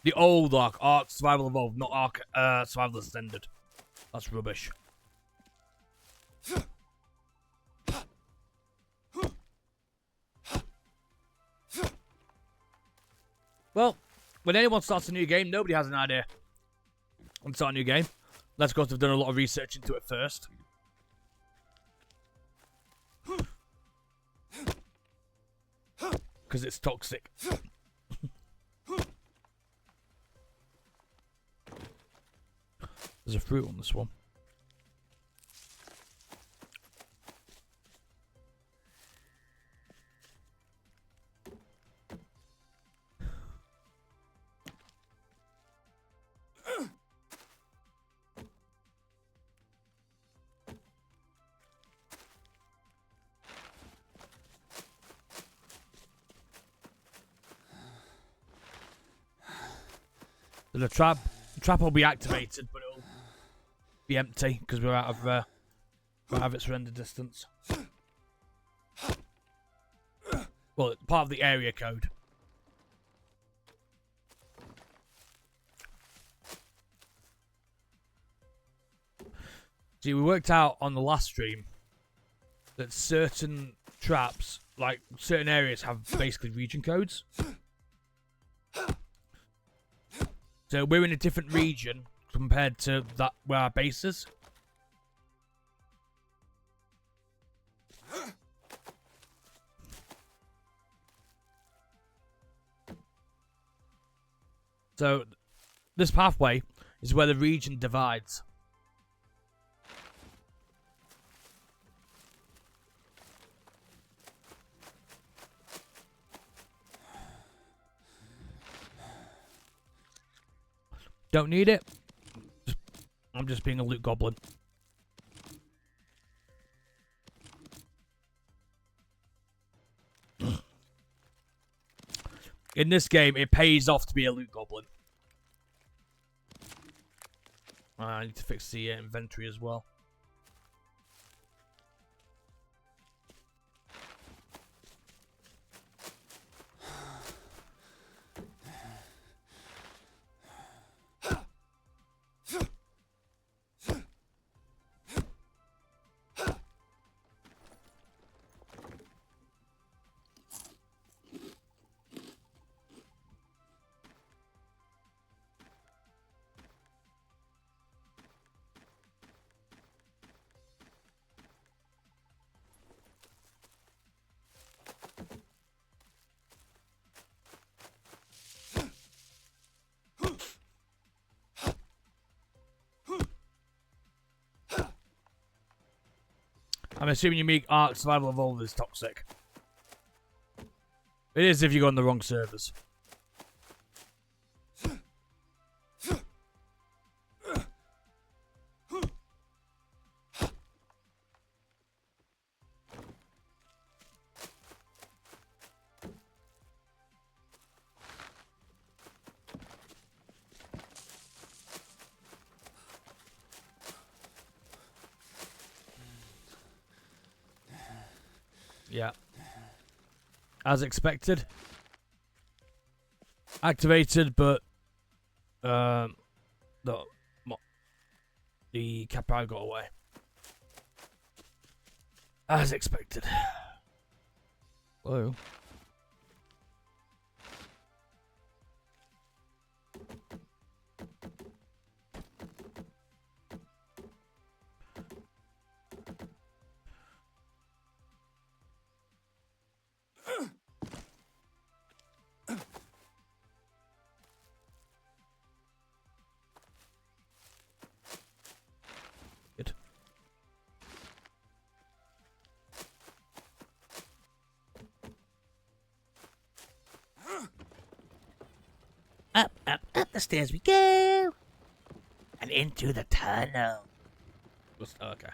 The old Ark. Ark Survival Evolved, not Ark Survival Ascended. That's rubbish. Well, when anyone starts a new game, nobody has an idea. Let's start a new game. Let's go. I've done a lot of research into it first. Because it's toxic. There's a fruit on this one. There's a trap. The trap will be activated, but it'll be empty because we're out of its render distance. Well, part of the area code. See, we worked out on the last stream that certain traps, like certain areas, have basically region codes. So we're in a different region compared to that where our base is. So this pathway is where the region divides. Don't need it. I'm just being a loot goblin. In this game, it pays off to be a loot goblin. I need to fix the inventory as well. I'm assuming you make Ark Survival Evolved is toxic. It is if you go on the wrong servers. Yeah. As expected. activated, but the cappy got away. As expected. Hello. Good. Up the stairs we go. And into the tunnel. Okay.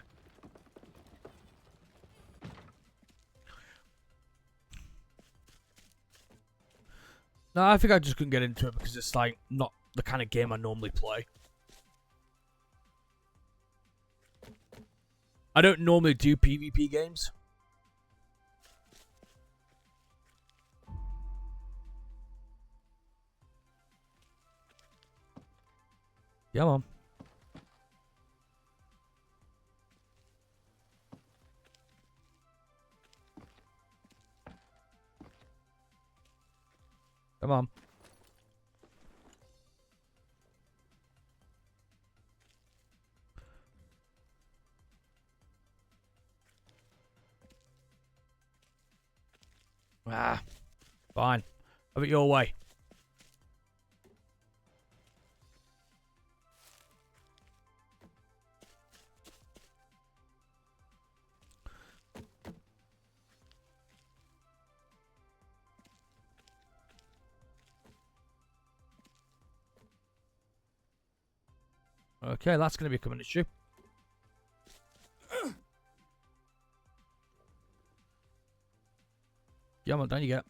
No, I think I just couldn't get into it because it's like not the kind of game I normally play. I don't normally do PvP games. Yeah, Mom. Come on. Ah, fine. Have it your way. Okay, that's going to become an issue. Yeah, man, down you get.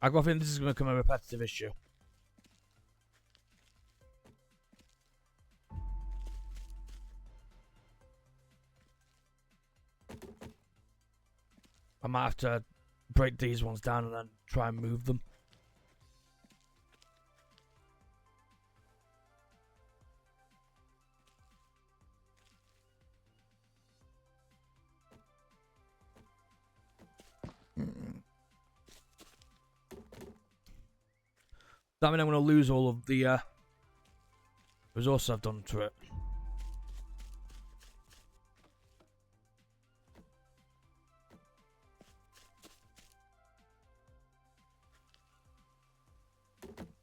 I got a feeling this is going to become a repetitive issue. I might have to break these ones down and then try and move them. That means I'm going to lose all of the resources I've done to it.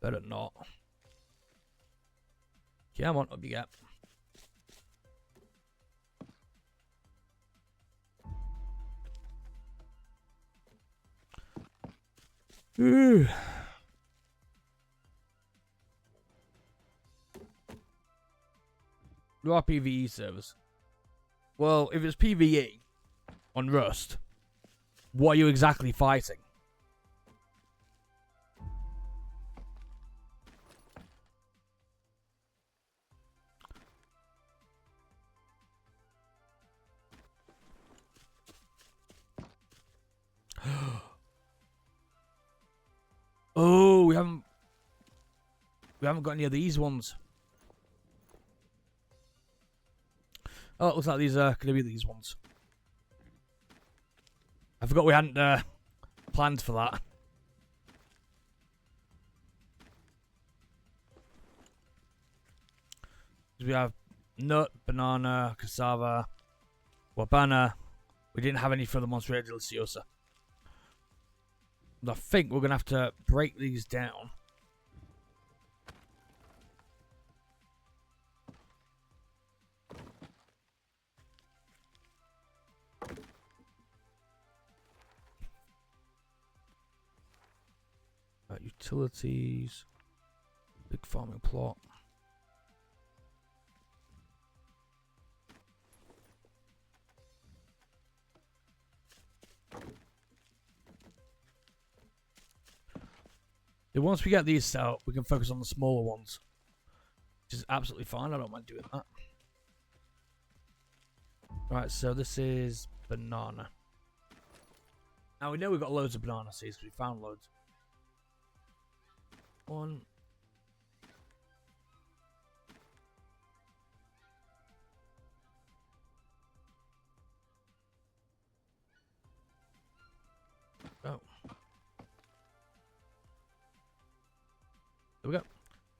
Better not. Come on, up you get. Ooh. There are PvE servers. Well, if it's PvE on Rust, what are you exactly fighting? Oh, we haven't got any of these ones. Oh, it looks like these are gonna be these ones. I forgot we hadn't planned for that. We have nut, banana, cassava, wabana. We didn't have any for the Monterey Deliciosa. I think we're going to have to break these down. Utilities. Big farming plot. Then once we get these set up, we can focus on the smaller ones. Which is absolutely fine. I don't mind doing that. Right, so this is banana. Now we know we've got loads of banana seeds because we found loads. 1. Oh. There we go.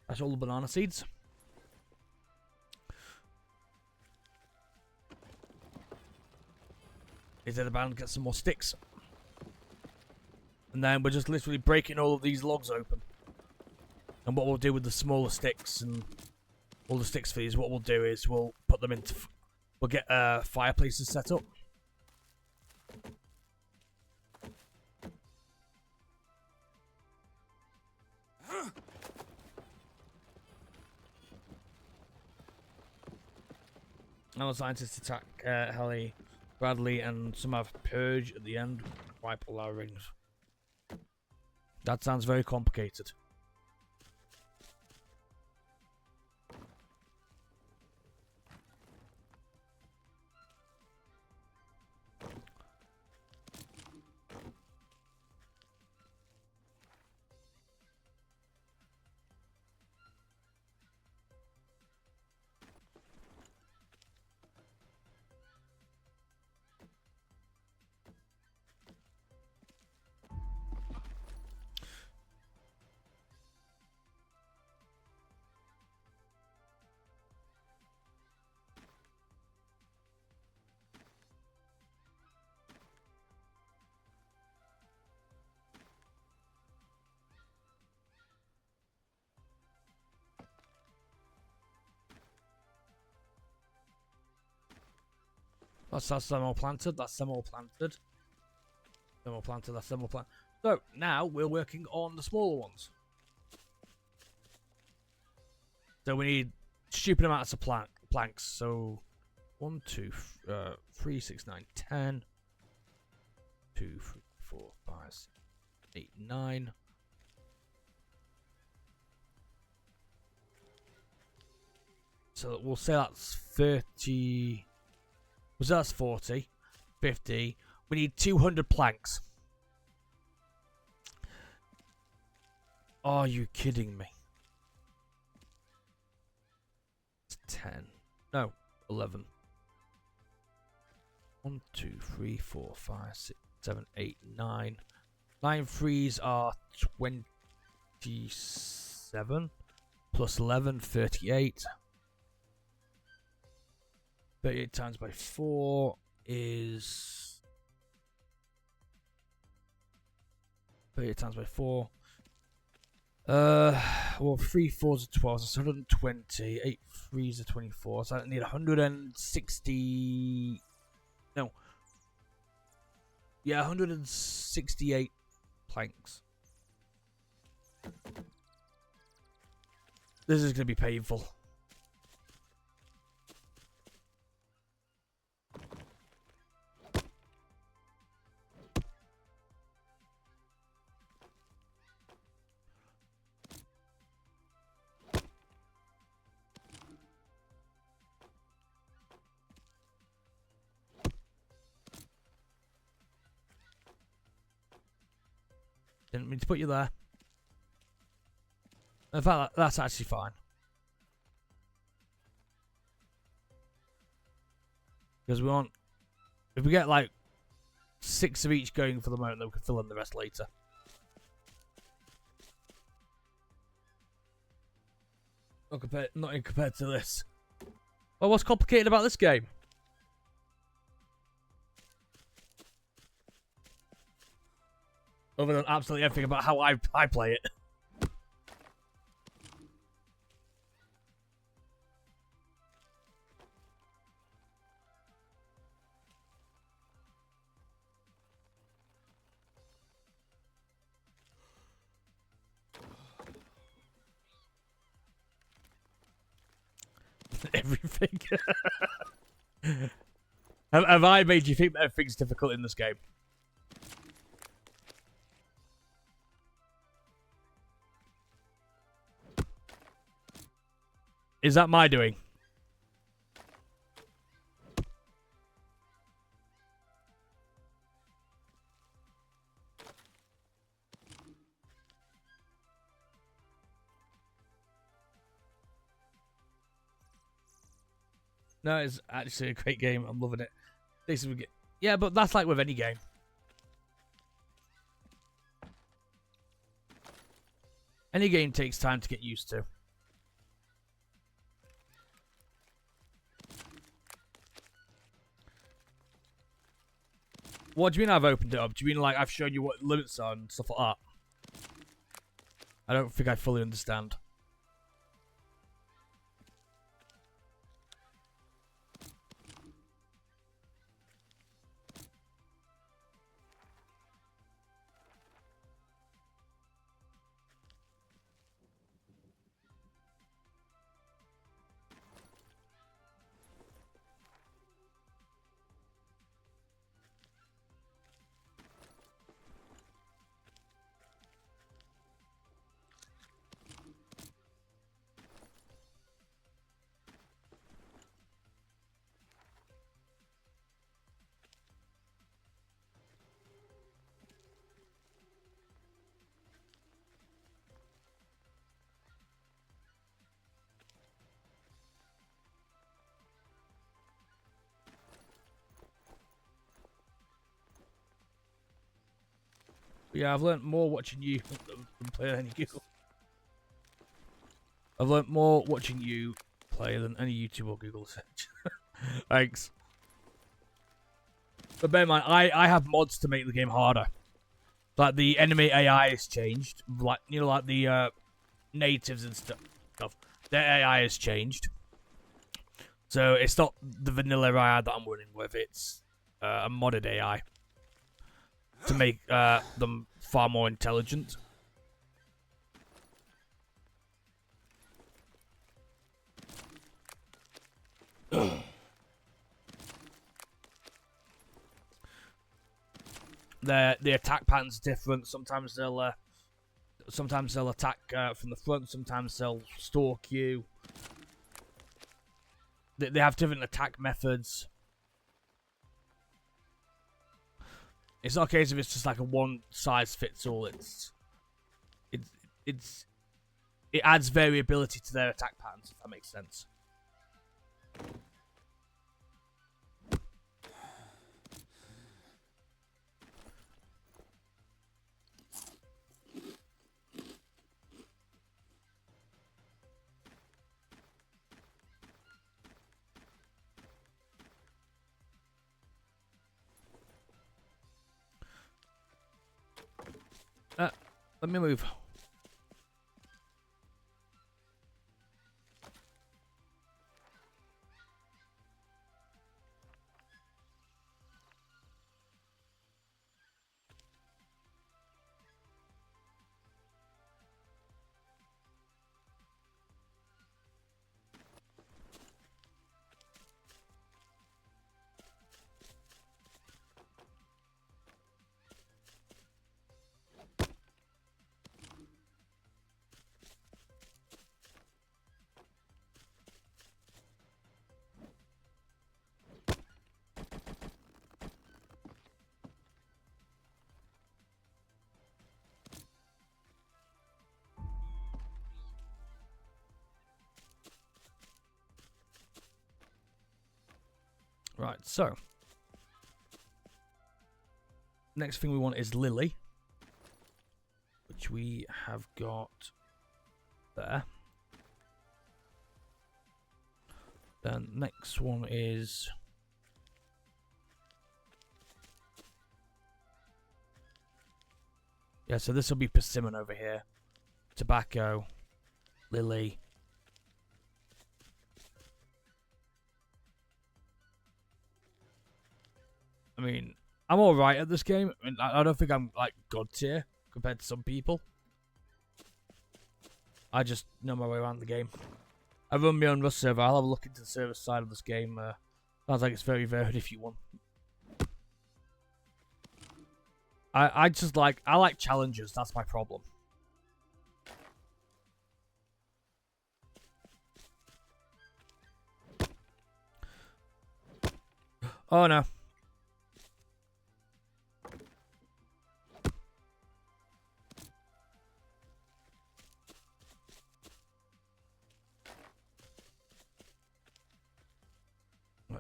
That's all the banana seeds. Is it about to get some more sticks? And then we're just literally breaking all of these logs open. And what we'll do with the smaller sticks and all the sticks for these, what we'll do is we'll put them into... We'll get fireplaces set up. Our scientists attack Helly, Bradley, and some have Purge at the end. Wipe all our rings. That sounds very complicated. That's them all planted. That's them all planted. Them all planted. That's them all planted. So now we're working on the smaller ones. So we need stupid amounts of planks. So 1, 2, 3, 6, 9, 10. 2, 3, 4, 5, 6, 8, 9. So we'll say that's 30. So that's 40, 50. We need 200 planks. Are you kidding me? It's 10. No, 11. 1, 2, 3, 4, 5, 6, 7, 8, 9. 9 threes are 27. Plus 11, 38. 38 times by 4 is... 38 times by 4. Well, 3 4s are 12, so it's 120. 8 3s are 24, so I need 160... No. Yeah, 168 planks. This is going to be painful. Didn't mean to put you there. In fact, that's actually fine. Because we want... If we get like 6 of each going for the moment, then we can fill in the rest later. Not in compared to this. Well, what's complicated about this game? Other than absolutely everything about how I play it. Everything. Have I made you think that everything's difficult in this game? Is that my doing? No, it's actually a great game. I'm loving it. Yeah, but that's like with any game. Any game takes time to get used to. What do you mean I've opened it up? Do you mean like I've shown you what limits are and stuff like that? I don't think I fully understand. Yeah, I've learnt more watching you than playing any Google. I've learnt more watching you play than any YouTube or Google search. Thanks. But bear in mind, I have mods to make the game harder. Like the enemy AI has changed. Like like the natives and stuff. Their AI has changed. So it's not the vanilla AI that I'm running with. It's a modded AI to make them far more intelligent. The attack pattern's different. Sometimes they'll attack from the front. Sometimes they'll stalk you. They have different attack methods. It's not a case of it's just like a one size fits all. It adds variability to their attack patterns, if that makes sense. Let me move. Right, so next thing we want is Lily, which we have got there. Then next one is so this will be persimmon over here, tobacco, Lily. I mean, I'm alright at this game. I mean, I don't think I'm, like, god tier compared to some people. I just know my way around the game. I run my own Rust server. I'll have a look into the server side of this game. Sounds like it's very varied if you want. I like challenges. That's my problem. Oh no.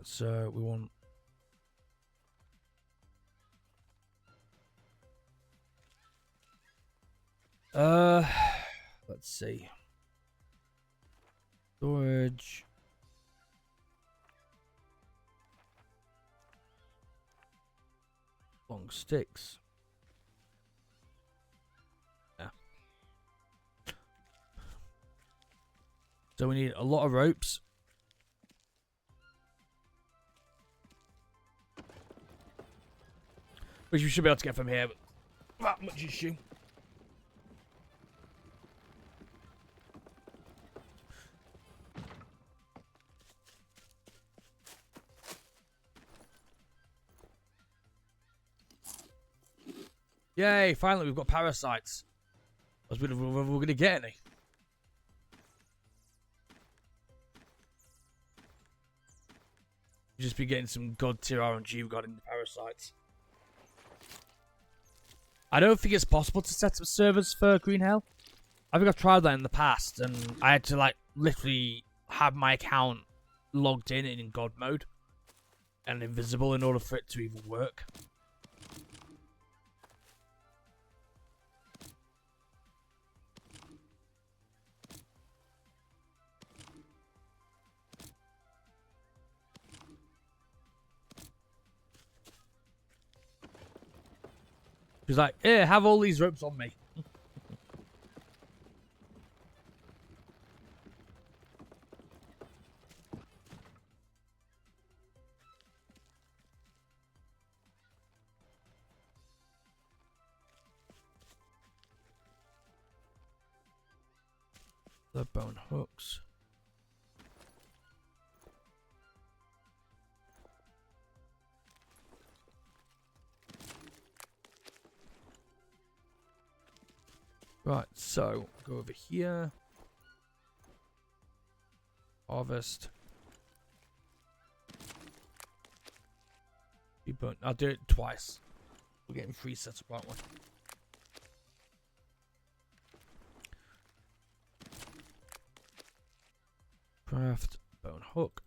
Right, so we want... let's see. Storage. Long sticks. Yeah. So we need a lot of ropes. Which we should be able to get from here, but not much issue. Yay, finally we've got parasites. I was wondering if we're going to get any. Just be getting some god tier RNG regarding the parasites. I don't think it's possible to set up servers for Green Hell. I think I've tried that in the past, and I had to like literally have my account logged in god mode and invisible in order for it to even work. He's like, "Here, have all these ropes on me." The bone hooks. Right, so go over here. Harvest. I'll do it twice. We're getting free setup, aren't we? Craft bone hook.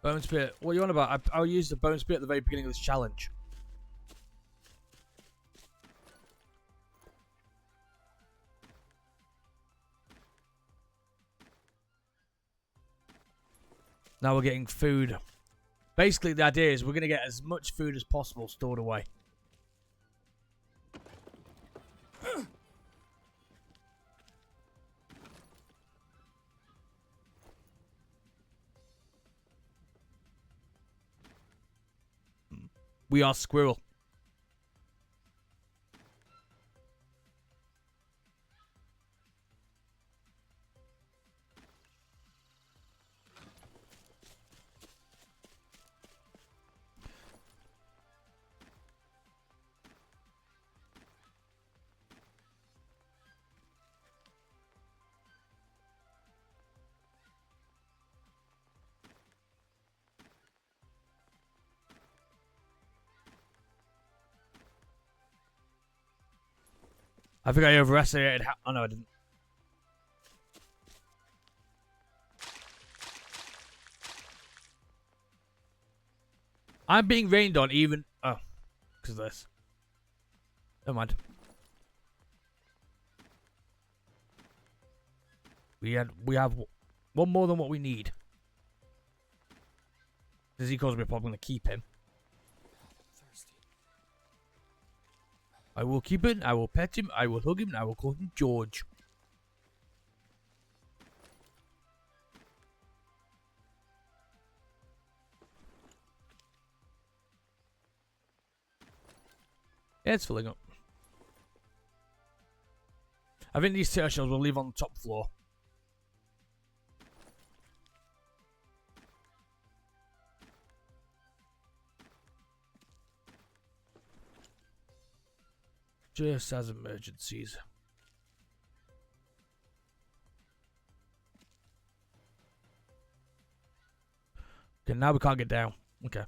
Bone spear. What are you on about? I'll use the bone spear at the very beginning of this challenge. Now we're getting food. Basically, the idea is we're going to get as much food as possible stored away. We are squirrel. I think I overestimated how... Oh, no, I didn't. I'm being rained on even... Oh, because of this. Never mind. We have one more than what we need. Does he cause me a problem? I'm going to keep him. Thirsty. I will keep it, I will pet him, I will hug him, and I will call him George. Yeah, it's filling up. I think these turtle shells we'll leave on the top floor. Just as emergencies. Okay, now we can't get down. Okay.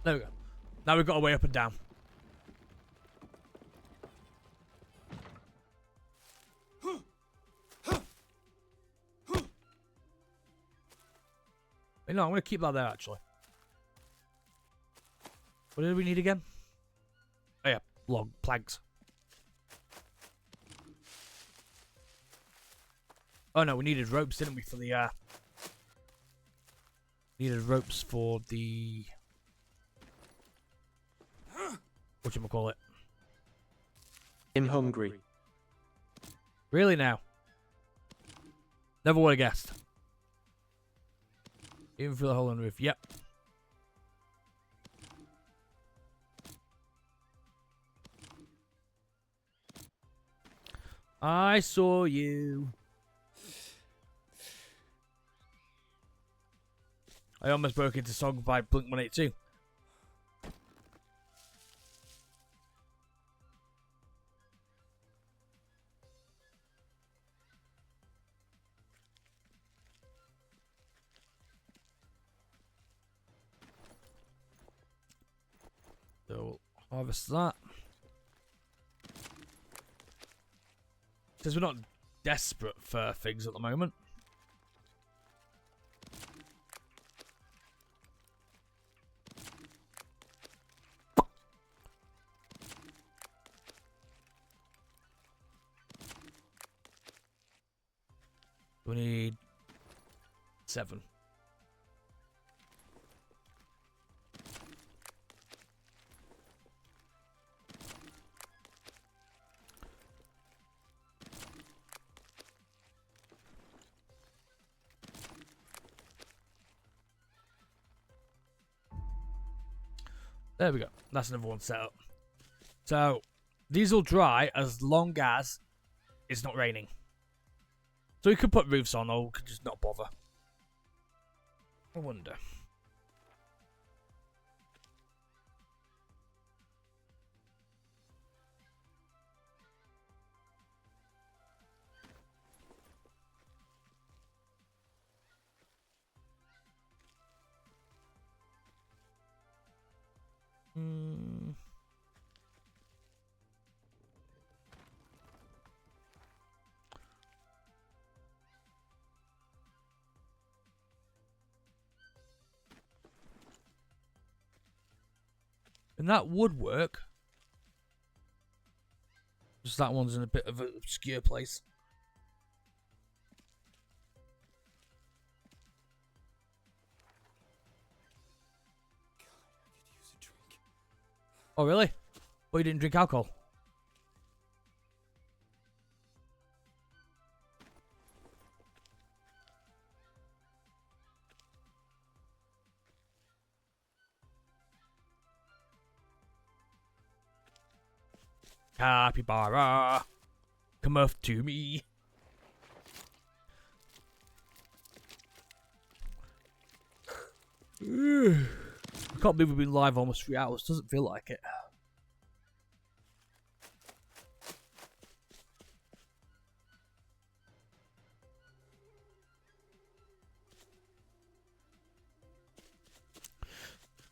There we go. Now we've got a way up and down. No, I'm going to keep that there, actually. What do we need again? Oh, yeah. Log planks. Oh, no. We needed ropes, didn't we, for the, needed ropes for the... Whatchamacallit? I'm hungry. Really now? Never would have guessed. Even through the hole in the roof. Yep. I saw you. I almost broke into song by Blink-182. So we'll harvest that. Because we're not desperate for things at the moment. We need 7. There we go. That's another one set up. So, these will dry as long as it's not raining. So we could put roofs on, or we could just not bother. I wonder. And that would work. Just that one's in a bit of an obscure place. God, I could use a drink. Oh, really? Well, you didn't drink alcohol? Capybara, come up to me. I can't believe we've been live almost 3 hours. Doesn't feel like it.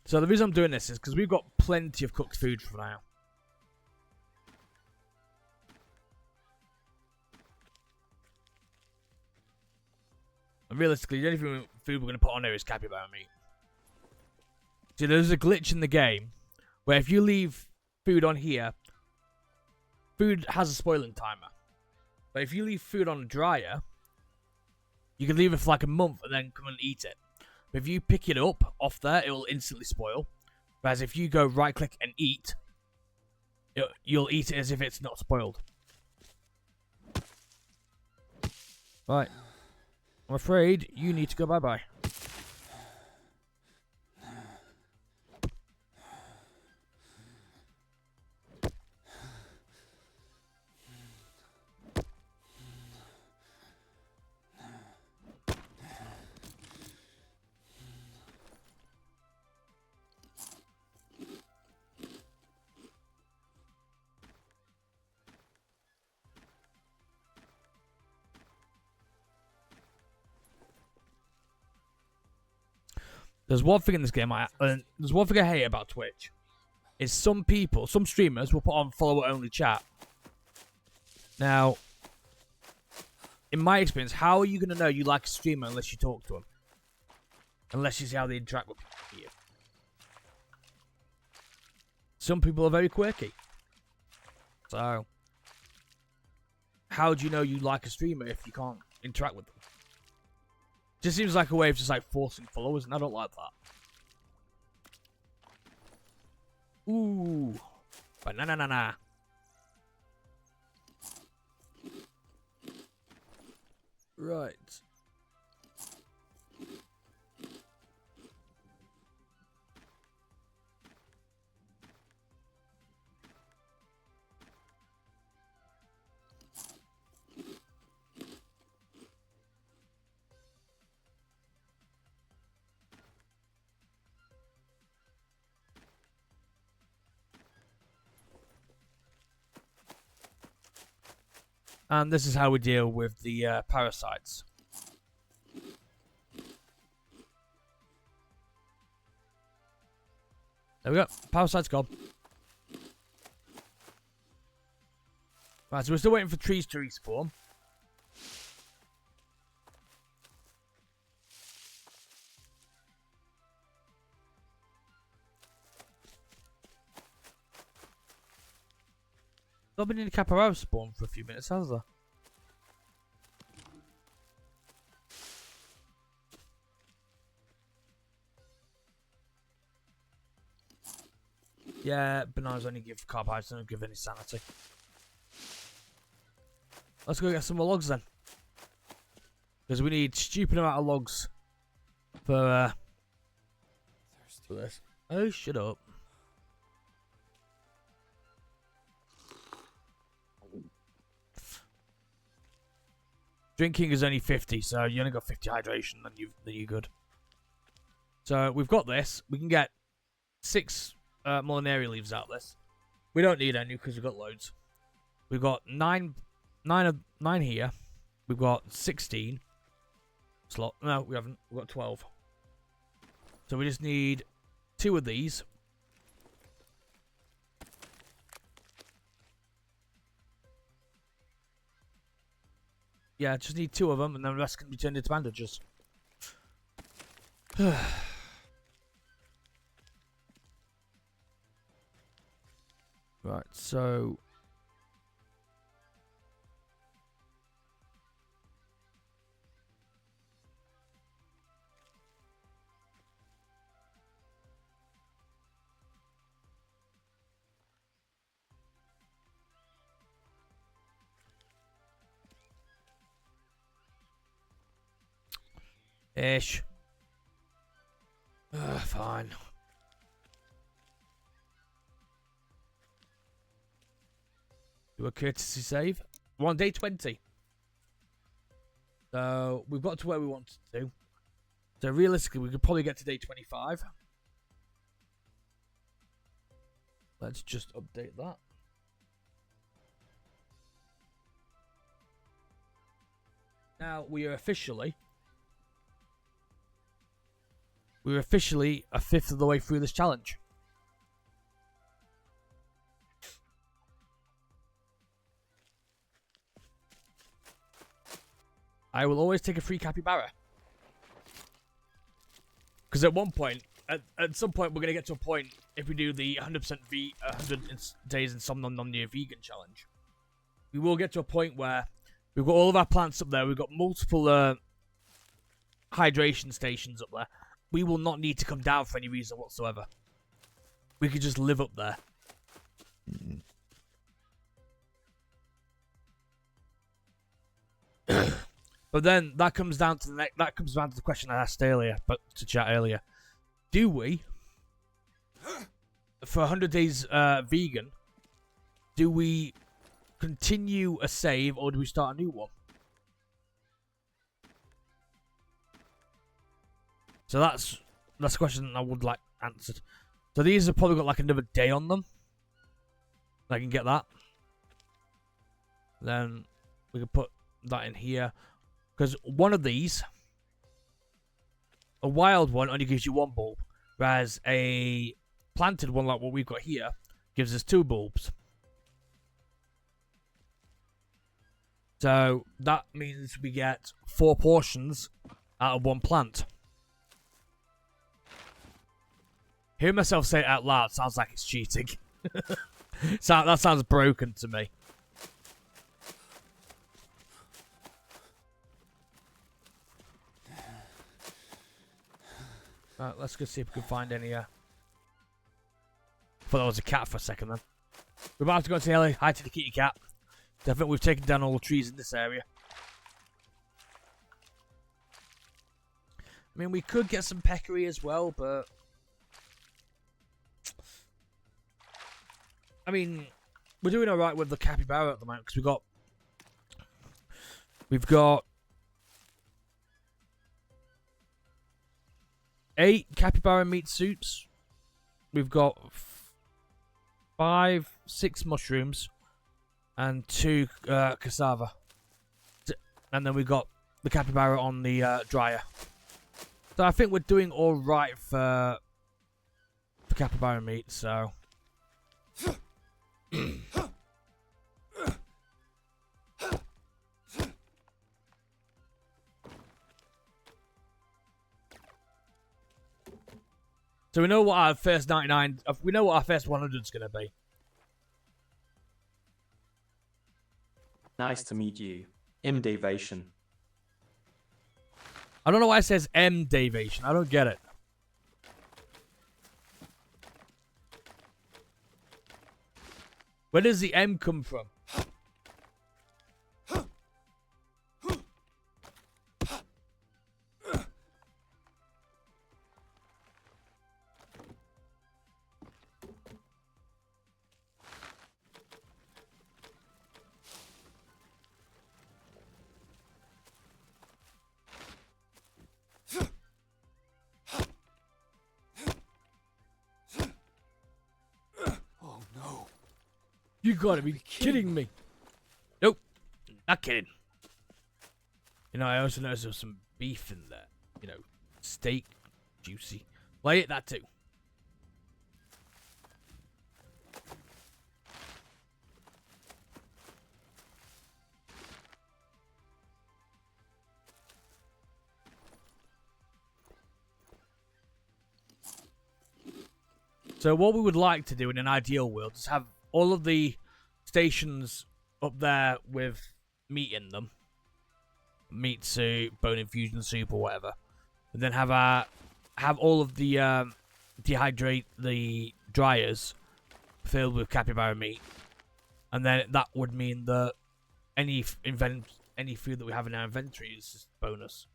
So the reason I'm doing this is because we've got plenty of cooked food for now. And realistically, the only food we're going to put on here is capybara meat. See, there's a glitch in the game where if you leave food on here, food has a spoiling timer. But if you leave food on a dryer, you can leave it for like a month and then come and eat it. But if you pick it up off there, it will instantly spoil. Whereas if you go right click and eat, you'll eat it as if it's not spoiled. Right. I'm afraid you need to go bye-bye. There's one thing in this game there's one thing I hate about Twitch. Is some streamers will put on follower only chat. Now, in my experience, how are you going to know you like a streamer unless you talk to them? Unless you see how they interact with you. Some people are very quirky. So, how do you know you like a streamer if you can't interact with them? Just seems like a way of just like forcing followers, and I don't like that. Ooh. Banana. Right. And this is how we deal with the parasites. There we go. Parasites gone. Right, so we're still waiting for trees to respawn. I've been in the Caparao spawn for a few minutes, has there? Yeah, bananas only give carbohydrates, don't give any sanity. Let's go get some more logs then. Because we need stupid amount of logs for this. Oh, shut up. Drinking is only 50, so you only got 50 hydration, then you're good. So we've got this. We can get 6 Molinary leaves out of this. We don't need any because we've got loads. We've got 9 here. We've got 16 slot. No, we haven't. We've got 12. So we just need 2 of these. Yeah, just need 2 of them, and then the rest can be turned into bandages. Right, so... Ish. Fine. Do a courtesy save. We're on day 20. So, we've got to where we want to. So, realistically, we could probably get to day 25. Let's just update that. Now, we're officially a fifth of the way through this challenge. I will always take a free capybara. Because at one point, at some point, we're going to get to a point, if we do the 100% 100 days insomnomnomnia vegan challenge, we will get to a point where we've got all of our plants up there, we've got multiple hydration stations up there. We will not need to come down for any reason whatsoever. We could just live up there. But then that comes down to the question I asked earlier, but to chat earlier. Do we, for 100 days vegan, do we continue a save or do we start a new one? So that's a question I would like answered. So these have probably got like another day on them. I can get that. Then we can put that in here. Because one of these A wild one only gives you 1 bulb, whereas a planted one like what we've got here gives us 2 bulbs. So that means we get 4 portions out of 1 plant. Hearing myself say it out loud sounds like it's cheating. So that sounds broken to me. Right, let's go see if we can find any. Thought that was a cat for a second then. We're about to go and say hi to the kitty cat. I think we've taken down all the trees in this area. I mean, we could get some peccary as well, but I mean, we're doing alright with the capybara at the moment because we've got 8 capybara meat soups. We've got 6 mushrooms and 2 cassava, and then we've got the capybara on the dryer. So I think we're doing all right for capybara meat. So. So we know what our first 99. We know what our first 100 is going to be. Nice to meet you. Daveation. I don't know why it says Daveation. I don't get it. Where does the M come from? Oh no. You gotta be kidding me. Nope. Not kidding. You know, I also noticed there was some beef in there. You know, steak. Juicy. Well, I ate that too. So what we would like to do in an ideal world is have all of the stations up there with meat in them. Meat soup, bone infusion soup or whatever. And then have all of the dehydrate the dryers filled with capybara meat. And then that would mean that any food that we have in our inventory is just bonus.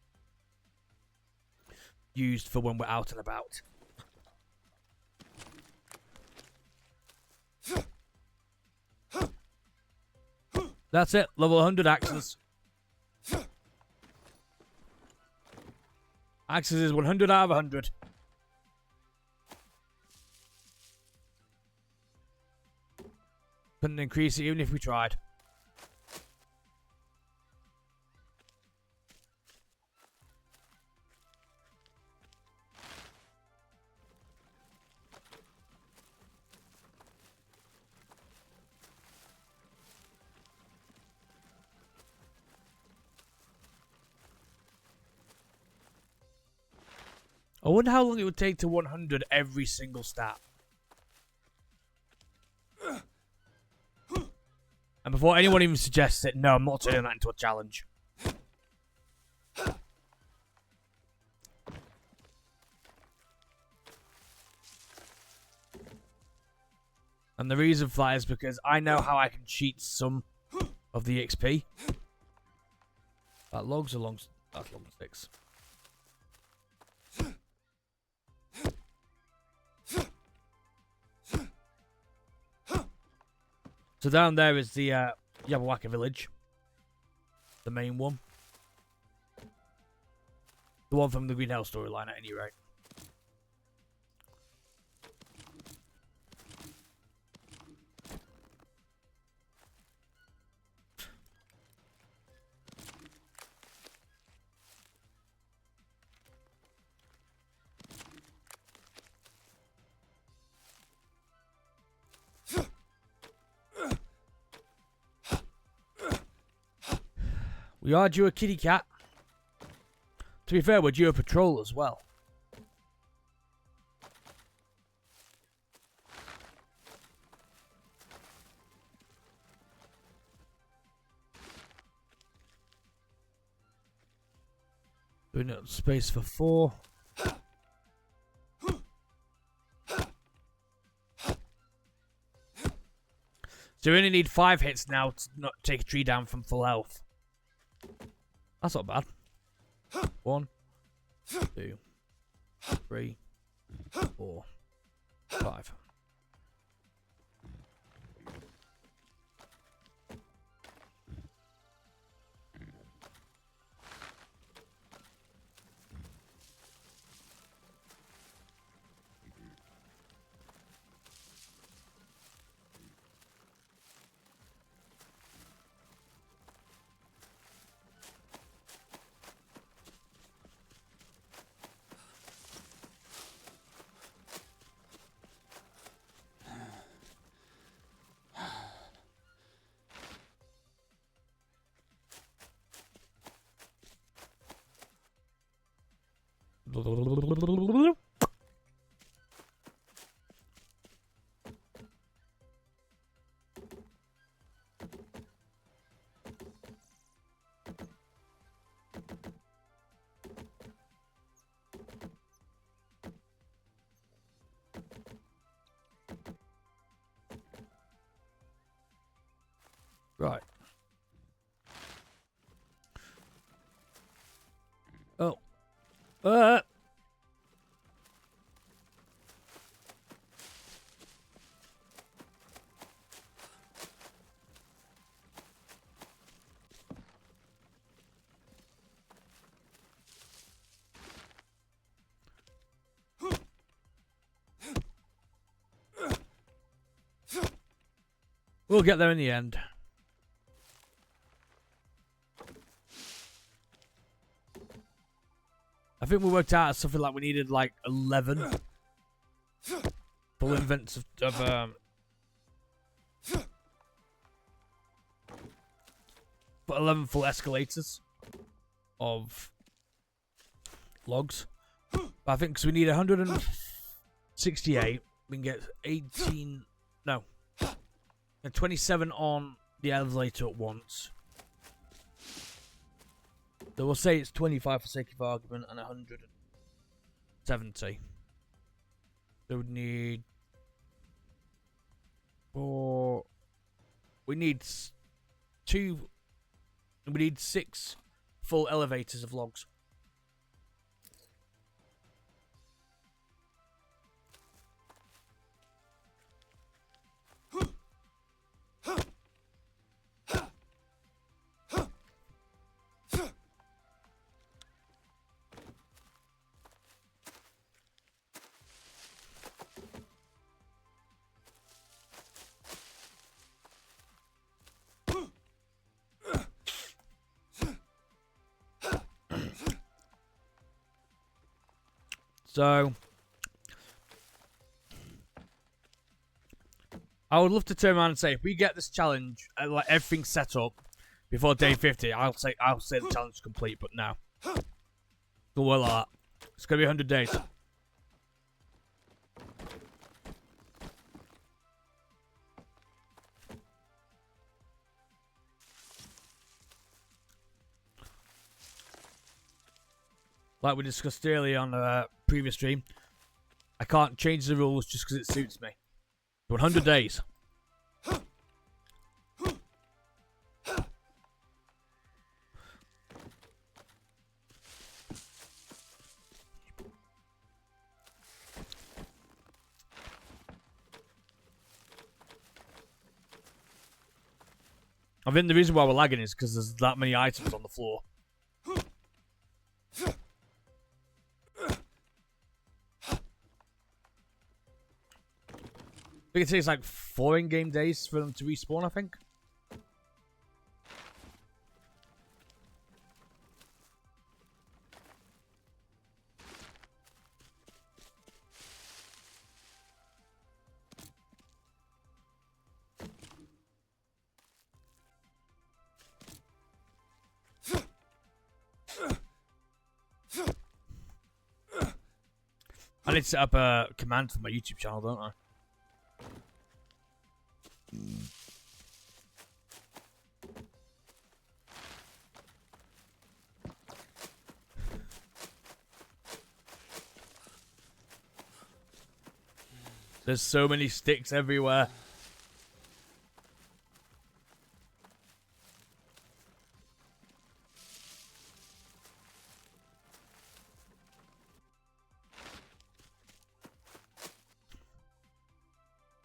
Used for when we're out and about. That's it. Level 100 axes. Axes is 100 out of 100. Couldn't increase it even if we tried. I wonder how long it would take to 100 every single stat. And before anyone even suggests it, no, I'm not turning that into a challenge. And the reason for that is because I know how I can cheat some of the XP. That logs are long. That's long sticks. So down there is the Yabawaka village. The main one. The one from the Green Hell storyline at any rate. We are due a kitty cat. To be fair, we're due a patrol as well. Doing it space for 4. So we only need 5 hits now to not take a tree down from full health. That's not bad. 1, 2, 3, 4, 5. Right. Oh. We'll get there in the end. I think we worked out something like we needed like 11 full invents of 11 full escalators of logs. But I think because we need 168, we can get 18. No, 27 on the elevator at once. So we'll say it's 25 for sake of argument and 170. So we need 4. We need 2. We need 6 full elevators of logs. So, I would love to turn around and say, if we get this challenge, like everything set up before day 50, I'll say the challenge is complete. But now, go well like that. It's gonna be 100 days. Like we discussed earlier on the previous stream, I can't change the rules just because it suits me. 100 days. I think the reason why we're lagging is because there's that many items on the floor. I think it takes like 4 in-game days for them to respawn, I think. I need to set up a command for my YouTube channel, don't I? There's so many sticks everywhere.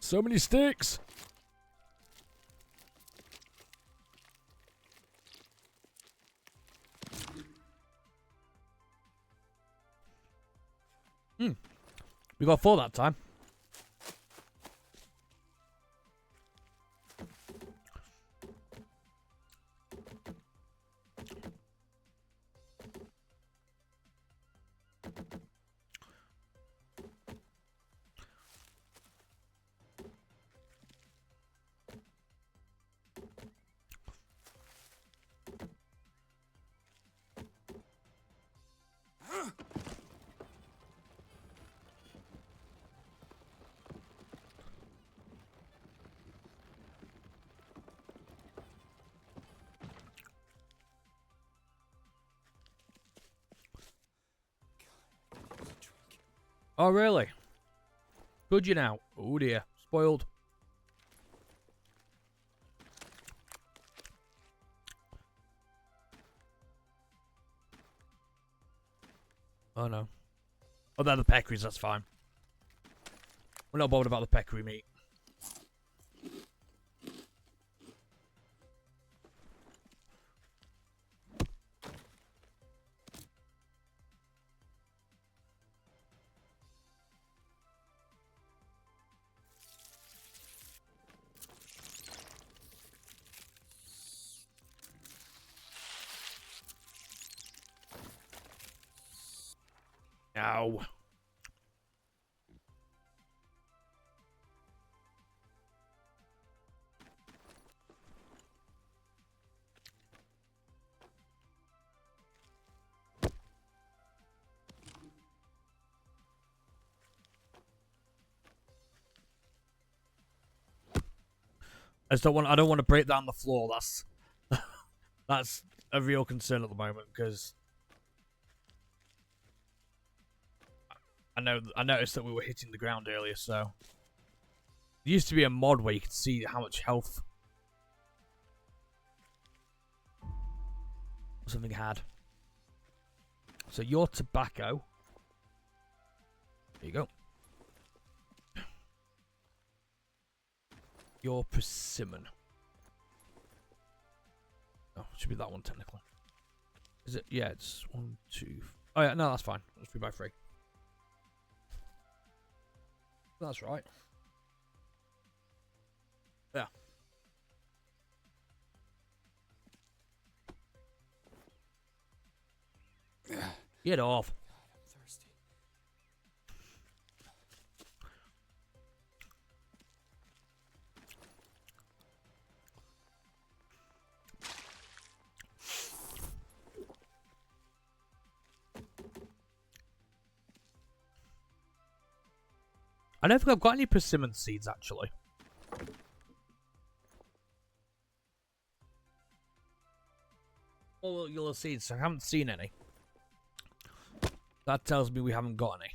So many sticks. We got 4 that time. Oh, really? Could you now? Oh, dear. Spoiled. Oh, no. Oh, they're the peccaries. That's fine. We're not bothered about the peccary meat. Ow. I don't want to break down the floor. That's a real concern at the moment because I noticed that we were hitting the ground earlier, so there used to be a mod where you could see how much health something had. So your tobacco. There you go. Your persimmon. Oh, it should be that one technically. Is it? Yeah, it's 1, 2. Oh yeah, no, that's fine. Let's be by 3. That's right. Yeah. Get off. I'm thirsty. I don't think I've got any persimmon seeds actually. All yellow seeds, I haven't seen any. That tells me we haven't got any.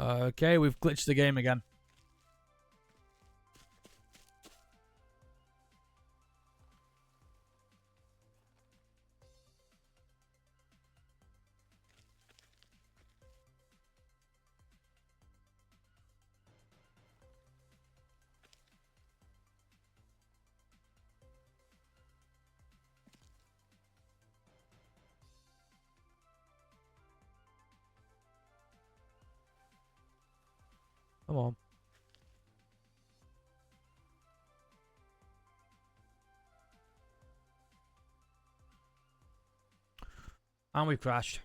Okay, we've glitched the game again. Come on. And we crashed.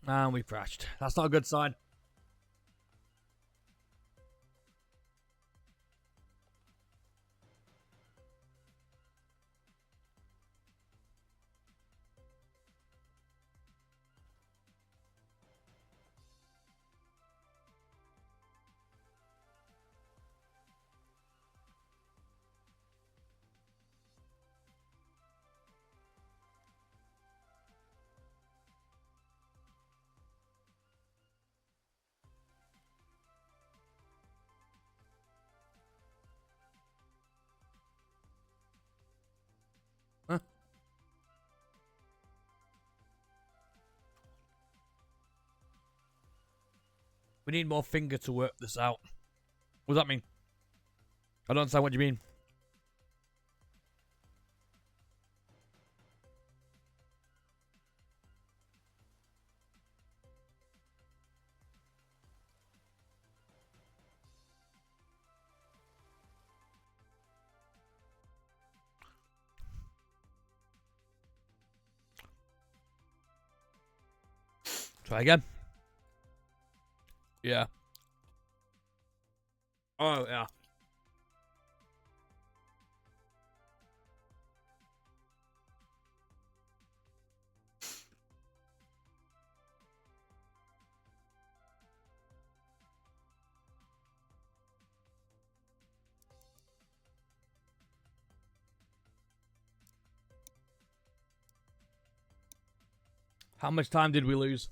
And we crashed. That's not a good sign. Huh? We need more finger to work this out. What does that mean? I don't understand what you mean. Try again. Yeah. Oh, yeah. How much time did we lose?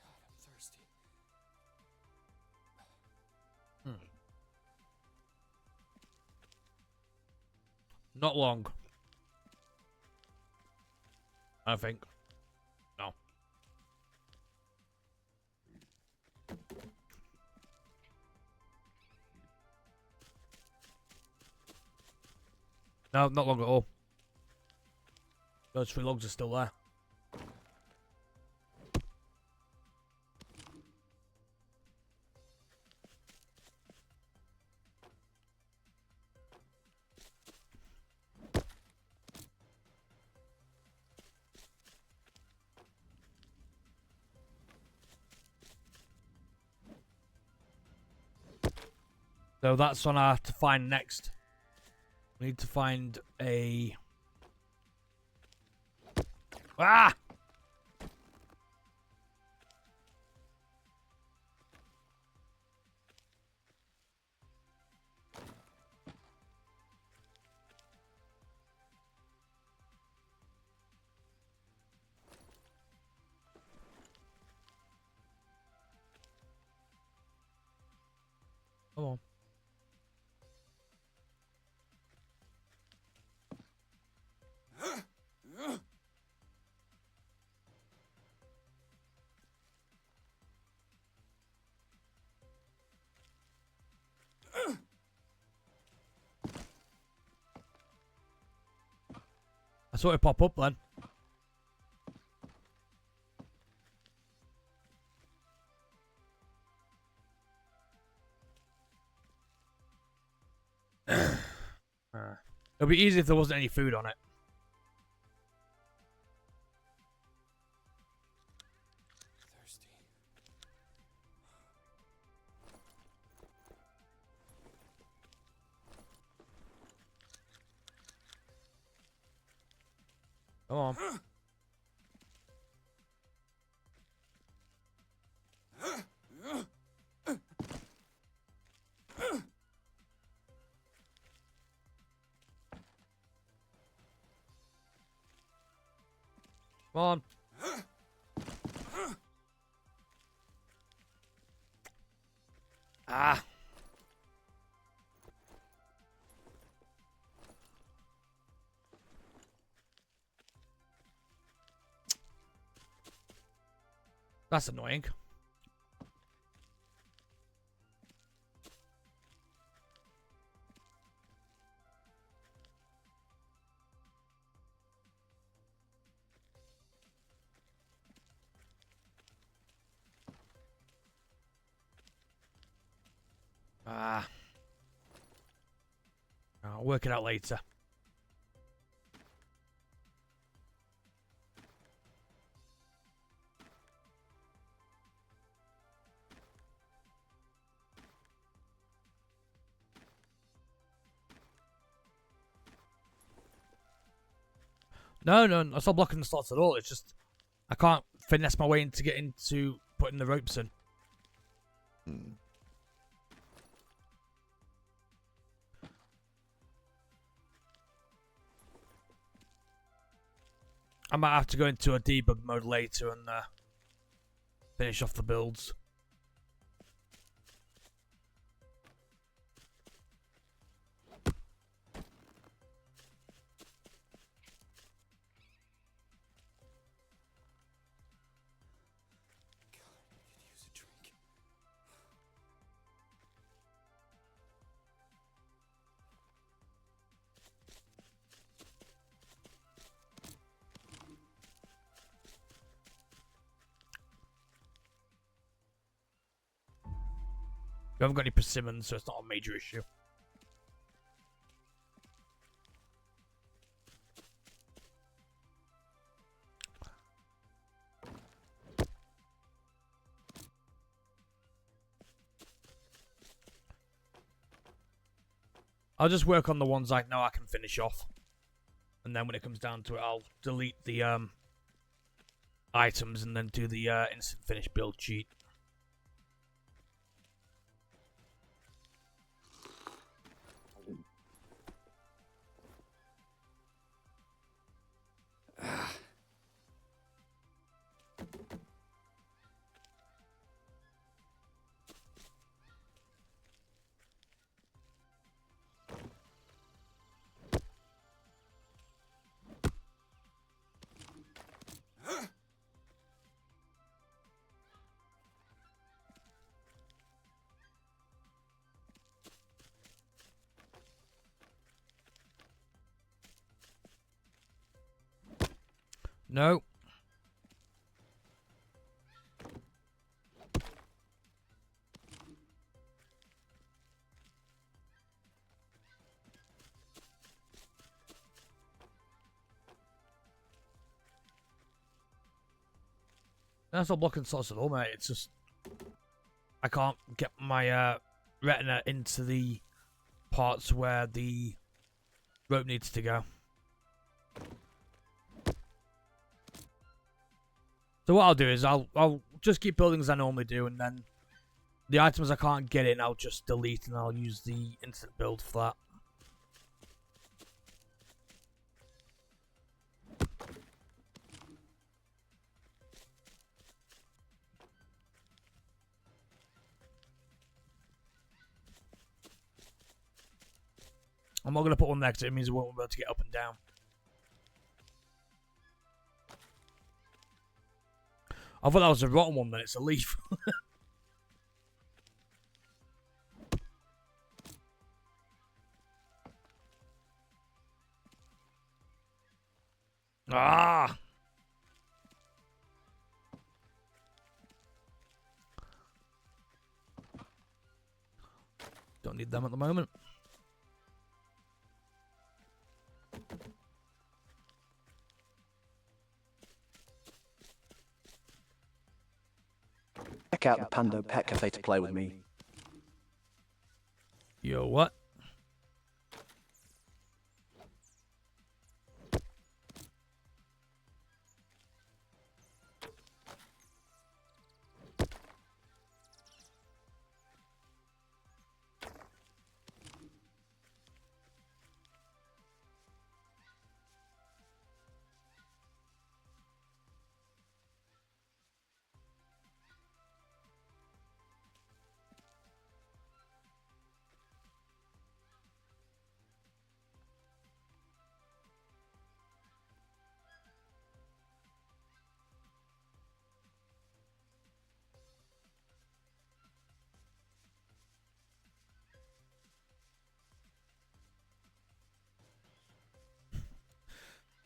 God, I'm thirsty. Not long. I think. No. No, not long at all. Those 3 logs are still there. So that's on our to find next. We need to find a... Ah! Come on. I saw it pop up then. It'd be easy if there wasn't any food on it. Thirsty. Come on. Come on. Ah. That's annoying. Ah. I'll work it out later. No, that's not blocking the slots at all. It's just I can't finesse my way into getting to putting the ropes in. I might have to go into a debug mode later and finish off the builds. God, I could use a drink. We haven't got any persimmons, so it's not a major issue. I'll just work on the ones I know I can finish off. And then when it comes down to it, I'll delete the items and then do the instant finish build cheat. No. That's not blocking slots at all, mate. It's just I can't get my retina into the parts where the rope needs to go. So what I'll do is I'll just keep building as I normally do, and then the items I can't get in, I'll just delete, and I'll use the instant build for that. I'm not going to put one there because it means we won't be able to get up and down. I thought that was a rotten one, then it's a leaf. Ah! Don't need them at the moment. check out the Pando Pet Cafe to play with me. Yo, what?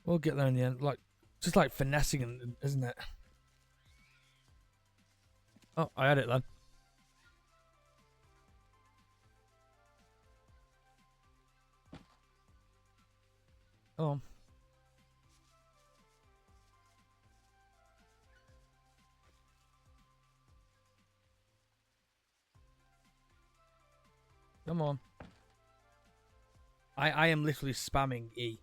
We'll get there in the end. Like, just like finessing, isn't it? Oh, I had it then. Come on. Come on. I am literally spamming E.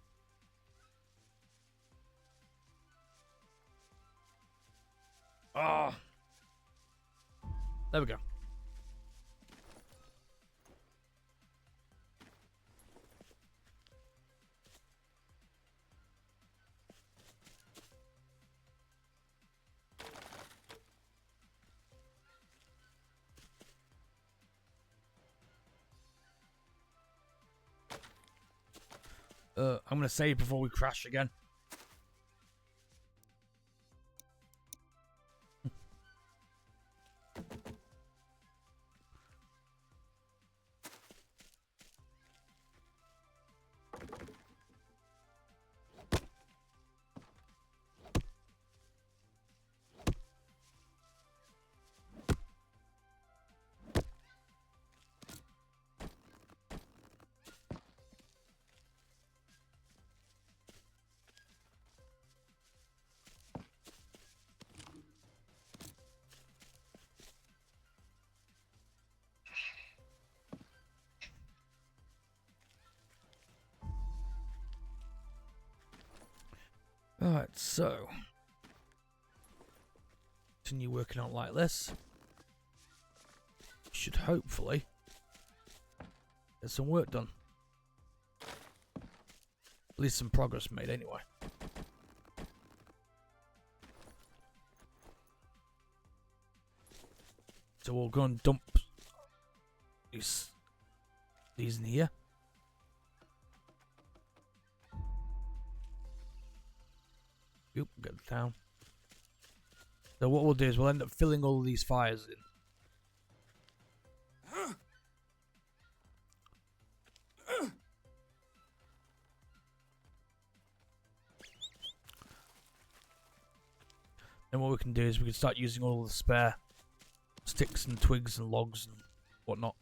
Ah. There we go. I'm gonna save before we crash again. Alright, so continue working on it like this. Should hopefully get some work done. At least some progress made anyway. So we'll go and dump these in here. Oop, get it down. So what we'll do is we'll end up filling all of these fires in. And what we can do is we can start using all the spare sticks and twigs and logs and whatnot.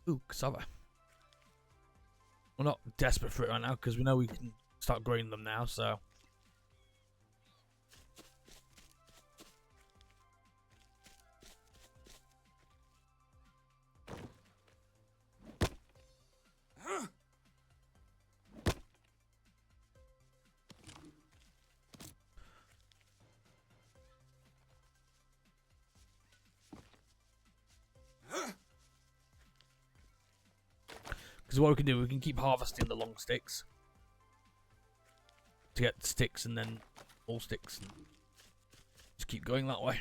Ooh, cassava. We're not desperate for it right now because we know we can start growing them now, so. Because what we can do, we can keep harvesting the long sticks to get sticks and then all sticks and just keep going that way.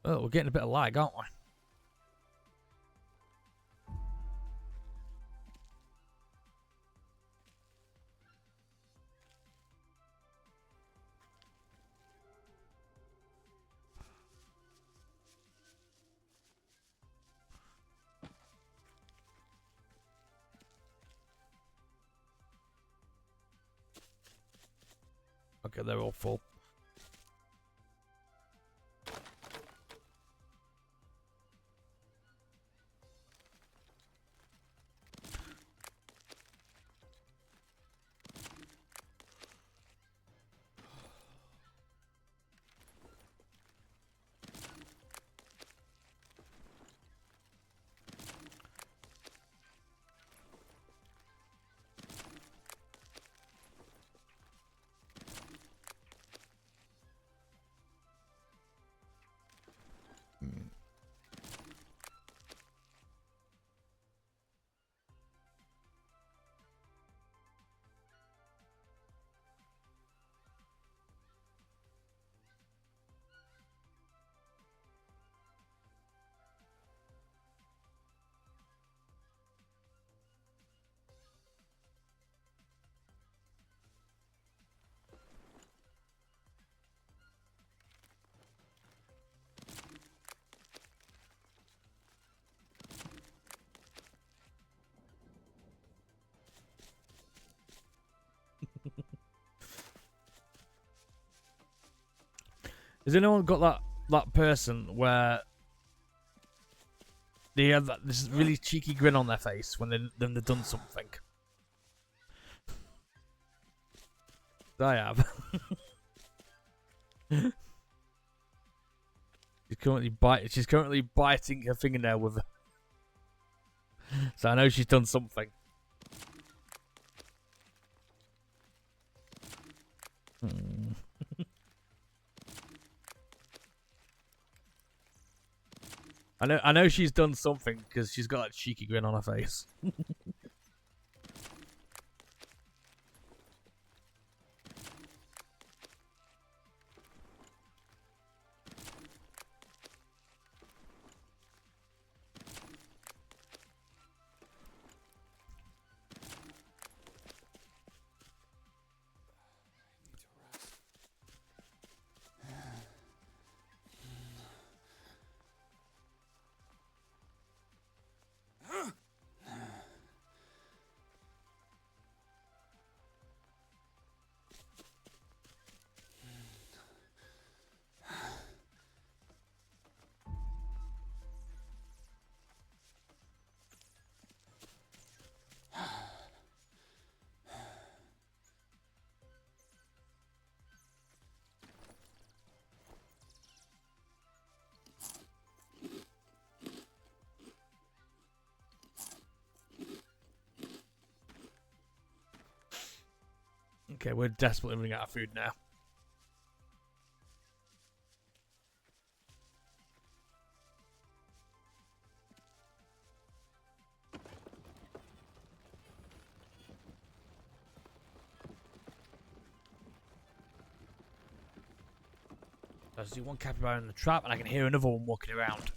Oh, we're getting a bit of lag, aren't we? Okay, they're all full. Has anyone got that person where they have this really cheeky grin on their face when they've done something? I have. She's currently biting her fingernail with her. So I know she's done something. I know she's done something because she's got that cheeky grin on her face. Okay, we're desperately running out of food now. I see one capybara in the trap, and I can hear another one walking around.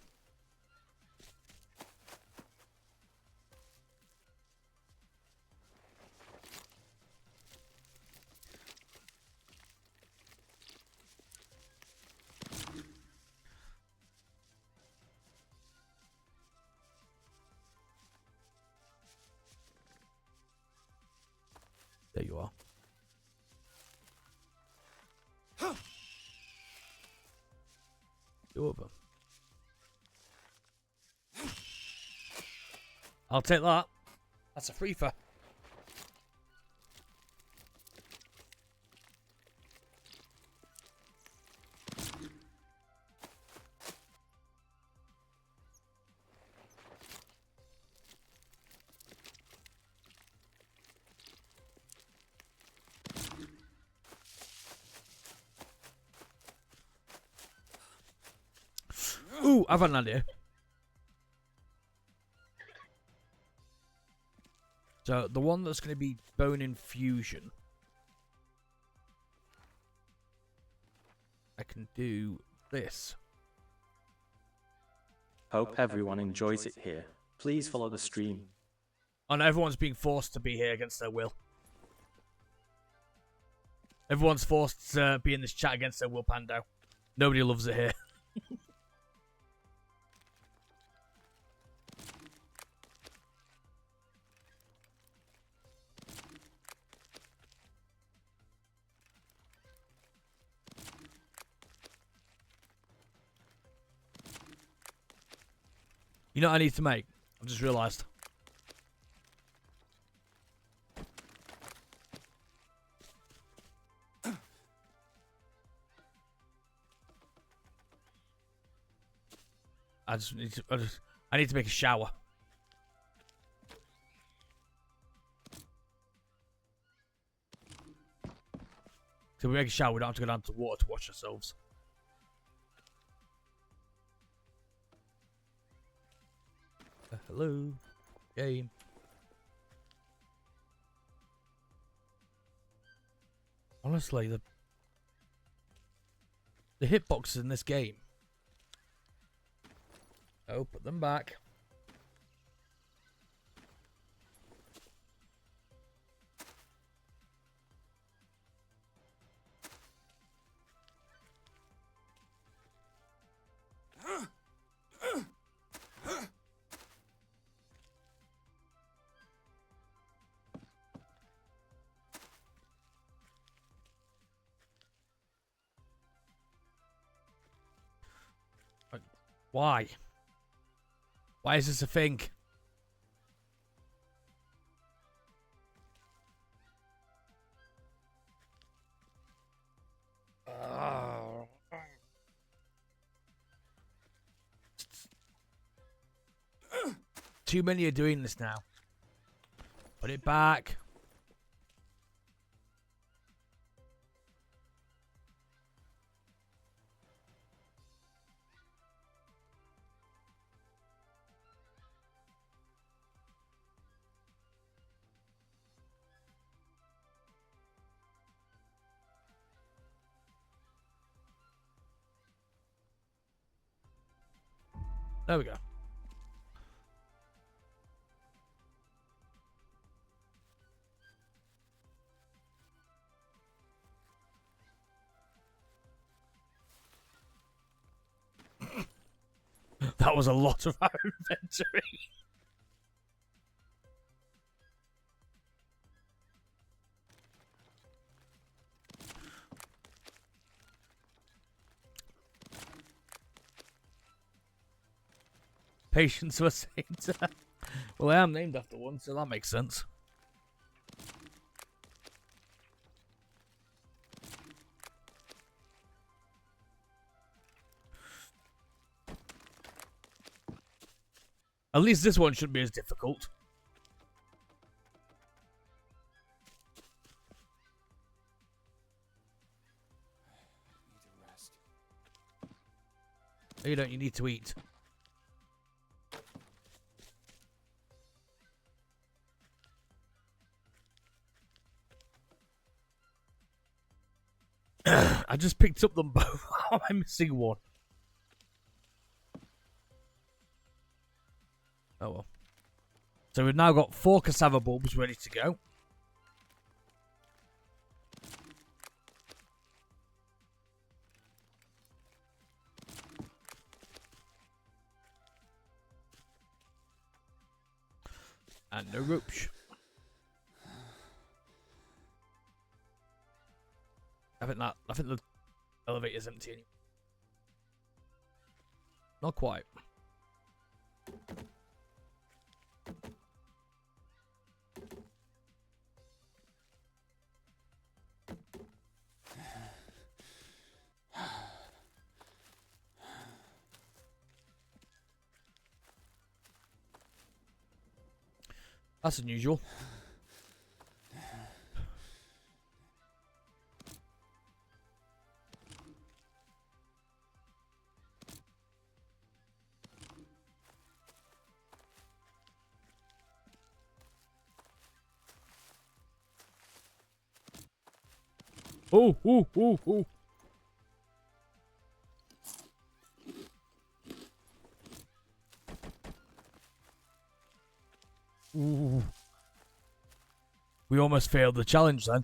There you are. Two of them. I'll take that. That's a free for. Ooh, I've had an idea. So, the one that's going to be bone infusion, I can do this. Hope everyone enjoys it here. Please follow the stream. And everyone's being forced to be here against their will. Everyone's forced to be in this chat against their will, Pando. Nobody loves it here. You know what I need to make? I've just realised. I need to make a shower. So we make a shower, we don't have to go down to water to wash ourselves. Hello, game. Honestly, the hitboxes in this game. Oh, put them back. Why? Why is this a thing? Too many are doing this now. Put it back. There we go. That was a lot of our inventory. Patience for Saint. Well, I am named after one, so that makes sense. At least this one shouldn't be as difficult. Need to rest. No, you don't. You need to eat. I just picked up them both. How am I missing one? Oh well. So we've now got 4 cassava bulbs ready to go. And no ropes. I think the elevator's empty anyway. Not quite. That's unusual. Oh, oh, oh, oh. Ooh. We almost failed the challenge then.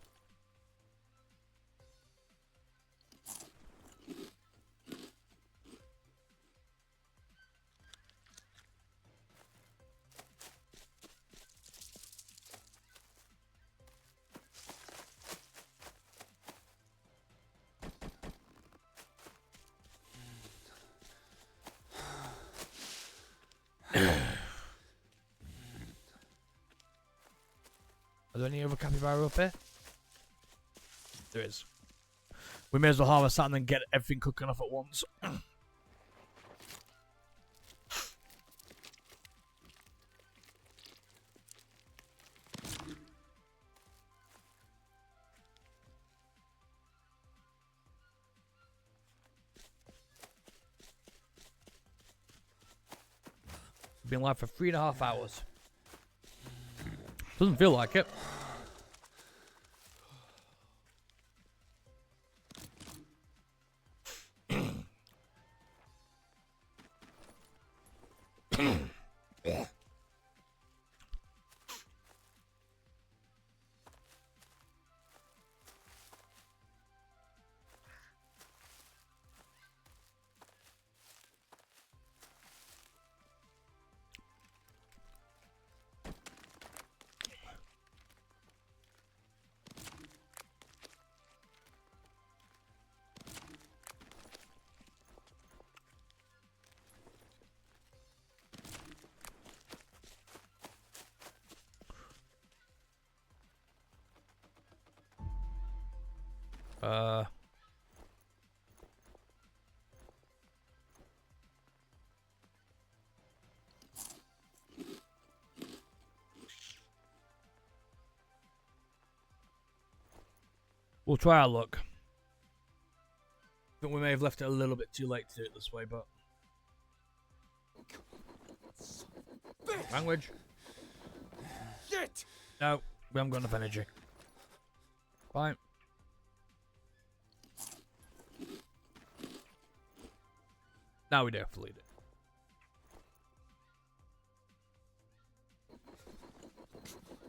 Are there any other capybara up here? There is. We may as well harvest that and then get everything cooking off at once. Been live for 3.5 hours. Doesn't feel like it. We'll try our luck. I think we may have left it a little bit too late to do it this way, but... Language. Shit! No, we haven't got enough energy. Fine. Now we do have to lead it.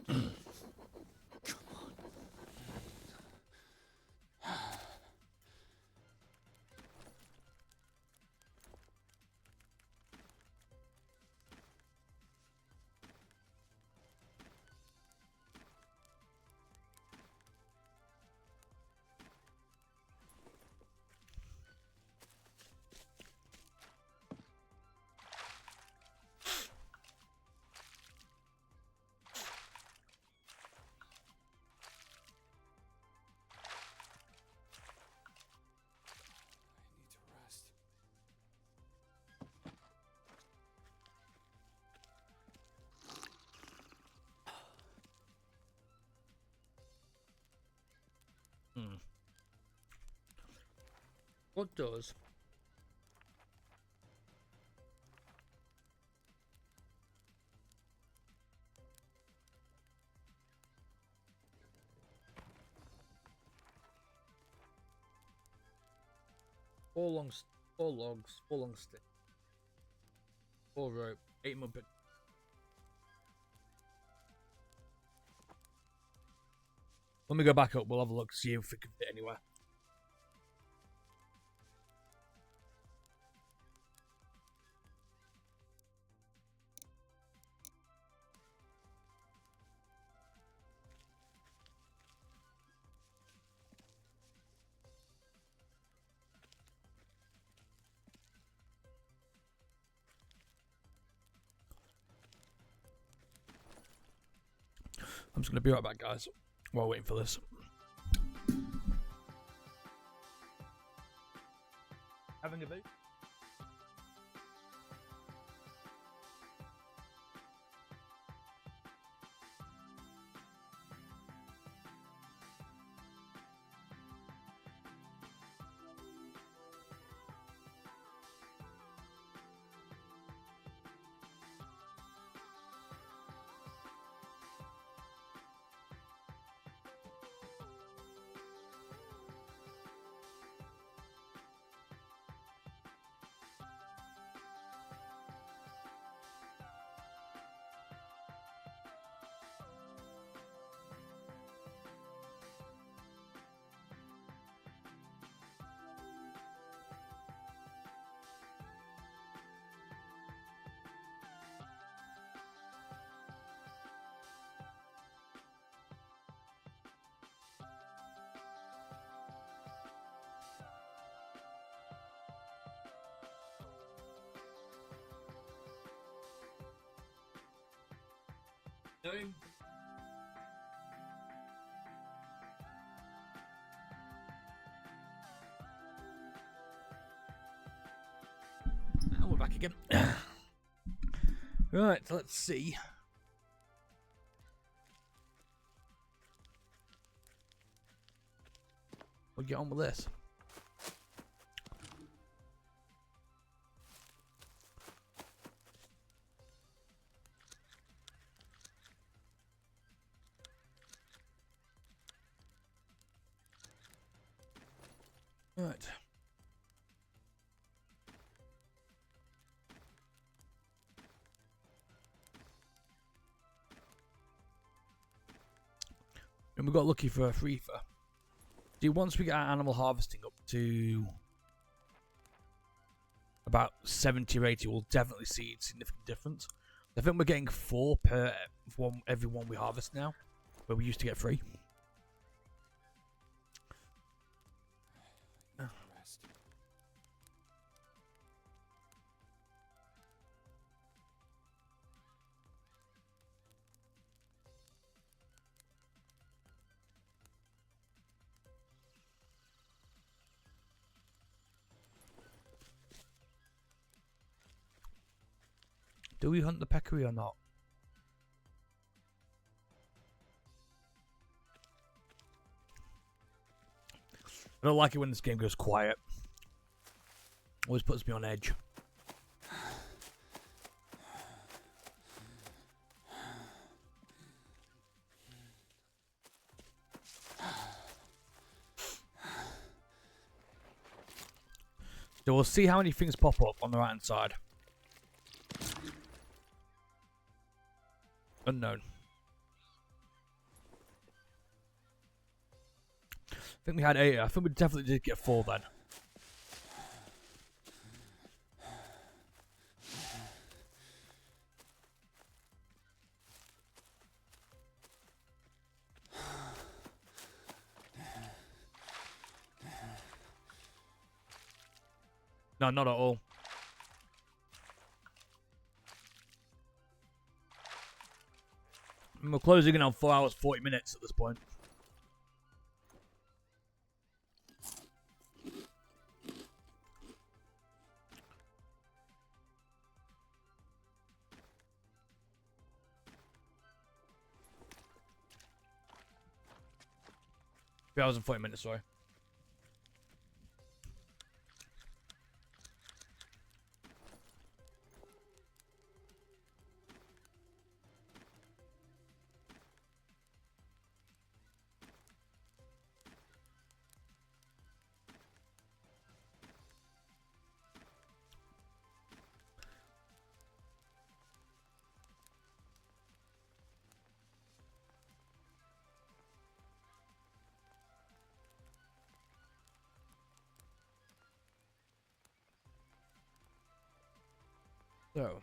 I need to rest. What does? Four logs, 4 long sticks, 4 rope, 8 more bit. When we go back up, we'll have a look to see if we can fit anywhere. I'm just going to be right back, guys, while waiting for this. Having a boot? Doing. And we're back again. Right, let's see. We'll get on with this. Right. And we got lucky for a free for. See, once we get our animal harvesting up to about 70 or 80, we'll definitely see a significant difference. I think we're getting 4 per every one we harvest now, where we used to get 3. Rest. Do we hunt the peccary or not? I don't like it when this game goes quiet. Always puts me on edge. So we'll see how many things pop up on the right hand side. Unknown. I think we had 8. I think we definitely did get 4 then. No, not at all. And we're closing in on 4 hours 40 minutes at this point. Hours and 40 minutes, sorry. So,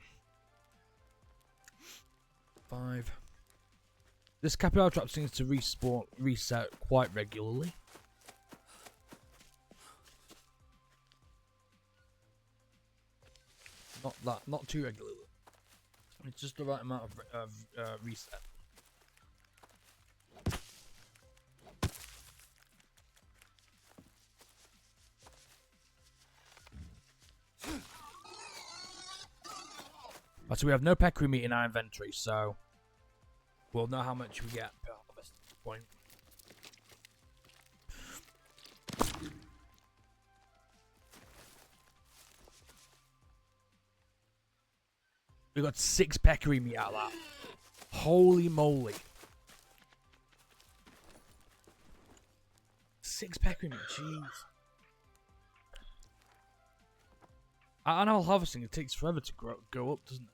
5. This capital trap seems to reset quite regularly. Not too regularly. It's just the right amount of reset. So we have no peccary meat in our inventory, so we'll know how much we get per harvest point. We got 6 peccary meat out of that. Holy moly. 6 peccary meat, jeez. Animal harvesting, it takes forever to go up, doesn't it?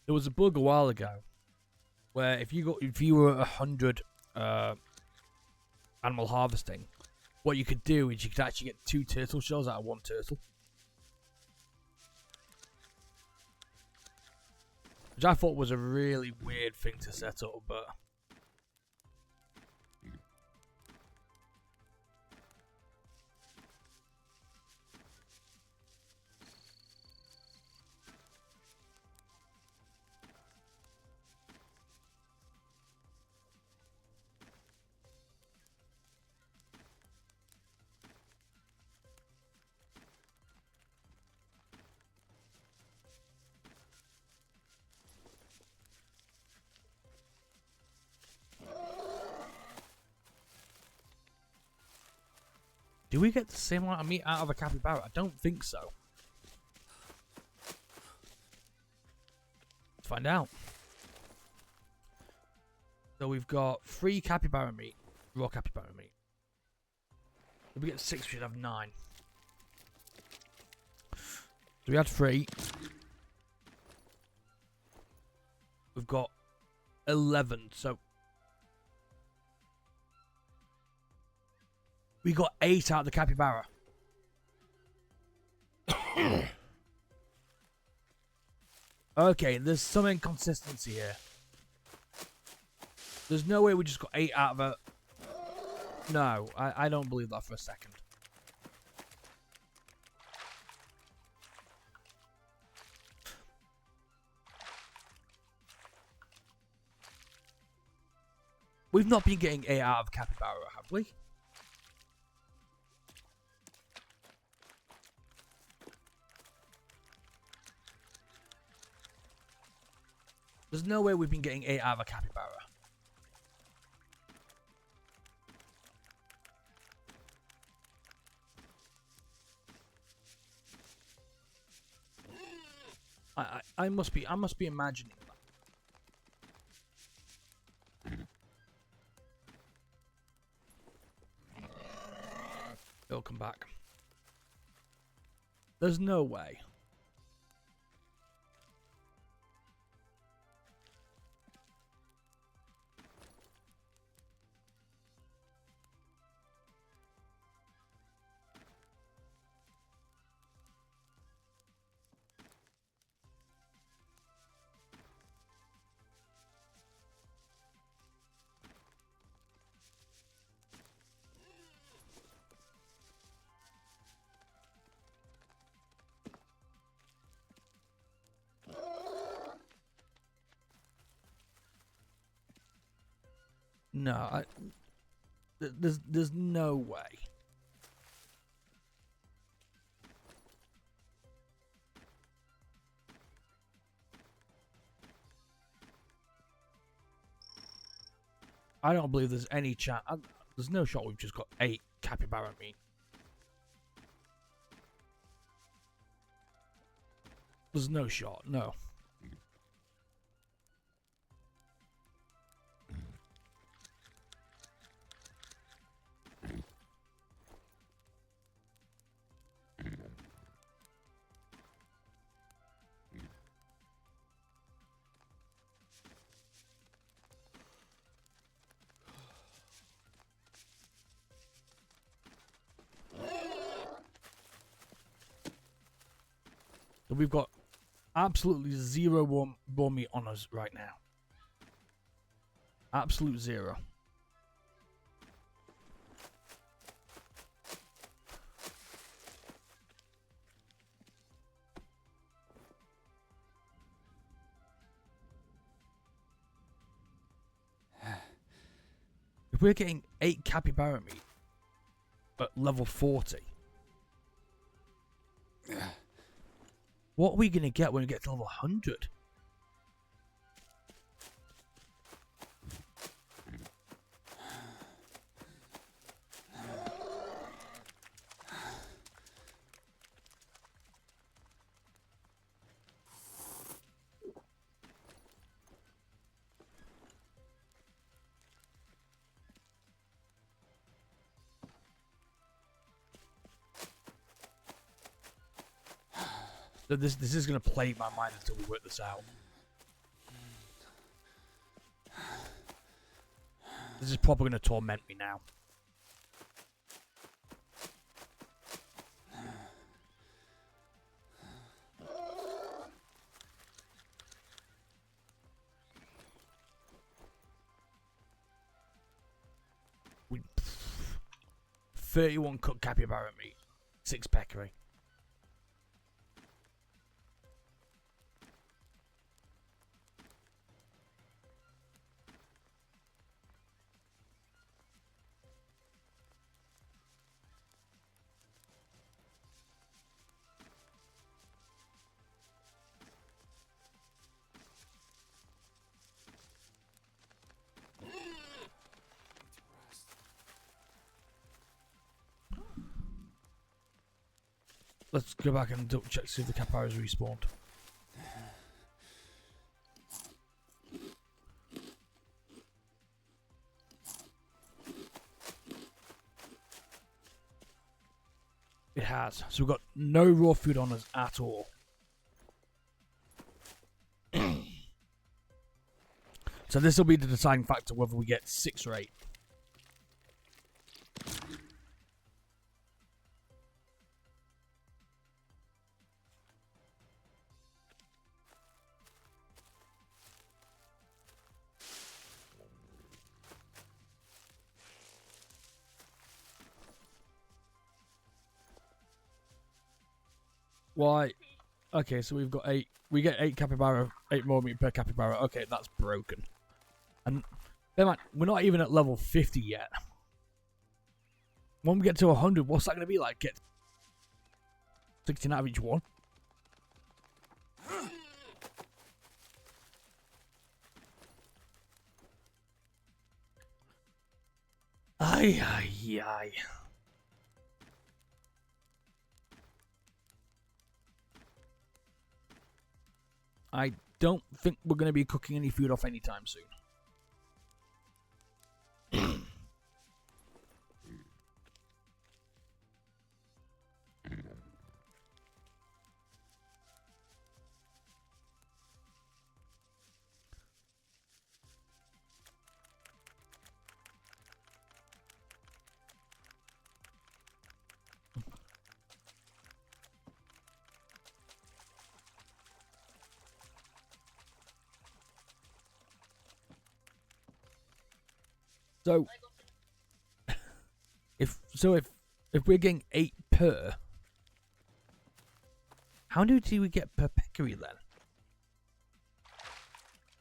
There was a bug a while ago where if you were 100 animal harvesting, what you could do is you could actually get 2 turtle shells out of 1 turtle. Which I thought was a really weird thing to set up, but Do we get the same amount of meat out of a capybara? I don't think so. Let's find out. So we've got 3 capybara meat, raw capybara meat. If we get 6, we should have 9. So we had 3. We've got 11, so we got 8 out of the capybara. Okay, there's some inconsistency here. There's no way we just got 8 out of a... No, I don't believe that for a second. We've not been getting 8 out of capybara, have we? There's no way we've been getting 8 out of a capybara. I must be imagining that. It'll come back. There's no way. No, there's no way. I don't believe there's any chance. There's no shot we've just got 8 capybara meat. There's no shot, no. So we've got absolutely 0 raw meat on us right now. Absolute 0. If we're getting 8 capybara meat at level 40, what are we going to get when we get to level 100? So this is going to plague my mind until we work this out. This is probably going to torment me now. We 31 cooked capybara meat, 6 peccary. Let's go back and double check to see if the capybaras respawned. It has. So we've got no raw food on us at all. So this will be the deciding factor whether we get 6 or 8. Why? Okay, so we've got 8. We get 8 capybara, 8 more meat per capybara. Okay, that's broken. And then, like, we're not even at level 50 yet. When we get to 100, what's that going to be like? Get 16 out of each one? Ay, ay, ay. I don't think we're going to be cooking any food off anytime soon. So, if we're getting 8 per, how many do we get per peccary then?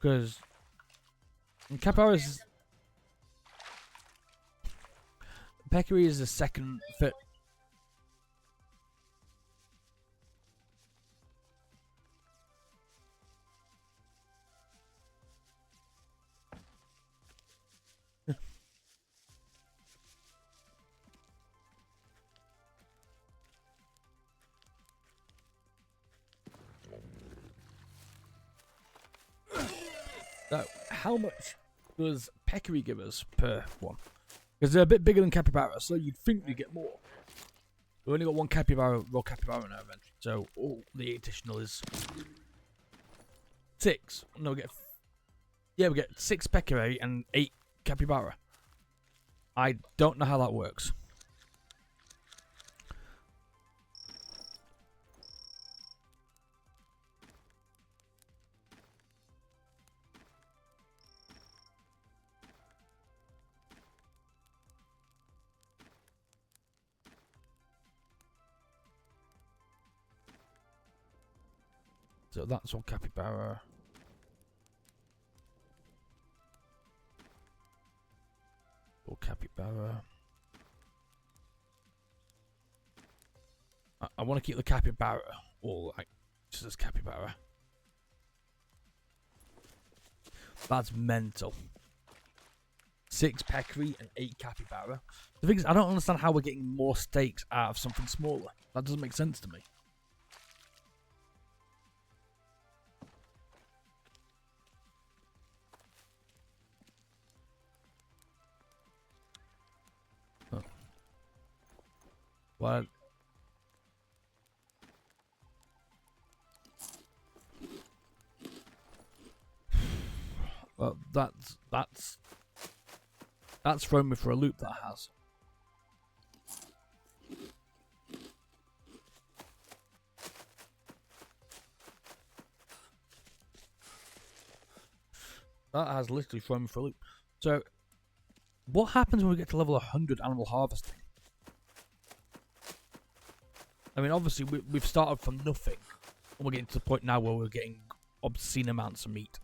Because capybaras, peccary is the second fit. So, how much does peccary give us per one? Because they're a bit bigger than capybara, so you'd think we get more. We've only got 1 capybara, raw capybara now, eventually. So, all the additional is 6. No, we get 6 peccary and 8 capybara. I don't know how that works. So that's all capybara. All capybara. I want to keep the capybara all like just as capybara. That's mental. 6 peccary and 8 capybara. The thing is, I don't understand how we're getting more steaks out of something smaller. That doesn't make sense to me. Well, that's thrown me for a loop. That has. That has literally thrown me for a loop. So, what happens when we get to level 100 animal harvesting? I mean, obviously, we've started from nothing. And we're getting to the point now where we're getting obscene amounts of meat.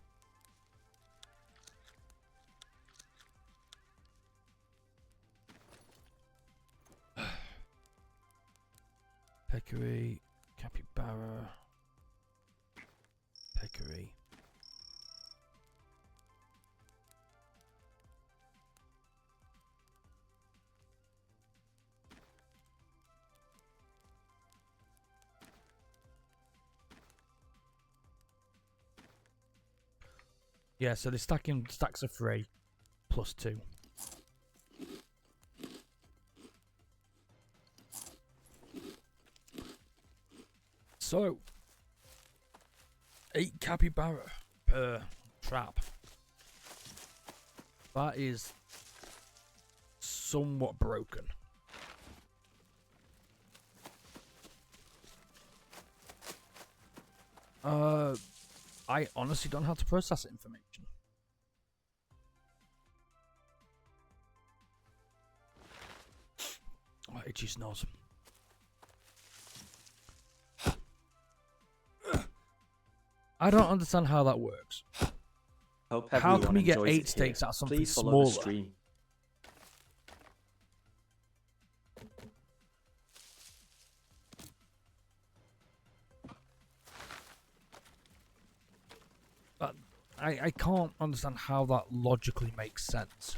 Peccary, capybara, peccary. Yeah, so they're stacking stacks of 3 plus 2. So, 8 capybara per trap. That is somewhat broken. I honestly don't know how to process that information. Oh, itchy snores. I don't understand how that works. Hope How everyone can we get enjoys 8 it here. steaks out of something Please follow the smaller? stream. I can't understand how that logically makes sense.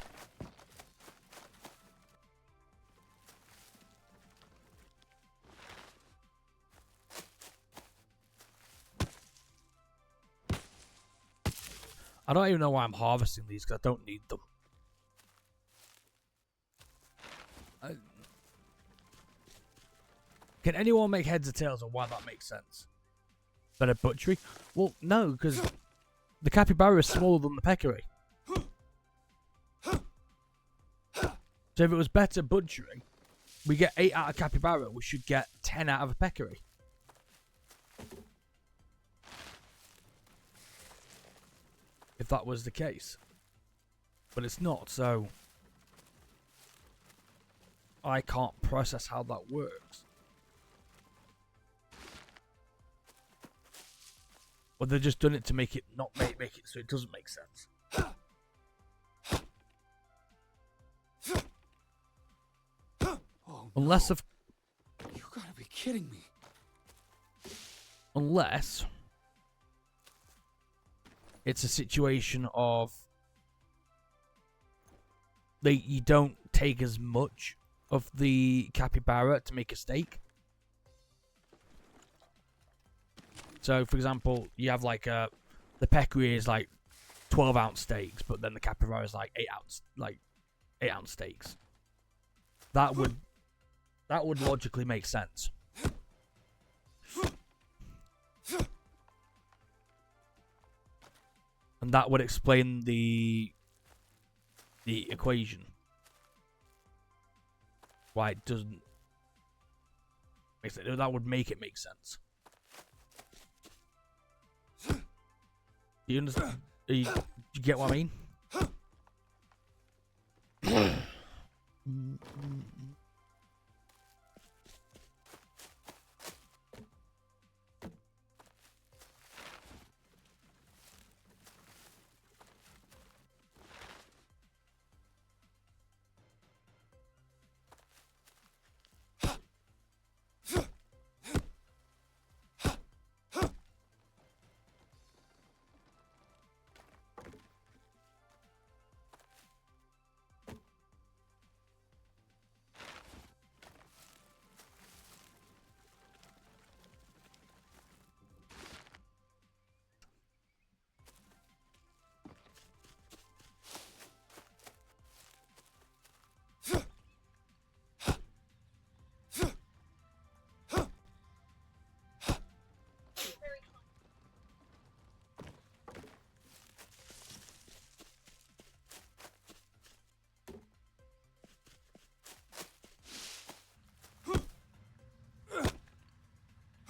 I don't even know why I'm harvesting these because I don't need them. Can anyone make heads or tails on why that makes sense? Better butchery? Well, no, because the capybara is smaller than the peccary. So if it was better butchering, we get 8 out of capybara, we should get 10 out of a peccary. If that was the case. But it's not, so I can't process how that works. Or they've just done it to make it not make it so it doesn't make sense. Oh, Unless of you gotta be kidding me. unless it's a situation of you don't take as much of the capybara to make a steak. So, for example, you have like the peccary is like 12-ounce steaks, but then the capybara is like 8-ounce steaks. That would logically make sense. And that would explain the equation. Why it doesn't make sense. That would make it make sense. Do you understand? Do you get what I mean?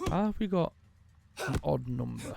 How have we got an odd number?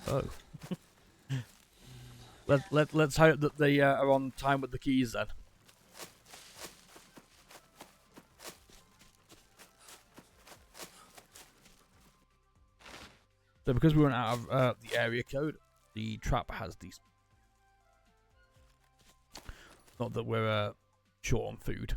Oh. Let's hope that they are on time with the keys then. So because we went out of the area code, the trap has these. Not that we're short on food.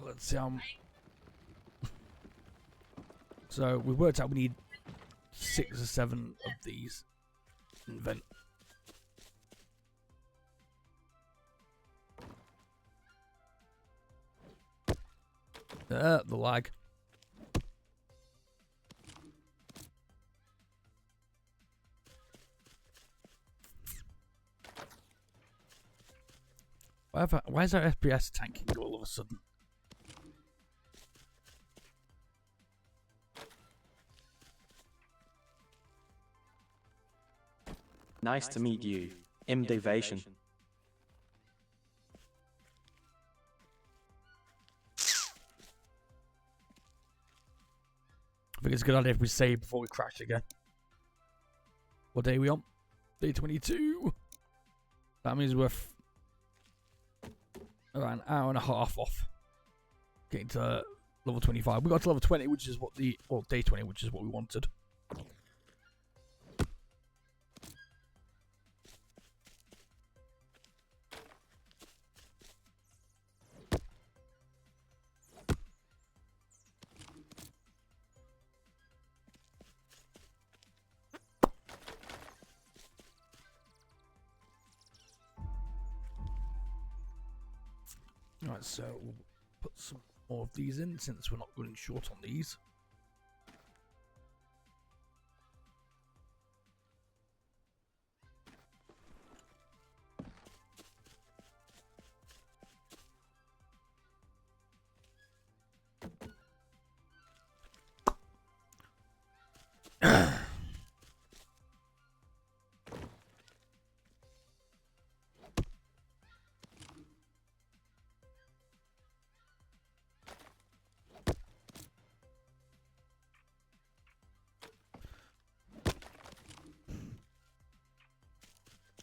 Let's see how. So we worked out we need 6 or 7 of these. Invent. The lag. Why is our FPS tanking all of a sudden? Nice to meet you. Daveation. I think it's a good idea if we save before we crash again. What day are we on? Day 22. That means we're around an hour and a half off getting to level 25. We got to level 20, which is what day 20, which is what we wanted. Alright, so we'll put some more of these in since we're not running short on these.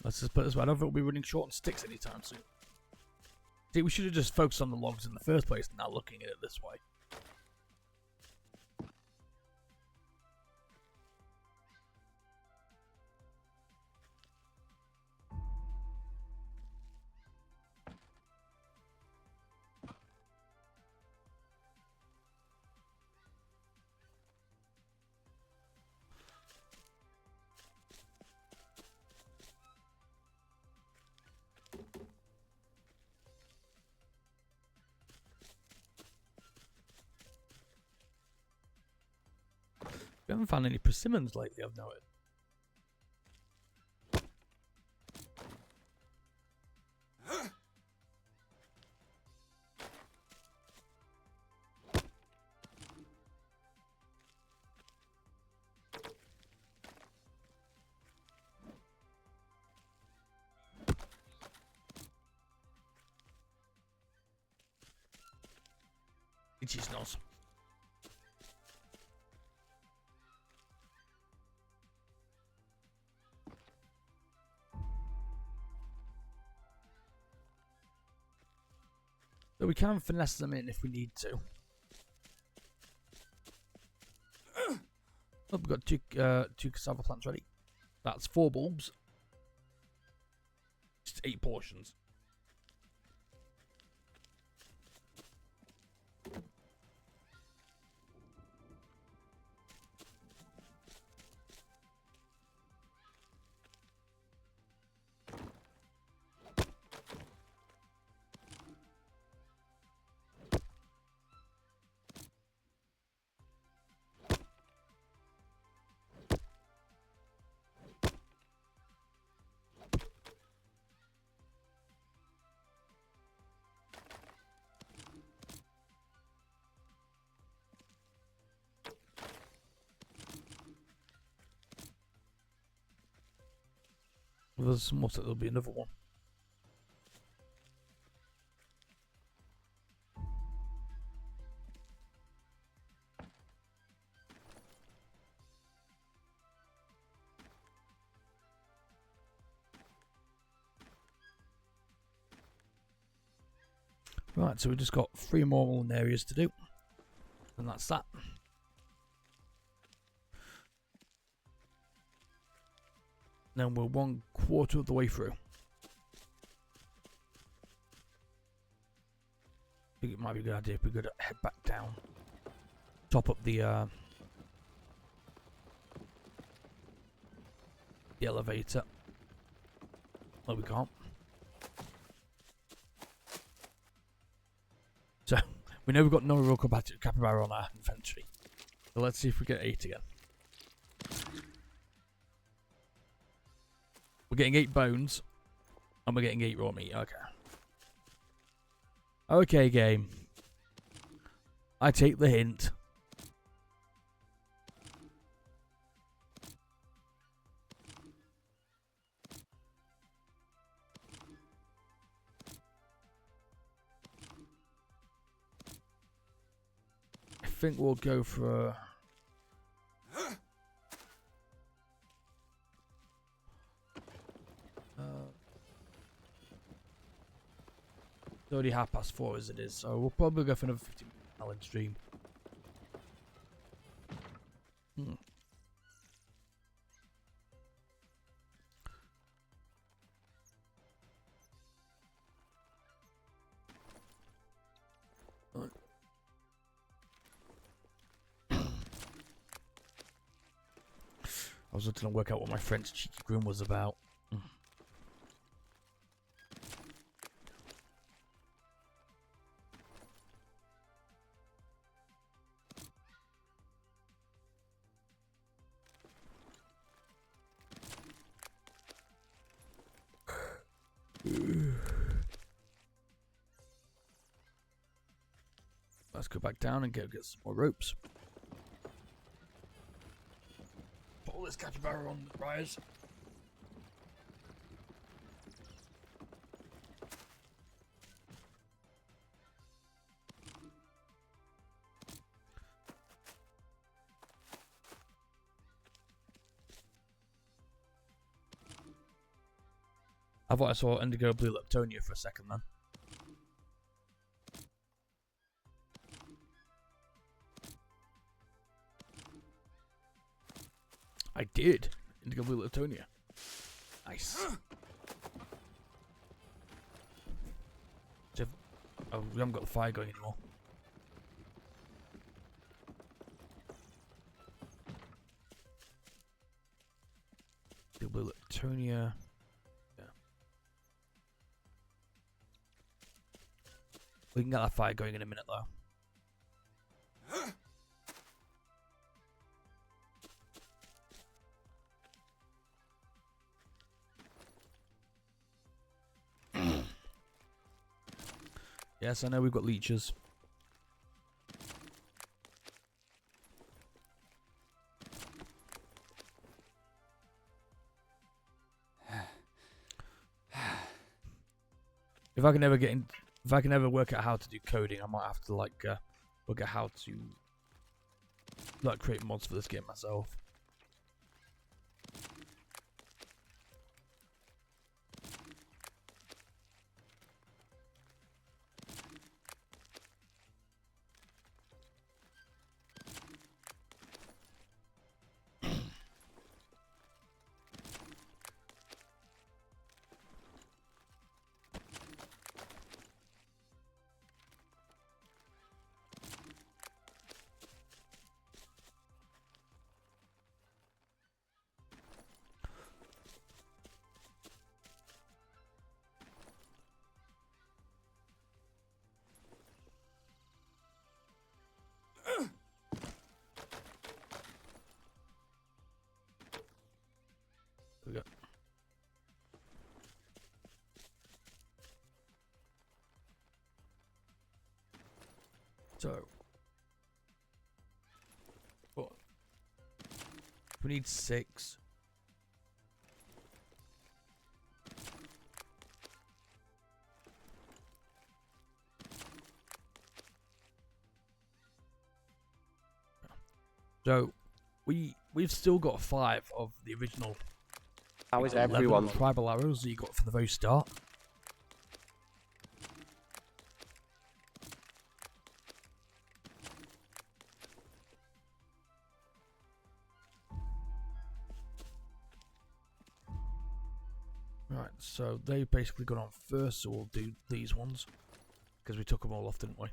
Let's just put it this way, I don't think we'll be running short on sticks anytime soon. See, we should have just focused on the logs in the first place, now looking at it this way. We haven't found any persimmons lately, I've noticed. Itchy snows. So we can finesse them in if we need to. Oh, we've got two cassava plants ready. That's 4 bulbs. Just 8 portions. If there's some more, there'll be another one. Right, so we've just got 3 more areas to do, and that's that. Then we're 1/4 of the way through. I think it might be a good idea if we could head back down, top up the elevator. No, we can't. So, we know we've got no real capybara on our inventory. So let's see if we get 8 again. We're getting 8 bones. And we're getting 8 raw meat. Okay. Okay, game. I take the hint. I think we'll go for it's already 4:30 as it is, so we'll probably go for another 15-minute challenge stream. I was trying to work out what my French cheeky grin was about. Let's go back down and get some more ropes. Pull this capybara on the rise. I thought I saw indigo blue leptonia for a second then. I did. Indigo blue leptonia. Nice. Oh, we haven't got the fire going anymore. Indigo blue leptonia. Yeah. We can get that fire going in a minute though. Yes, I know we've got leeches. If I can ever work out how to do coding, I might have to like work out how to like create mods for this game myself. We go. So, what? We need 6. So we've still got 5 of the original How is 11 everyone? tribal arrows that you got from the very start. Right, so they've basically gone on first, so we'll do these ones because we took them all off, didn't we?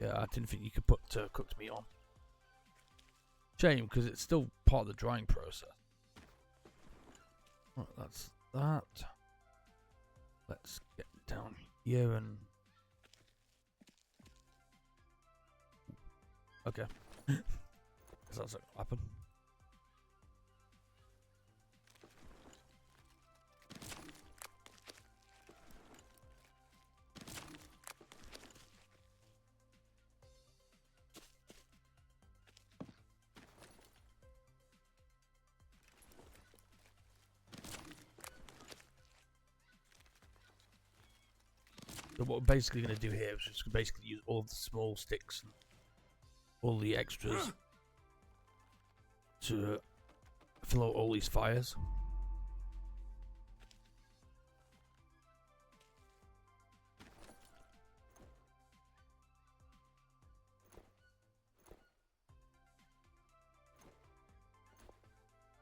Yeah, I didn't think you could put cooked meat on. Shame, because it's still part of the drying process. Right, that's that. Let's get down here and... Okay. Because that's not gonna happen. So what we're basically going to do here is just basically use all of the small sticks and all the extras to fill out all these fires.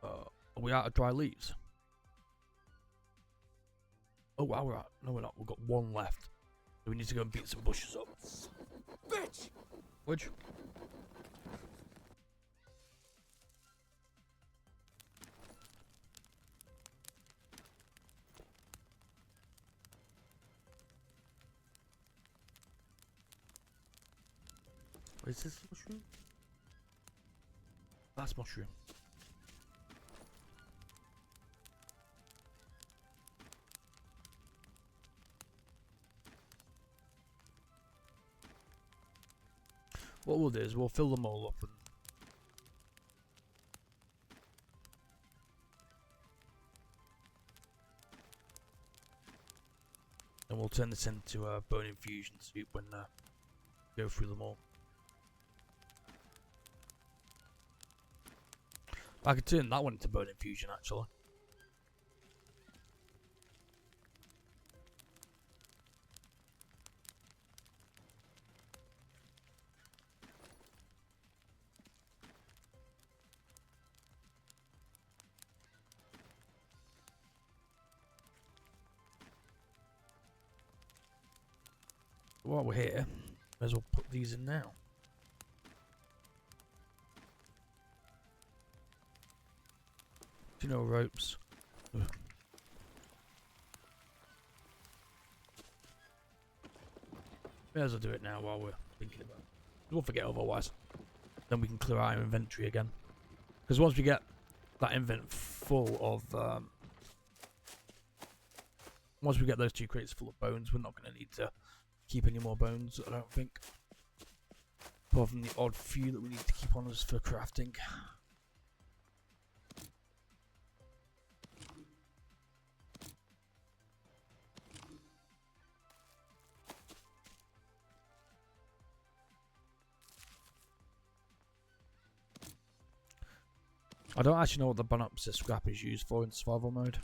Are we out of dry leaves? Oh wow, we're out. No, we're not. We've got 1 left. So we need to go and beat some bushes up. Bitch! Which? Where's this mushroom? That's mushroom. What we'll do is we'll fill them all up and we'll turn this into a bone infusion soup when go through them all. I could turn that one into bone infusion actually. While we're here, may as well put these in now. Do you know ropes? Ugh. May as well do it now while we're thinking about it. We'll forget otherwise. Then we can clear our inventory again. Because once we get that invent full of... once we get those 2 crates full of bones, we're not going to need to keep any more bones, I don't think. Apart from the odd few that we need to keep on us for crafting. I don't actually know what the Bonopsis scrap is used for in survival mode.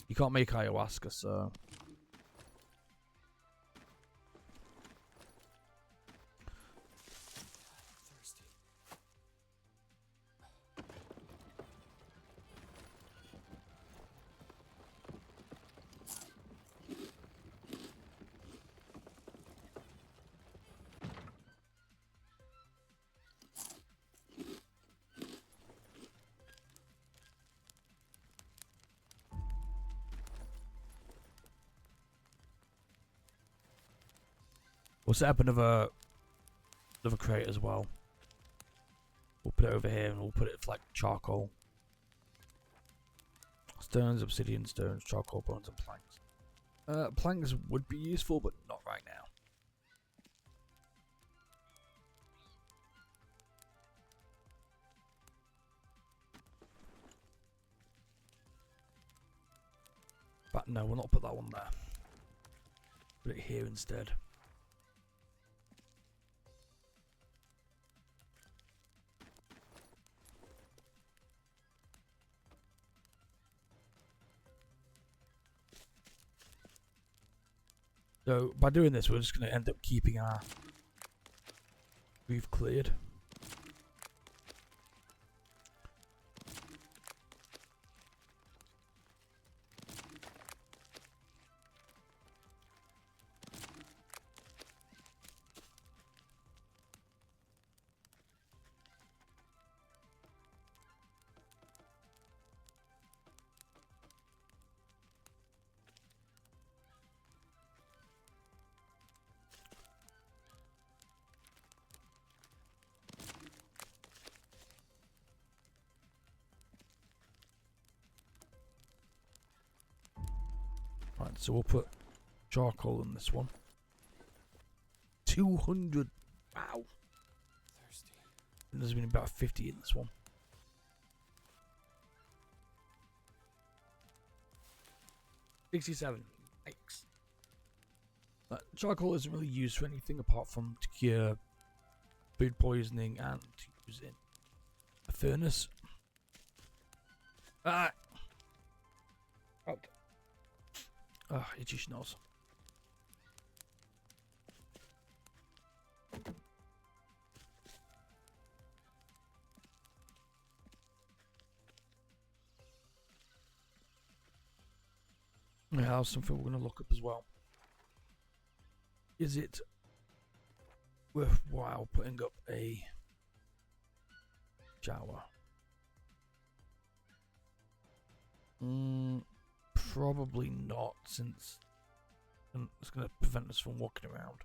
You can't make ayahuasca, so... Thirsty. We'll set up another crate as well. We'll put it over here and we'll put it for like charcoal. Stones, obsidian stones, charcoal, bones and planks. Planks would be useful, but not right now. But no, we'll not put that one there. Put it here instead. So by doing this, we're just going to end up keeping our roof cleared. Right, so we'll put charcoal in this one. 200. Wow. Thirsty. And there's been about 50 in this one. $67. Yikes. Charcoal isn't really used for anything apart from to cure food poisoning and to use in a furnace. Ah! Out. Ah, itchy schnoz. Yeah, that's something we're going to look up as well. Is it worthwhile putting up a shower? Probably not, since it's going to prevent us from walking around.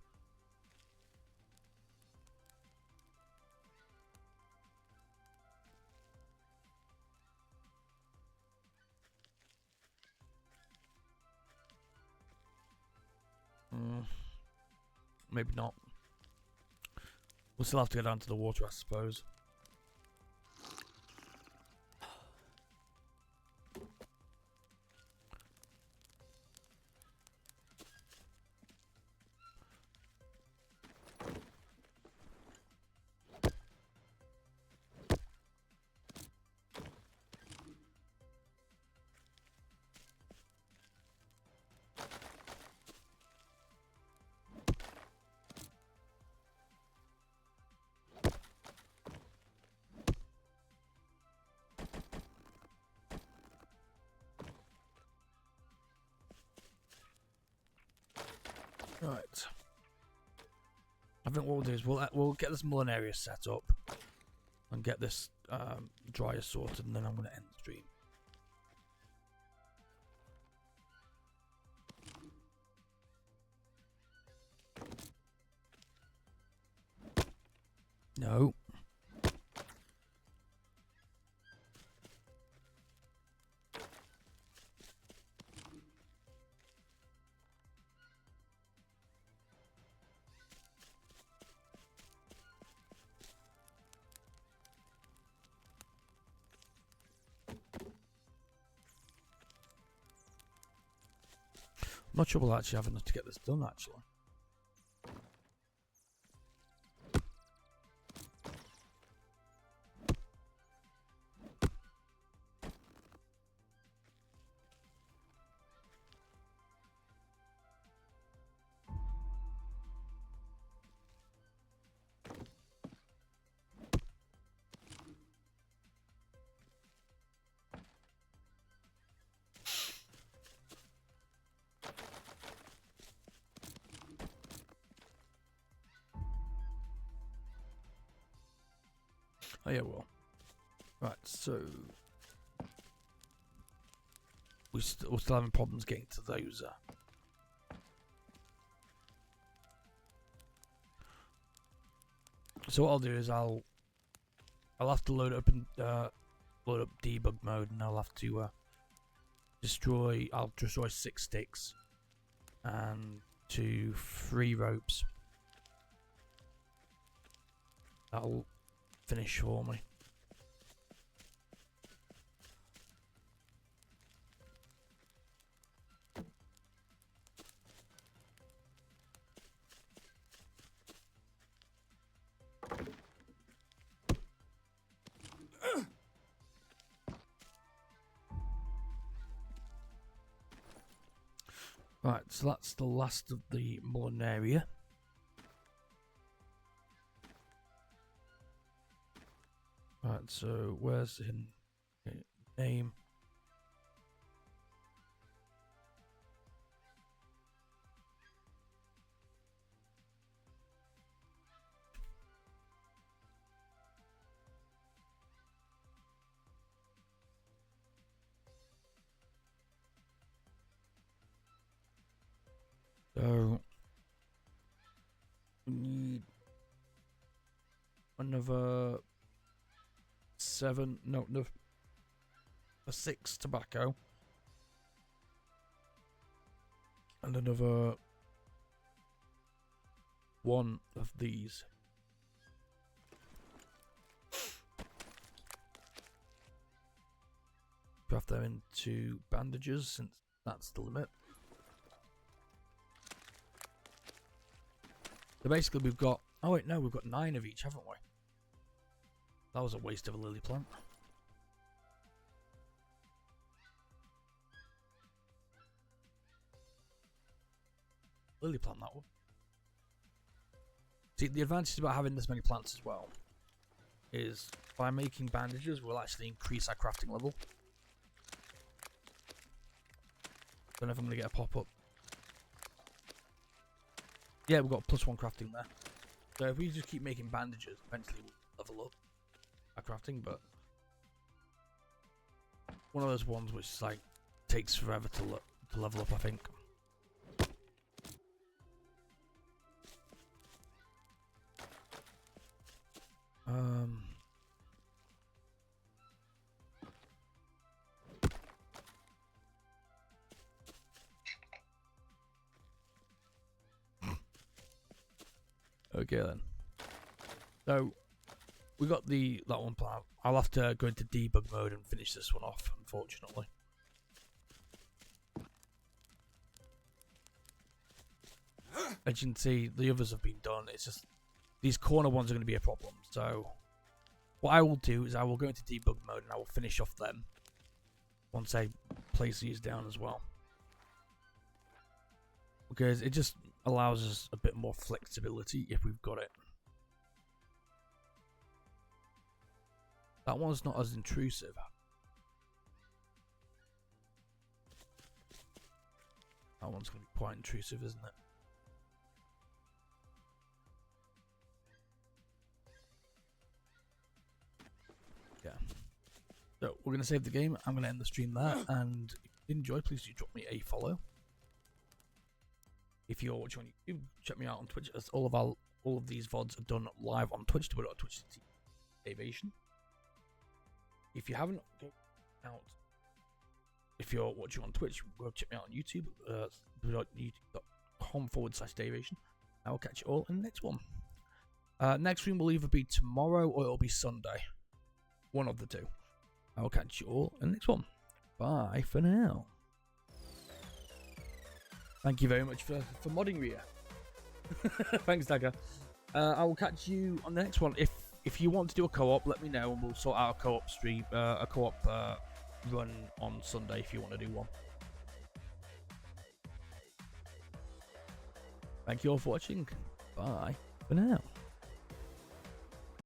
Maybe not. We'll still have to go down to the water, I suppose. Right. I think what we'll do is we'll get this mullen area set up and get this dryer sorted, and then I'm going to end the stream. No. I'm not sure we'll actually have enough to get this done, actually. Oh yeah, well. Right, so we're still having problems getting to those. So what I'll do is I'll have to load up and load up debug mode, and I'll have to destroy 6 sticks and 3 ropes. That'll finish for me. Right, so that's the last of the Mulinaria. Right, so where's the name? So we need another 6 tobacco, and another 1 of these. Craft them into bandages since that's the limit. So basically we've got, oh wait, no, we've got 9 of each, haven't we? That was a waste of a lily plant. Lily plant, that one. See, the advantage about having this many plants as well is by making bandages, we'll actually increase our crafting level. Don't know if I'm going to get a pop-up. Yeah, we've got +1 crafting there. So if we just keep making bandages, eventually we'll level up our crafting, but one of those ones which like takes forever to level up, I think. Okay then. So we got that one plan. I'll have to go into debug mode and finish this one off, unfortunately. As you can see, the others have been done. It's just these corner ones are going to be a problem. So what I will do is I will go into debug mode and I will finish off them once I place these down as well, because it just allows us a bit more flexibility if we've got it. That one's not as intrusive. That one's going to be quite intrusive, isn't it? Yeah. So we're going to save the game. I'm going to end the stream there, and if you enjoy, please do drop me a follow. If you're watching on YouTube, check me out on Twitch, as all of these VODs are done live on Twitch. Twitch Daveation. If you haven't, go out. If you're watching on Twitch, go check me out on YouTube. youtube.com/Daveation. I will catch you all in the next one. Next stream will either be tomorrow or it'll be Sunday. One of the two. I will catch you all in the next one. Bye for now. Thank you very much for modding, Rhea. Thanks, Dagger. I will catch you on the next one. If you want to do a co-op, let me know and we'll sort out a co-op stream, a co-op run on Sunday if you want to do one. Thank you all for watching. Bye for now.